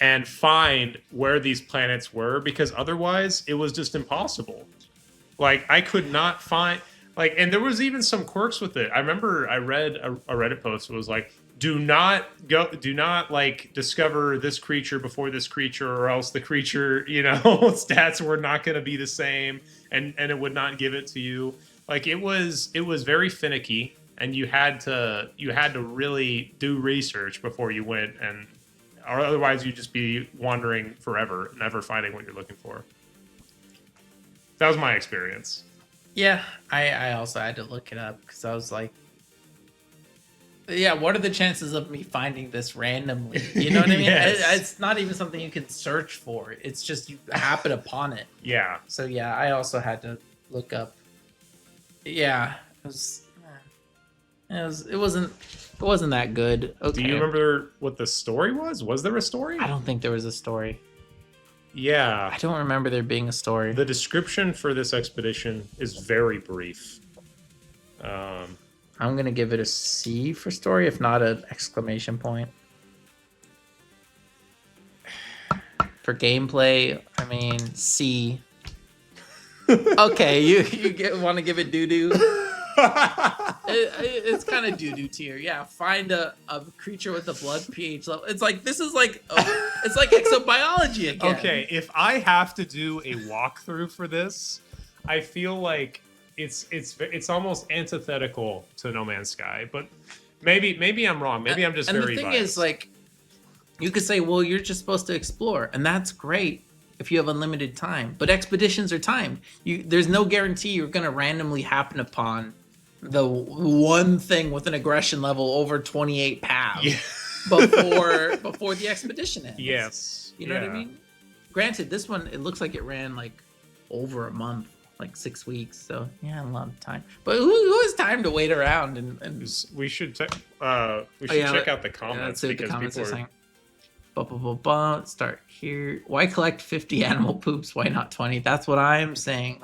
and find where these planets were because otherwise it was just impossible. Like I could not find and there was even some quirks with it. I remember I read a Reddit post that was like, do not like discover this creature before this creature or else the creature, you know, stats were not going to be the same and it would not give it to you. Like it was very finicky and you had to really do research before you went or otherwise you'd just be wandering forever, never finding what you're looking for. That was my experience. Yeah, I also had to look it up because I was like, yeah, what are the chances of me finding this randomly? You know what I mean? Yes. It's not even something you can search for. It's just you happen upon it. Yeah. So yeah, I also had to look up. Yeah, it wasn't that good. Okay. Do you remember what the story was? Was there a story? I don't think there was a story. Yeah. I don't remember there being a story. The description for this expedition is very brief. I'm going to give it a C for story, if not an exclamation point. For gameplay, I mean, C. Okay, you want to give it doo-doo? It's kind of doo-doo tier. Yeah, find a creature with a blood pH level. It's like it's like exobiology again. Okay, if I have to do a walkthrough for this, I feel like it's almost antithetical to No Man's Sky. But maybe I'm wrong. Maybe I'm just very biased. And the thing is, like, you could say, well, you're just supposed to explore, and that's great if you have unlimited time. But expeditions are timed. There's no guarantee you're going to randomly happen upon the one thing with an aggression level over 28 PAV before the expedition ends. Yes. You know what I mean? Granted, this one, it looks like it ran like over a month. like 6 weeks. So yeah, a lot of time. But who has time to wait around and We should check check out the comments, let's see what the because comments people are saying. Start here. Why collect 50 animal poops? Why not 20? That's what I'm saying.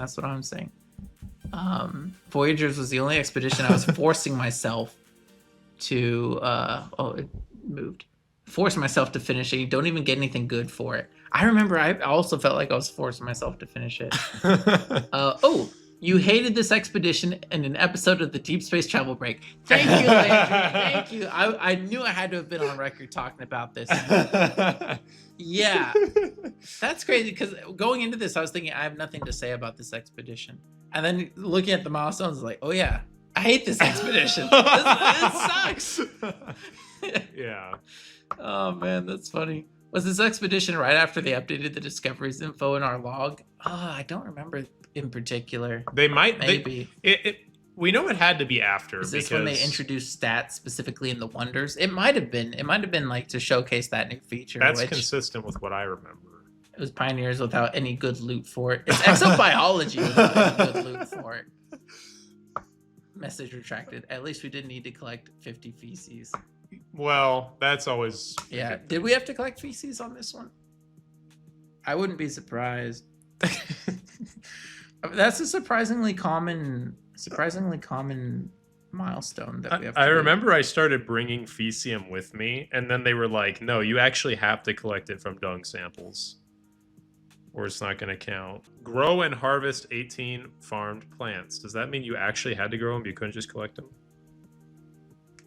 Voyagers was the only expedition I was forcing myself to it moved. Force myself to finish it. You don't even get anything good for it. I remember I also felt like I was forcing myself to finish it. You hated this expedition in an episode of the Deep Space Travel Break. Thank you, Landry. Thank you. I knew I had to have been on record talking about this. Yeah. That's crazy, because going into this, I was thinking I have nothing to say about this expedition. And then looking at the milestones, like, oh yeah, I hate this expedition. This sucks. Yeah. Oh man, that's funny. Was this expedition right after they updated the discoveries info in our log? I don't remember in particular. They might. Maybe. We know it had to be after. Is this when they introduced stats specifically in the Wonders? It might have been. It might have been like to showcase that new feature. That's consistent with what I remember. It was Pioneers without any good loot for it. It's Exobiology without any good loot for it. Message retracted. At least we didn't need to collect 50 feces. Well, that's always... Yeah. Did we have to collect feces on this one? I wouldn't be surprised. That's a surprisingly common milestone that we have to do. Remember I started bringing Fecium with me, and then they were like, no, you actually have to collect it from dung samples, or it's not going to count. Grow and harvest 18 farmed plants. Does that mean you actually had to grow them? You couldn't just collect them?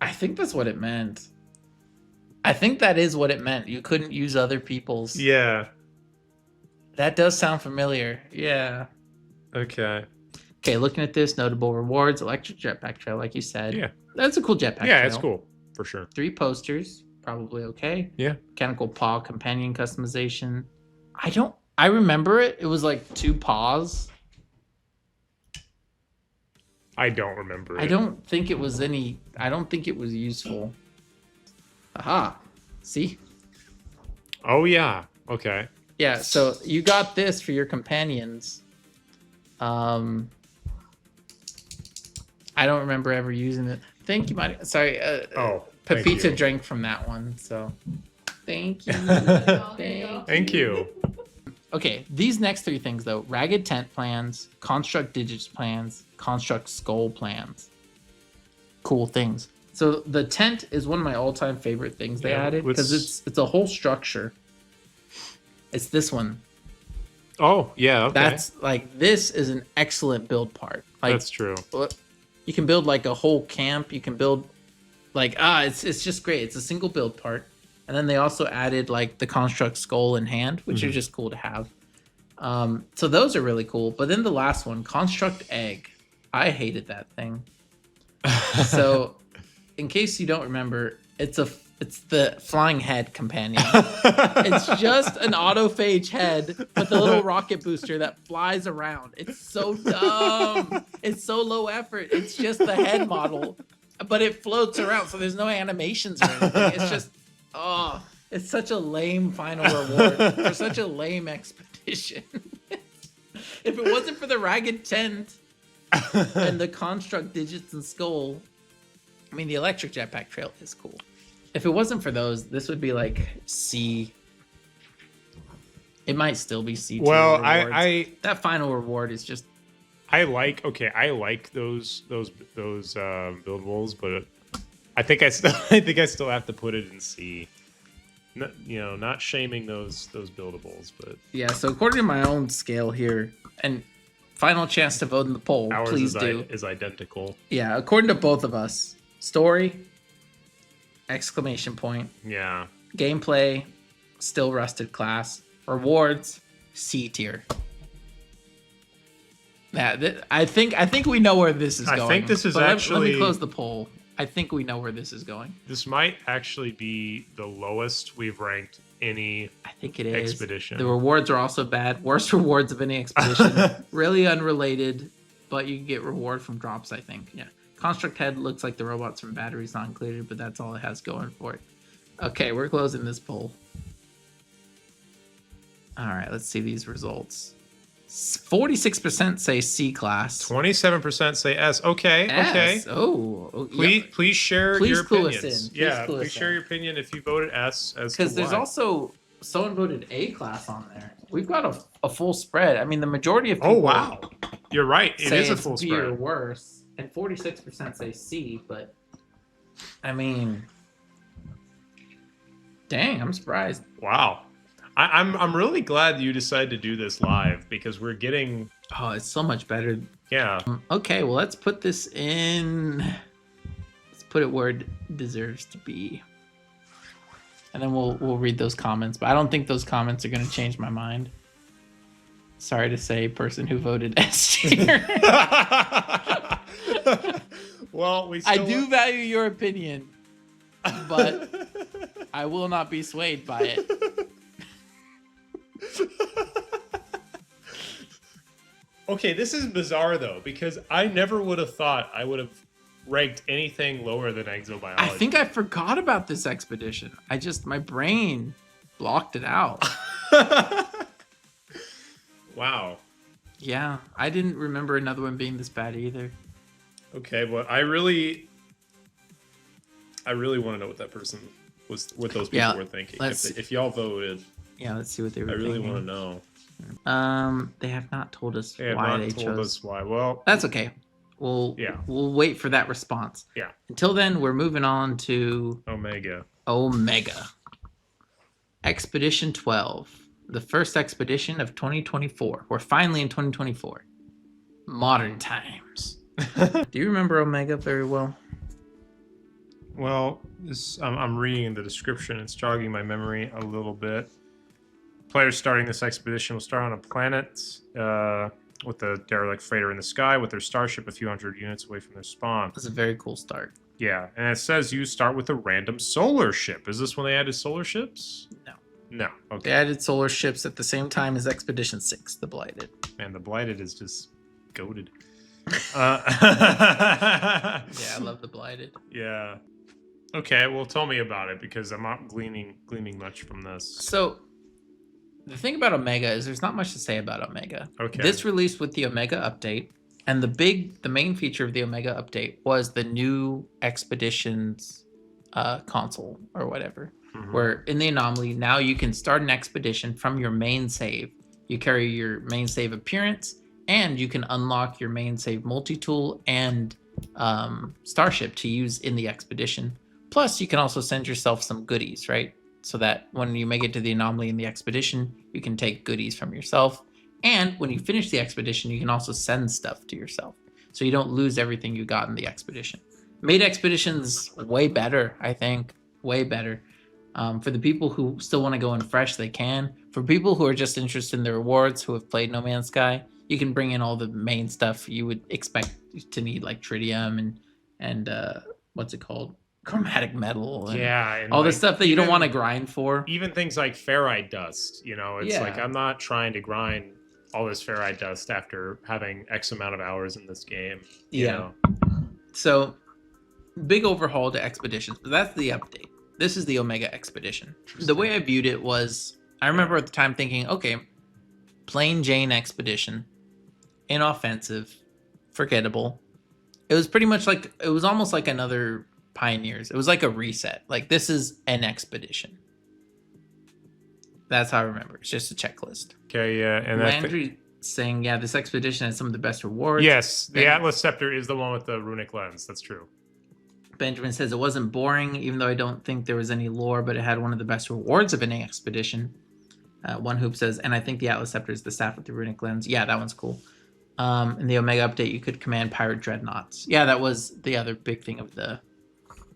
I think that's what it meant. I think that is what it meant. You couldn't use other people's. Yeah. That does sound familiar. Yeah. Okay. Okay, looking at this, notable rewards, electric jetpack trail, like you said. Yeah. That's a cool jetpack trail. Yeah, it's cool, for sure. 3 posters, probably okay. Yeah. Mechanical paw companion customization. I remember it. It was like 2 paws. I don't remember it. I don't think it was useful. Aha. See? Oh, yeah. Okay. Yeah, so you got this for your companions. I don't remember ever using it. Thank you, Marty. Sorry. Pepita drank from that one, so thank you. Thank you. Okay, these next 3 things though: ragged tent plans, construct digits plans, construct skull plans. Cool things. So the tent is one of my all-time favorite things they added, because it's a whole structure. It's this one. Oh, yeah, okay. That's like, this is an excellent build part. Like, that's true. You can build like a whole camp. You can build like, it's just great. It's a single build part. And then they also added like the construct skull and hand, which are just cool to have. So those are really cool. But then the last one, construct egg. I hated that thing. So in case you don't remember, it's the flying head companion. It's just an autophage head with a little rocket booster that flies around. It's so dumb. It's so low effort. It's just the head model, but it floats around, so there's no animations or anything. It's just, it's such a lame final reward for such a lame expedition. If it wasn't for the ragged tent and the construct digits and skull, I mean, the electric jetpack trail is cool. If it wasn't for those, this would be like C. It might still be C. Well, that final reward is just. I like those buildables, but I think I still have to put it in C. Not shaming those buildables, but yeah. So according to my own scale here, and final chance to vote in the poll, ours please do. Is identical. Yeah, according to both of us, story. ! Yeah. Gameplay, still rusted class. Rewards, C tier. Yeah, I think we know where this is going. I think this is let me close the poll. I think we know where this is going. This might actually be the lowest we've ranked any. I think it is. Expedition. The rewards are also bad. Worst rewards of any expedition. Really unrelated, but you can get reward from drops, I think. Yeah. Construct head looks like the robots from Batteries Not Included, but that's all it has going for it. Okay, we're closing this poll. All right, let's see these results. 46% say C class. 27% say S. Okay. S. Oh, Please share please your clue opinions. us in. Please share your opinion if you voted S as to why. Because there's also someone voted A class on there. We've got a full spread. I mean, the majority of people. Oh wow, you're right. It is a full B spread. or worse, and 46% say C. But I mean, dang, I'm surprised. Wow, I'm really glad you decided to do this live because we're getting. Oh, it's so much better. Yeah. Okay, well, let's put this in. Let's put it where it deserves to be. And then we'll read those comments, but I don't think those comments are going to change my mind. Sorry to say, person who voted S tier. Well, I do value your opinion, but I will not be swayed by it. Okay, this is bizarre though, because I never would have thought I would have ranked anything lower than Exobiology. I think I forgot about this expedition. My brain blocked it out. Wow. Yeah, I didn't remember another one being this bad either. Okay, well, I really want to know what that person was, what those people were thinking. If y'all voted, let's see what they were thinking. I really want to know. They have not told us why they chose. They have not told us why. Well, that's okay. We'll wait for that response. Yeah. Until then, we're moving on to Omega. Expedition 12. The first expedition of 2024. We're finally in 2024. Modern times. Do you remember Omega very well? Well, I'm reading the description. It's jogging my memory a little bit. Players starting this expedition will start on a planet with a derelict freighter in the sky with their starship a few hundred units away from their spawn. That's a very cool start. Yeah, and it says you start with a random solar ship. Is this when they added solar ships? No. Okay. They added solar ships at the same time as Expedition 6, the Blighted. Man, the Blighted is just goated. Yeah, I love the Blighted. Yeah. Okay, well, tell me about it because I'm not gleaning much from this. So, the thing about Omega is there's not much to say about Omega. Okay. This released with the Omega update, and the main feature of the Omega update was the new Expeditions console or whatever. Mm-hmm. Where in the anomaly, now you can start an expedition from your main save. You carry your main save appearance, and you can unlock your main save multi-tool and starship to use in the expedition. Plus, you can also send yourself some goodies, right? So that when you make it to the anomaly in the expedition, you can take goodies from yourself. And when you finish the expedition, you can also send stuff to yourself. So you don't lose everything you got in the expedition. Made expeditions way better, I think. Way better. For the people who still want to go in fresh, they can. For people who are just interested in the rewards, who have played No Man's Sky, you can bring in all the main stuff you would expect to need, like tritium and what's it called? Chromatic metal. And all the stuff that you don't want to grind for. Even things like ferrite dust. It's like I'm not trying to grind all this ferrite dust after having X amount of hours in this game. You know? So, big overhaul to expeditions, but that's the update. This is the Omega Expedition. The way I viewed it was, I remember at the time thinking, okay, plain Jane Expedition, inoffensive, forgettable. It was pretty much like, it was almost like another Pioneers. It was like a reset. Like, this is an expedition. That's how I remember. It's just a checklist. Okay, yeah. And Landry saying, this expedition has some of the best rewards. Yes, the Atlas Scepter is the one with the runic lens. That's true. Benjamin says it wasn't boring, even though I don't think there was any lore, but it had one of the best rewards of any expedition. One Hoop says, and I think the Atlas Scepter is the staff with the runic lens. Yeah, that one's cool. In the Omega update, you could command pirate dreadnoughts. Yeah, that was the other big thing of the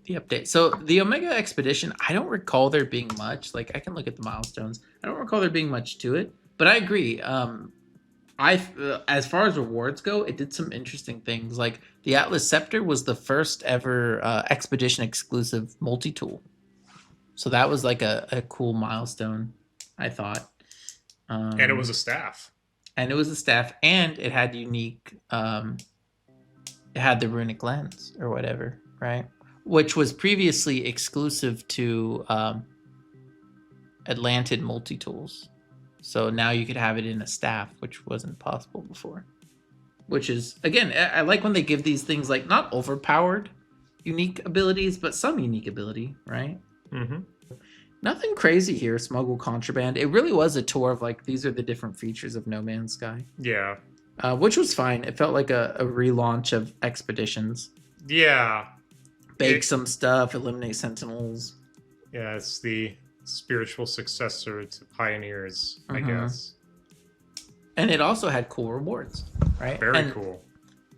update. So the Omega Expedition, I don't recall there being much. Like, I can look at the milestones. I don't recall there being much to it, but I agree. As far as rewards go, it did some interesting things. Like, the Atlas Scepter was the first ever expedition exclusive multi-tool. So that was like a cool milestone, I thought. And it was a staff. And it had unique, it had the runic lens or whatever, right? Which was previously exclusive to Atlantid multi-tools. So now you could have it in a staff, which wasn't possible before. Which is, again, I like when they give these things like not overpowered unique abilities, but some unique ability, right? Mm-hmm. Nothing crazy here, smuggle contraband. It really was a tour of like, these are the different features of No Man's Sky. Yeah. Which was fine. It felt like a relaunch of Expeditions. Yeah. Bake some stuff, eliminate sentinels. Yeah, it's the spiritual successor to Pioneers, I guess. And it also had cool rewards, right? Very cool.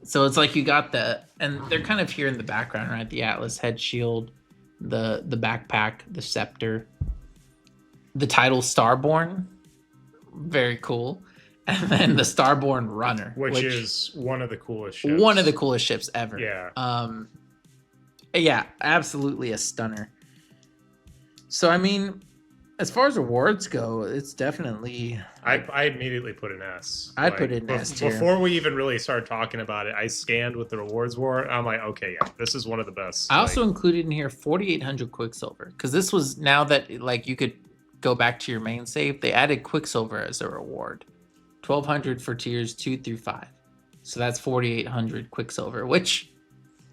So it's like you got and they're kind of here in the background, right? The Atlas head shield, the backpack, the scepter, the title Starborn, very cool. And then the Starborn Runner, which is one of the coolest ships. One of the coolest ships ever. Yeah. Yeah, absolutely a stunner. So, I mean, as far as rewards go, it's definitely... I immediately put an S. I'd put it in S tier. Before we even really started talking about it, I scanned what the rewards were. I'm like, okay, yeah, this is one of the best. I also included in here 4,800 Quicksilver. Because this was, now that like you could go back to your main save, they added Quicksilver as a reward. 1,200 for tiers 2 through 5. So that's 4,800 Quicksilver, which...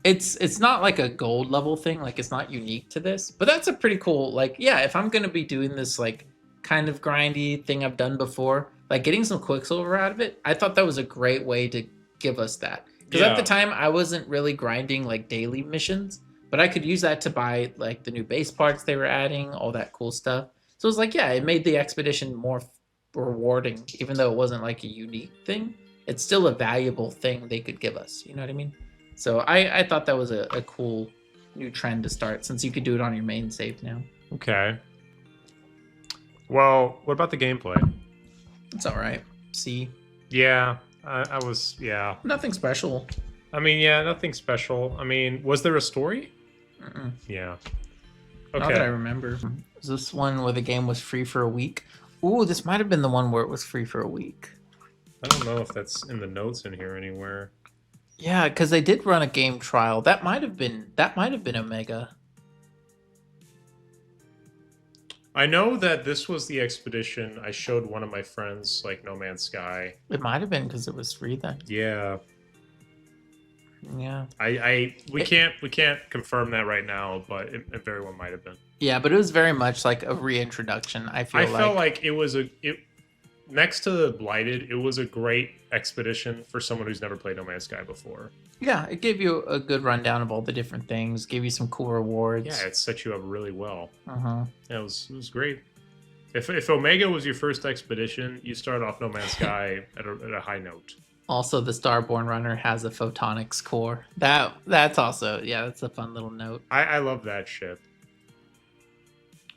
It's not like a gold level thing, like it's not unique to this, but that's a pretty cool, like, yeah, if I'm gonna be doing this like kind of grindy thing I've done before, like getting some Quicksilver out of it, I thought that was a great way to give us that. Because at the time I wasn't really grinding like daily missions, but I could use that to buy like the new base parts they were adding, all that cool stuff. So it was like, yeah, it made the expedition more rewarding, even though it wasn't like a unique thing. It's still a valuable thing they could give us, you know what I mean? So I thought that was a cool new trend to start, since you could do it on your main save now. Okay. Well, what about the gameplay? It's all right. See? Yeah, I was, yeah. Nothing special. I mean, yeah, nothing special. I mean, was there a story? Mm-mm. Yeah. Okay. Not that I remember. Is this one where the game was free for a week? Ooh, this might have been the one where it was free for a week. I don't know if that's in the notes in here anywhere. Yeah, because they did run a game trial. That might have been Omega. I know that this was the expedition I showed one of my friends, like No Man's Sky. It might have been because it was free then. Yeah. Yeah. We can't confirm that right now, but it very well might have been. Yeah, but it was very much like a reintroduction. I felt like it was next to Blighted, it was a great expedition for someone who's never played No Man's Sky before. Yeah, it gave you a good rundown of all the different things, gave you some cool rewards. Yeah, it set you up really well. Uh-huh. Yeah, it was great. If Omega was your first expedition, you start off No Man's Sky at a high note. Also, the Starborn Runner has a photonics core. That's also, yeah, that's a fun little note. I love that ship.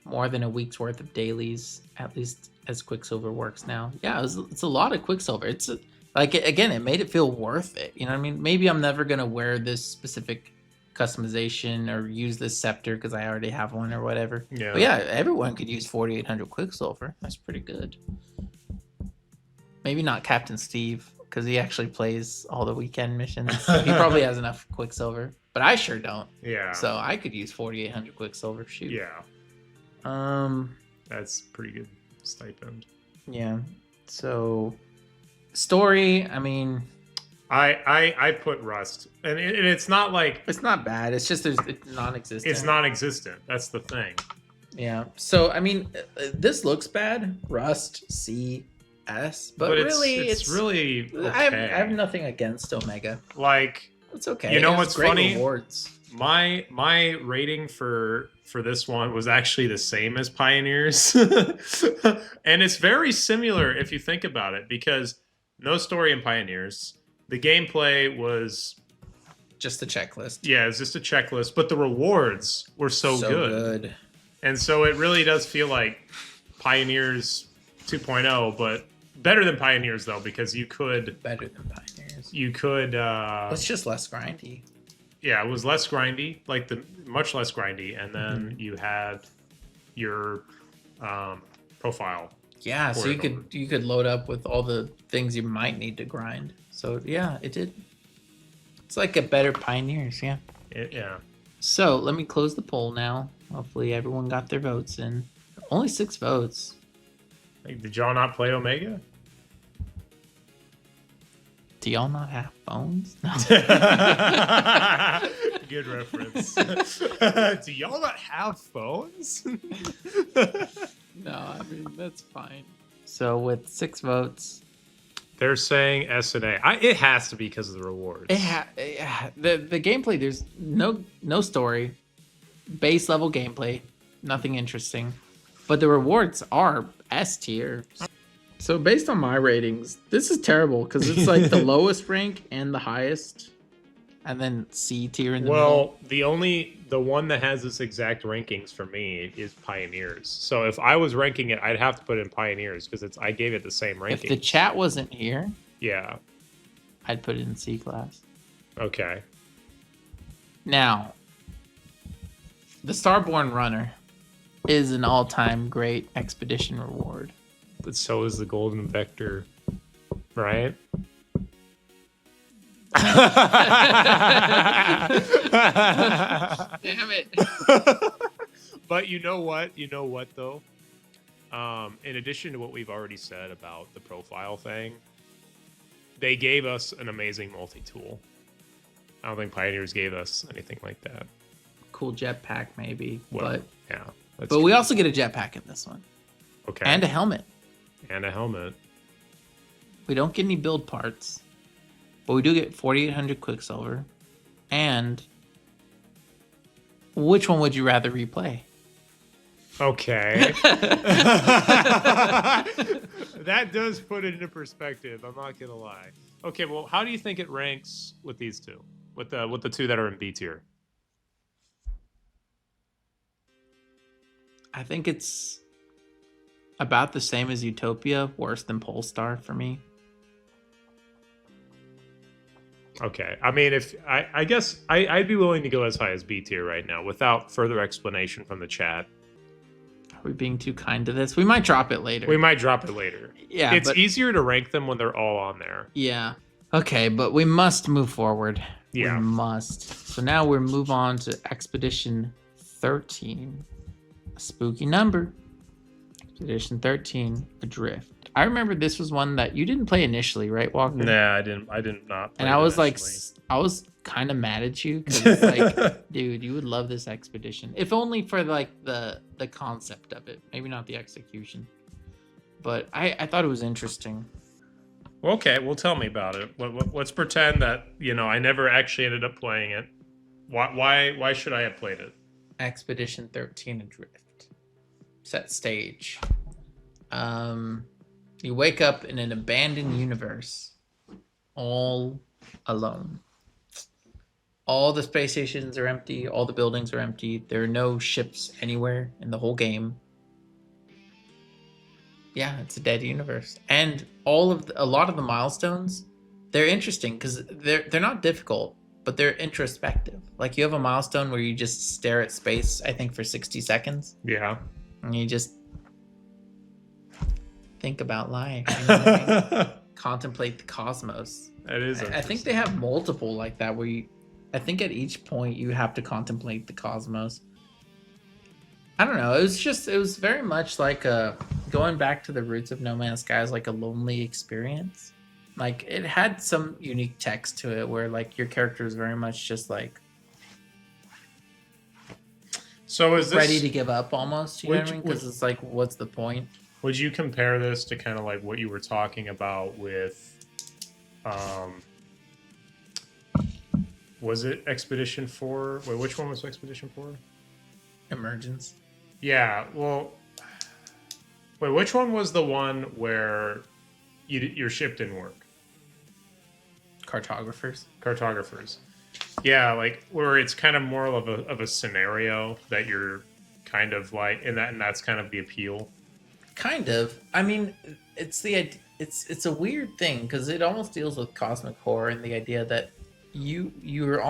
More than a week's worth of dailies, at least as Quicksilver works now. Yeah, it's a lot of Quicksilver. It's again, it made it feel worth it. You know what I mean? Maybe I'm never gonna wear this specific customization or use this scepter because I already have one or whatever. Yeah. But yeah, everyone could use 4,800 Quicksilver. That's pretty good. Maybe not Captain Steve, because he actually plays all the weekend missions. He probably has enough Quicksilver, but I sure don't. Yeah. So I could use 4,800 Quicksilver. Shoot. Yeah. That's pretty good stipend. Yeah. So story, I mean, I put Rust, and it's not like it's not bad. It's just it's non-existent. It's non-existent. That's the thing. Yeah. So I mean, this looks bad. Rust C S, but really, it's really okay. I have nothing against Omega. Like, it's okay. You know what's funny? Rewards. My rating for this one was actually the same as Pioneers. And it's very similar if you think about it, because no story in Pioneers. The gameplay was just a checklist. Yeah, it's just a checklist, but the rewards were so good. And so it really does feel like Pioneers 2.0, but better than Pioneers though, because you could better than Pioneers. You could it's just less grindy. Yeah, it was less grindy, like much less grindy, and then you had your profile. Yeah, so you could load up with all the things you might need to grind. So yeah, it did. It's like a better Pioneers, yeah. Yeah. So let me close the poll now. Hopefully everyone got their votes in. Only 6 votes. Like, did y'all not play Omega? Do y'all not have phones? No. Good reference. Do y'all not have phones? No, I mean, that's fine. So with 6 votes, they're saying S and A. It has to be because of the rewards. The gameplay, there's no story, base level gameplay, nothing interesting, but the rewards are S tier. So based on my ratings, this is terrible because it's like the lowest rank and the highest, and then C tier in the middle. Well, the one that has this exact rankings for me is Pioneers. So if I was ranking it, I'd have to put in Pioneers because I gave it the same ranking. If the chat wasn't here, yeah, I'd put it in C class. Okay. Now, the Starborn Runner is an all-time great expedition reward. But so is the Golden Vector, right? Damn it. But you know what? You know what, though? In addition to what we've already said about the profile thing, they gave us an amazing multi-tool. I don't think Pioneers gave us anything like that. Cool jetpack, maybe. Well, but yeah. But we also get a jetpack in this one. Okay. And a helmet. And a helmet. We don't get any build parts. But we do get 4,800 Quicksilver. And which one would you rather replay? Okay. That does put it into perspective. I'm not gonna lie. Okay, well, how do you think it ranks with these two? With the two that are in B tier? I think it's about the same as Utopia, worse than Polestar for me. Okay. I mean, if I guess I'd be willing to go as high as B tier right now without further explanation from the chat. Are we being too kind to this? We might drop it later. We might drop it later. Yeah, it's easier to rank them when they're all on there. Yeah. Okay, but we must move forward. Yeah. We must. So now we'll move on to Expedition 13. A spooky number. Expedition 13, Adrift. I remember this was one that you didn't play initially, right, Walker? Nah, I did not play and I was initially. I was kind of mad at you because it's like, dude, you would love this expedition. If only for like the concept of it. Maybe not the execution. But I thought it was interesting. Okay, well, tell me about it. Let's pretend that, I never actually ended up playing it. Why should I have played it? Expedition 13 Adrift. Set stage. You wake up in an abandoned universe, all alone. All the space stations are empty. All the buildings are empty. There are no ships anywhere in the whole game. Yeah, it's a dead universe, and a lot of the milestones, they're interesting because they're not difficult, but they're introspective. Like you have a milestone where you just stare at space, I think, for 60 seconds. Yeah. And you just think about life. You know what I mean? Contemplate the cosmos. That is. I think they have multiple like that where I think at each point you have to contemplate the cosmos. I don't know. It was very much like going back to the roots of No Man's Sky is like a lonely experience. Like it had some unique text to it where like your character is very much just like so is this ready to give up almost. You know what I mean? Because it's like, what's the point? Would you compare this to kind of like what you were talking about with, was it Expedition 4? Wait, which one was Expedition 4? Emergence. Yeah, well, wait, which one was the one where your ship didn't work? Cartographers. Yeah, like where it's kind of more of a scenario that you're kind of like, and that's kind of the appeal. Kind of. I mean, it's a weird thing because it almost deals with cosmic horror and the idea that you're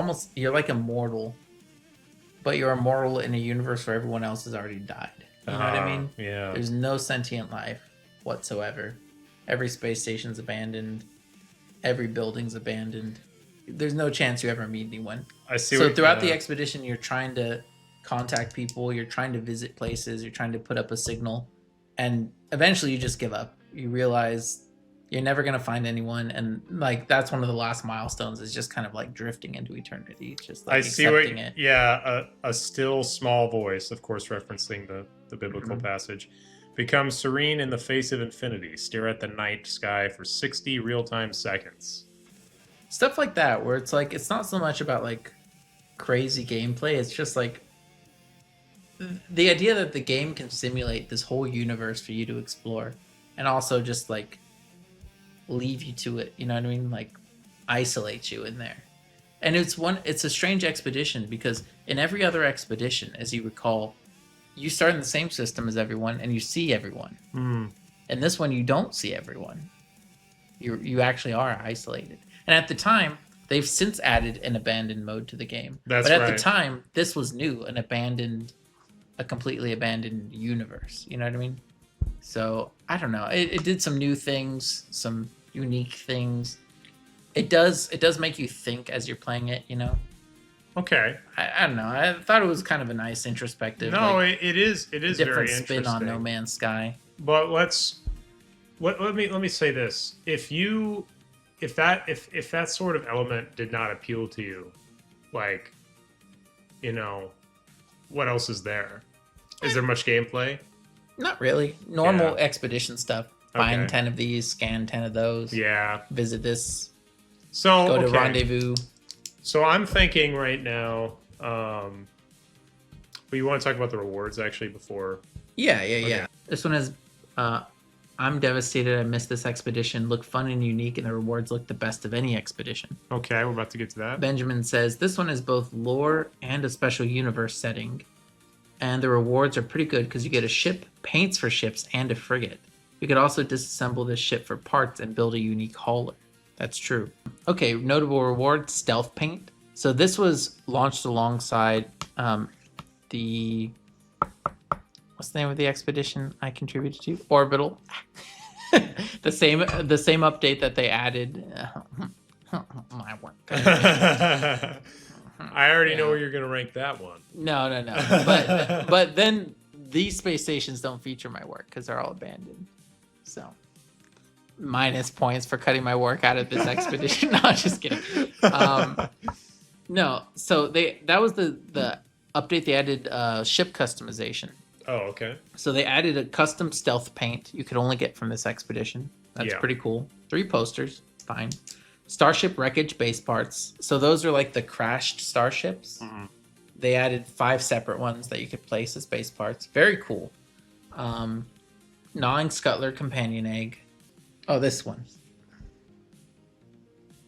like immortal, but you're immortal in a universe where everyone else has already died. You know what I mean? Yeah. There's no sentient life whatsoever. Every space station's abandoned. Every building's abandoned. There's no chance you ever meet anyone. I see. So throughout the expedition, you're trying to contact people. You're trying to visit places. You're trying to put up a signal. and eventually you just give up. You realize you're never going to find anyone, and like that's one of the last milestones is just kind of like drifting into eternity, just like I see what. accepting it. Yeah, a still small voice, of course, referencing the biblical passage, becomes serene in the face of infinity. Stare at the night sky for 60 real-time seconds. Stuff like that, where it's like it's not so much about like crazy gameplay. It's just like the idea that the game can simulate this whole universe for you to explore, and also just like leave you to it. You know what I mean? Like isolate you in there. And it's a strange expedition because in every other expedition, as you recall, you start in the same system as everyone and you see everyone. In this one, you don't see everyone. You actually are isolated. And at the time, they've since added an abandoned mode to the game. That's but at right. the time, this was new, a completely abandoned universe. You know what I mean? So I don't know. It did some new things, some unique things. It does make you think as you're playing it, you know? Okay. I don't know. I thought it was kind of a nice introspective. No, like, it is very different interesting. spin on No Man's Sky. But let me say this: if that sort of element did not appeal to you, like, you know, what else is there? Is there much gameplay? Not really. Normal Yeah. expedition stuff. Find Okay. 10 of these, scan 10 of those. Yeah. Visit this. So Go to okay. rendezvous. So I'm thinking right now. But you want to talk about the rewards actually before? Yeah. This one is. I'm devastated. I missed this expedition. Look fun and unique, and the rewards look the best of any expedition. Okay, we're about to get to that. Benjamin says this one is both lore and a special universe setting, and the rewards are pretty good because you get a ship, paints for ships, and a frigate. You could also disassemble this ship for parts and build a unique hauler. That's true. Okay, notable reward, stealth paint. So this was launched alongside the... What's the name of the expedition I contributed to? Orbital. the same update that they added. My work. I already know where you're gonna rank that one. No. But then these space stations don't feature my work because they're all abandoned. So minus points for cutting my work out of this expedition. No, just kidding. No, so that was the update. They added ship customization. Oh, okay. So they added a custom stealth paint you could only get from this expedition. That's Yeah. pretty cool. 3 posters, fine. Starship wreckage base parts. So those are like the crashed starships. Mhm. They added 5 separate ones that you could place as base parts. Very cool. Gnawing Scuttler companion egg. Oh, this one.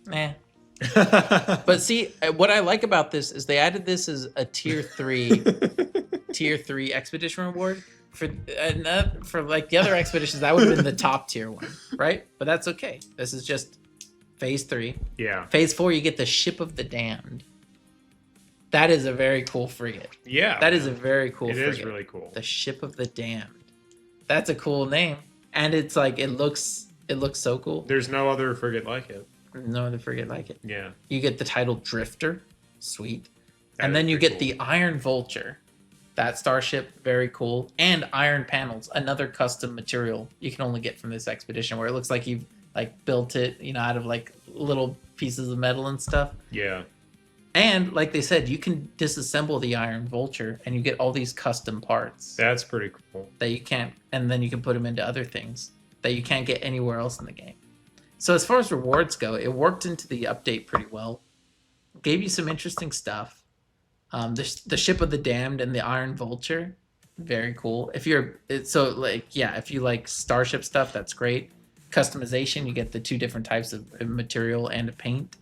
But see, what I like about this is they added this as a tier 3 expedition reward. For like the other expeditions, that would have been the top tier one, right? But that's okay. This is just phase 3. Yeah. Phase 4, you get the Ship of the Damned. That is a very cool frigate. Yeah. That is a very cool frigate. It is really cool. The Ship of the Damned. That's a cool name. And it's like it looks so cool. There's no other frigate like it. No other frigate like it. Yeah. You get the title Drifter. Sweet. That And is then you pretty get cool. the Iron Vulture. That starship, very cool. And iron panels, another custom material you can only get from this expedition, where it looks like you've like built it, out of like little pieces of metal and stuff. Yeah. And like they said, you can disassemble the Iron Vulture and you get all these custom parts That's pretty cool. that you can't, and then you can put them into other things that you can't get anywhere else in the game. So as far as rewards go, it worked into the update pretty well. Gave you some interesting stuff. The Ship of the Damned and the Iron Vulture, very cool. If you like starship stuff, that's great. Customization, you get the 2 different types of material and a paint.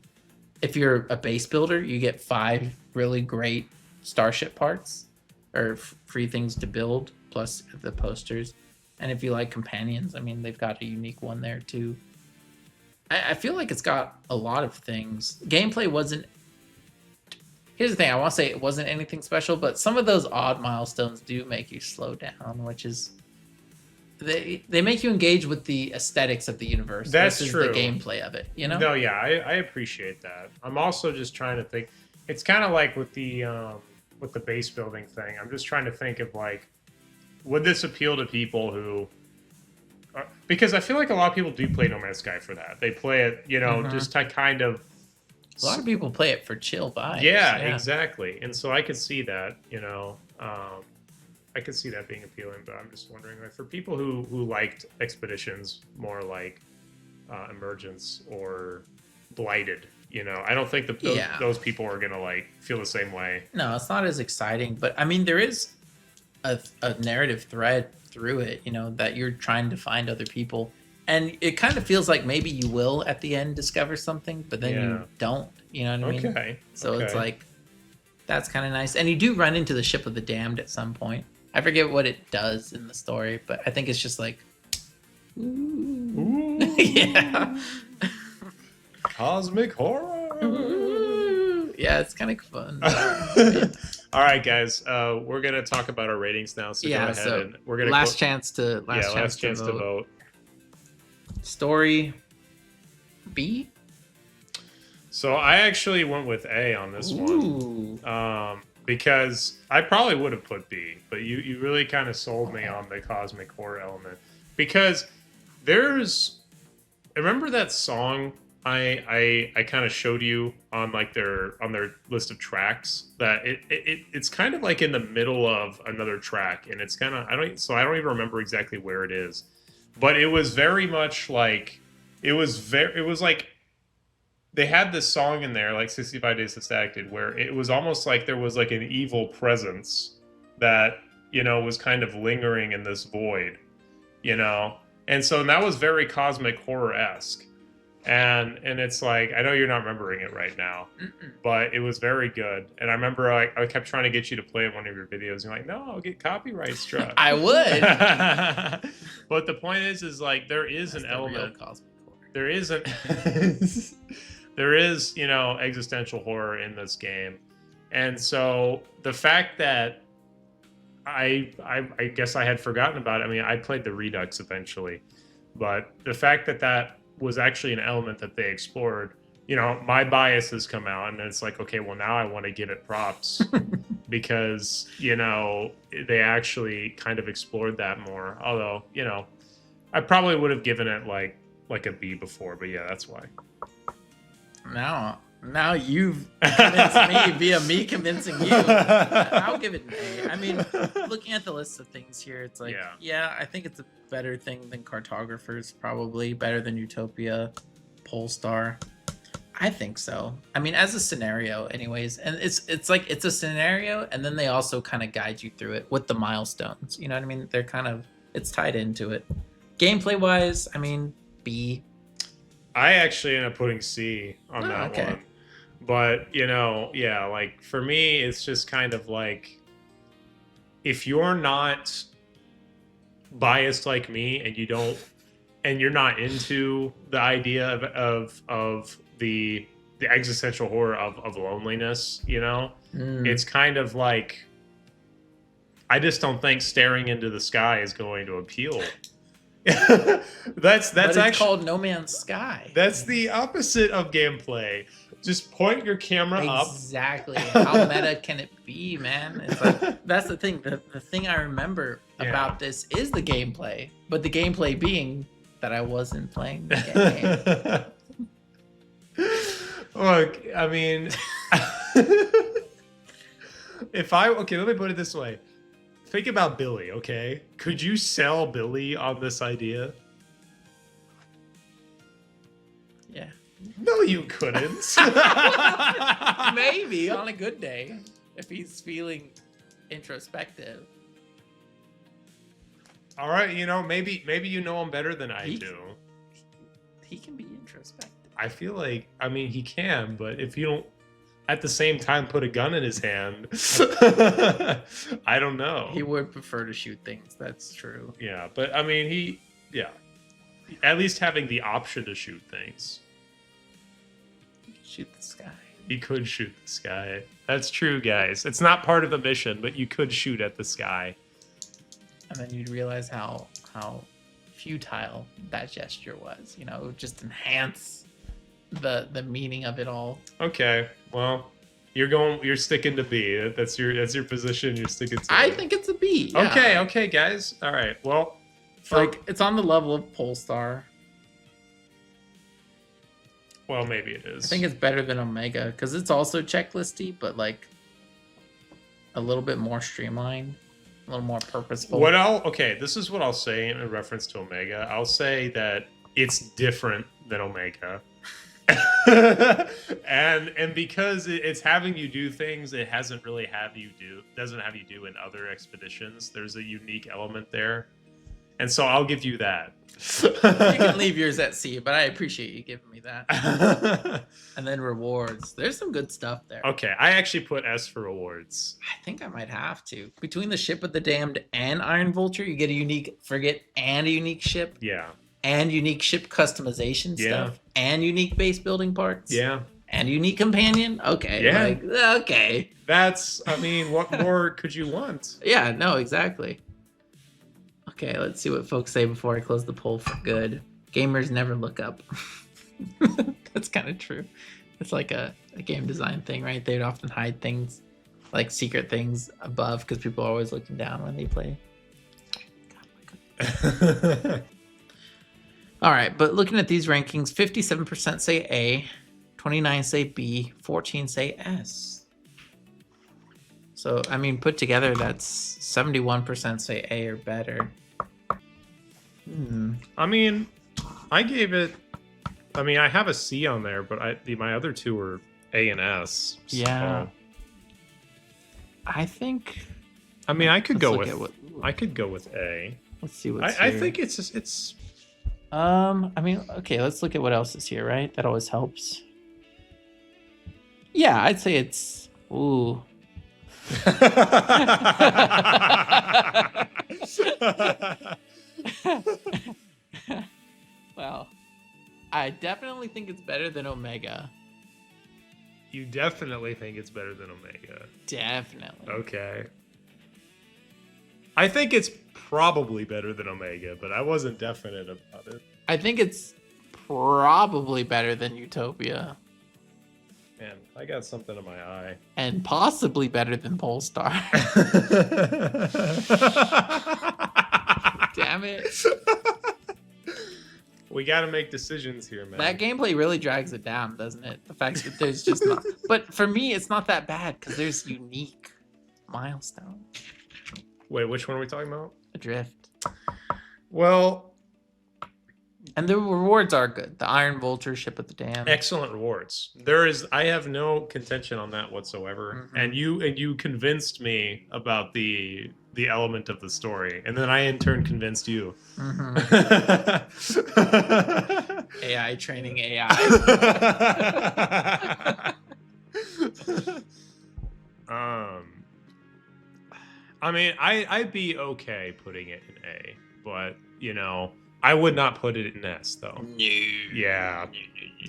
If you're a base builder, you get 5 really great starship parts or free things to build, plus the posters. And if you like companions, I mean, they've got a unique one there too. I feel like it's got a lot of things. Gameplay wasn't... Here's the thing, I want to say it wasn't anything special, but some of those odd milestones do make you slow down, which is... They make you engage with the aesthetics of the universe That's versus true. the gameplay of it, No, yeah, I appreciate that. I'm also just trying to think. It's kind of like with the base building thing. I'm just trying to think of like would this appeal to people who? Because I feel like a lot of people do play No Man's Sky for that. They play it, just to kind of. A lot of people play it for chill vibes. Yeah, exactly. And so I could see that, I could see that being appealing. But I'm just wondering, like, for people who liked expeditions more like Emergence or Blighted, I don't think those people are gonna like feel the same way. No, it's not as exciting, but I mean, there is a narrative thread through it, that you're trying to find other people, and it kind of feels like maybe you will at the end discover something, but then you don't. You know what I mean? Okay. So it's like that's kind of nice, and you do run into the ship of the damned at some point. I forget what it does in the story, but I think it's just like, ooh. Yeah, cosmic horror. Ooh. Yeah, it's kind of fun. All right, guys, we're gonna talk about our ratings now. So go ahead, and we're gonna last chance to vote. Story B. So I actually went with A on this one, because I probably would have put B, but you really kind of sold me on the cosmic horror element, because remember that song I kind of showed you on like their list of tracks, that it's kind of like in the middle of another track, and it's kind of I don't even remember exactly where it is, but it was very much like it was like they had this song in there, like 65 Days to Static, where it was almost like there was like an evil presence that, was kind of lingering in this void, And so that was very cosmic horror-esque. And it's like, I know you're not remembering it right now, but it was very good. And I remember I kept trying to get you to play one of your videos. You're like, no, I'll get copyright struck. I would. But the point is like, there is an element. There isn't. There is, existential horror in this game. And so the fact that I guess I had forgotten about it. I mean, I played the Redux eventually, but the fact that was actually an element that they explored, my bias has come out, and it's like, okay, well, now I want to give it props because, they actually kind of explored that more. Although, I probably would have given it like a B before, but yeah, that's why. Now you've convinced me via me convincing you. I'll give it an A. I mean, looking at the list of things here, it's like, I think it's a better thing than Cartographers, probably better than Utopia, Polestar. I think so. I mean, as a scenario, anyways, and it's like it's a scenario, and then they also kind of guide you through it with the milestones. You know what I mean? They're it's tied into it. Gameplay wise, I mean, B. I actually ended up putting C on that one. But, like for me, it's just kind of like, if you're not biased like me and you're not into the idea of the existential horror of loneliness, it's kind of like, I just don't think staring into the sky is going to appeal. that's actually called No Man's Sky. That's the opposite of gameplay. Just point your camera up. Exactly. How meta can it be, man? It's like, that's the thing. The thing I remember about this is the gameplay, but the gameplay being that I wasn't playing the game. Look, I mean, let me put it this way. Think about Billy, okay? Could you sell Billy on this idea? Yeah. No, you couldn't. Maybe on a good day, if he's feeling introspective. All right, maybe you know him better than I do. He can be introspective. I feel like, he can, but if you don't at the same time put a gun in his hand, I don't know. He would prefer to shoot things. That's true. Yeah, but at least having the option to shoot things. Shoot the sky. He could shoot the sky. That's true, guys. It's not part of the mission, but you could shoot at the sky. And then you'd realize how futile that gesture was. It would just enhance the meaning of it all. Okay, well, You're sticking to B. That's your position. You're sticking to. I think it's a B. Yeah. Okay, guys. All right. Well, Like it's on the level of Polestar. Well, maybe it is. I think it's better than Omega because it's also checklisty, but like a little bit more streamlined, a little more purposeful. This is what I'll say in reference to Omega. I'll say that it's different than Omega. and because it's having you do things it doesn't have you do in other expeditions. There's a unique element there, and so I'll give you that. You can leave yours at C, but I appreciate you giving me that. And then rewards, there's some good stuff there. Okay, I actually put S for rewards. I think I might have to. Between the Ship of the Damned and Iron Vulture, you get a unique frigate and a unique ship. Yeah. And unique ship customization stuff, and unique base building parts, and unique companion. Okay, okay. What more could you want? Yeah, no, exactly. Okay, let's see what folks say before I close the poll for good. Gamers never look up. That's kind of true. It's like a game design thing, right? They'd often hide things, like secret things above, because people are always looking down when they play. God, all right, but looking at these rankings, 57% say A, 29 say B, 14 say S. So, I mean, put together, that's 71% say A or better. I mean, I gave it... I mean, I have a C on there, but my other two were A and S. So. Yeah. I think... I mean, I could go with A. Let's see what's I here. think it's... I mean, okay, let's look at what else is here, right? That always helps. Yeah, I'd say it's... Ooh. Well, I definitely think it's better than Omega. You definitely think it's better than Omega. Definitely. Okay. I think it's probably better than Omega, but I wasn't definite about it. I think it's probably better than Utopia. Man, I got something in my eye. And possibly better than Polestar. Damn it. We got to make decisions here, man. That gameplay really drags it down, doesn't it? The fact that there's just not... But for me, it's not that bad because there's unique milestones. Wait, which one are we talking about? Adrift. Well... And the rewards are good. The Iron Vulture, Ship of the Damned. Excellent rewards. I have no contention on that whatsoever. Mm-hmm. And you convinced me about the element of the story, and then I in turn convinced you. Mm-hmm. AI training AI. I mean, I'd be okay putting it in A, but I would not put it in S though. No. Yeah.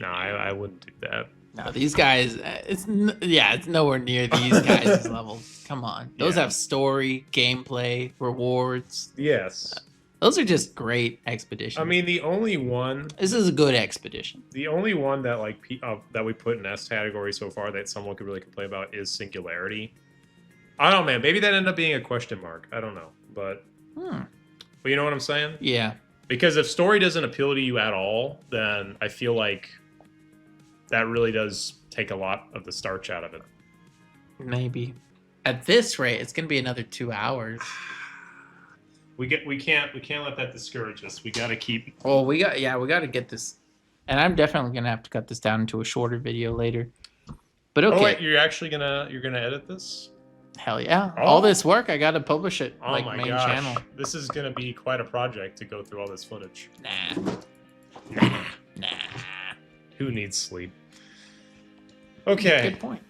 No, I wouldn't do that. No, these guys, it's nowhere near these guys' levels. Come on. Those have story, gameplay, rewards. Yes. Those are just great expeditions. I mean, the only one... This is a good expedition. The only one that that we put in S category so far that someone could really complain about is Singularity. I don't know, man. Maybe that ended up being a question mark. I don't know. But you know what I'm saying? Yeah. Because if story doesn't appeal to you at all, then I feel like that really does take a lot of the starch out of it. Maybe. At this rate, it's gonna be another 2 hours. We can't let that discourage us. We gotta keep. Well, we gotta get this, and I'm definitely gonna have to cut this down into a shorter video later. But okay. Oh wait, you're gonna edit this? Hell yeah! Oh. All this work, I gotta publish it Oh like my main gosh. channel. This is gonna be quite a project to go through all this footage. Nah. Who needs sleep? Okay. Good point.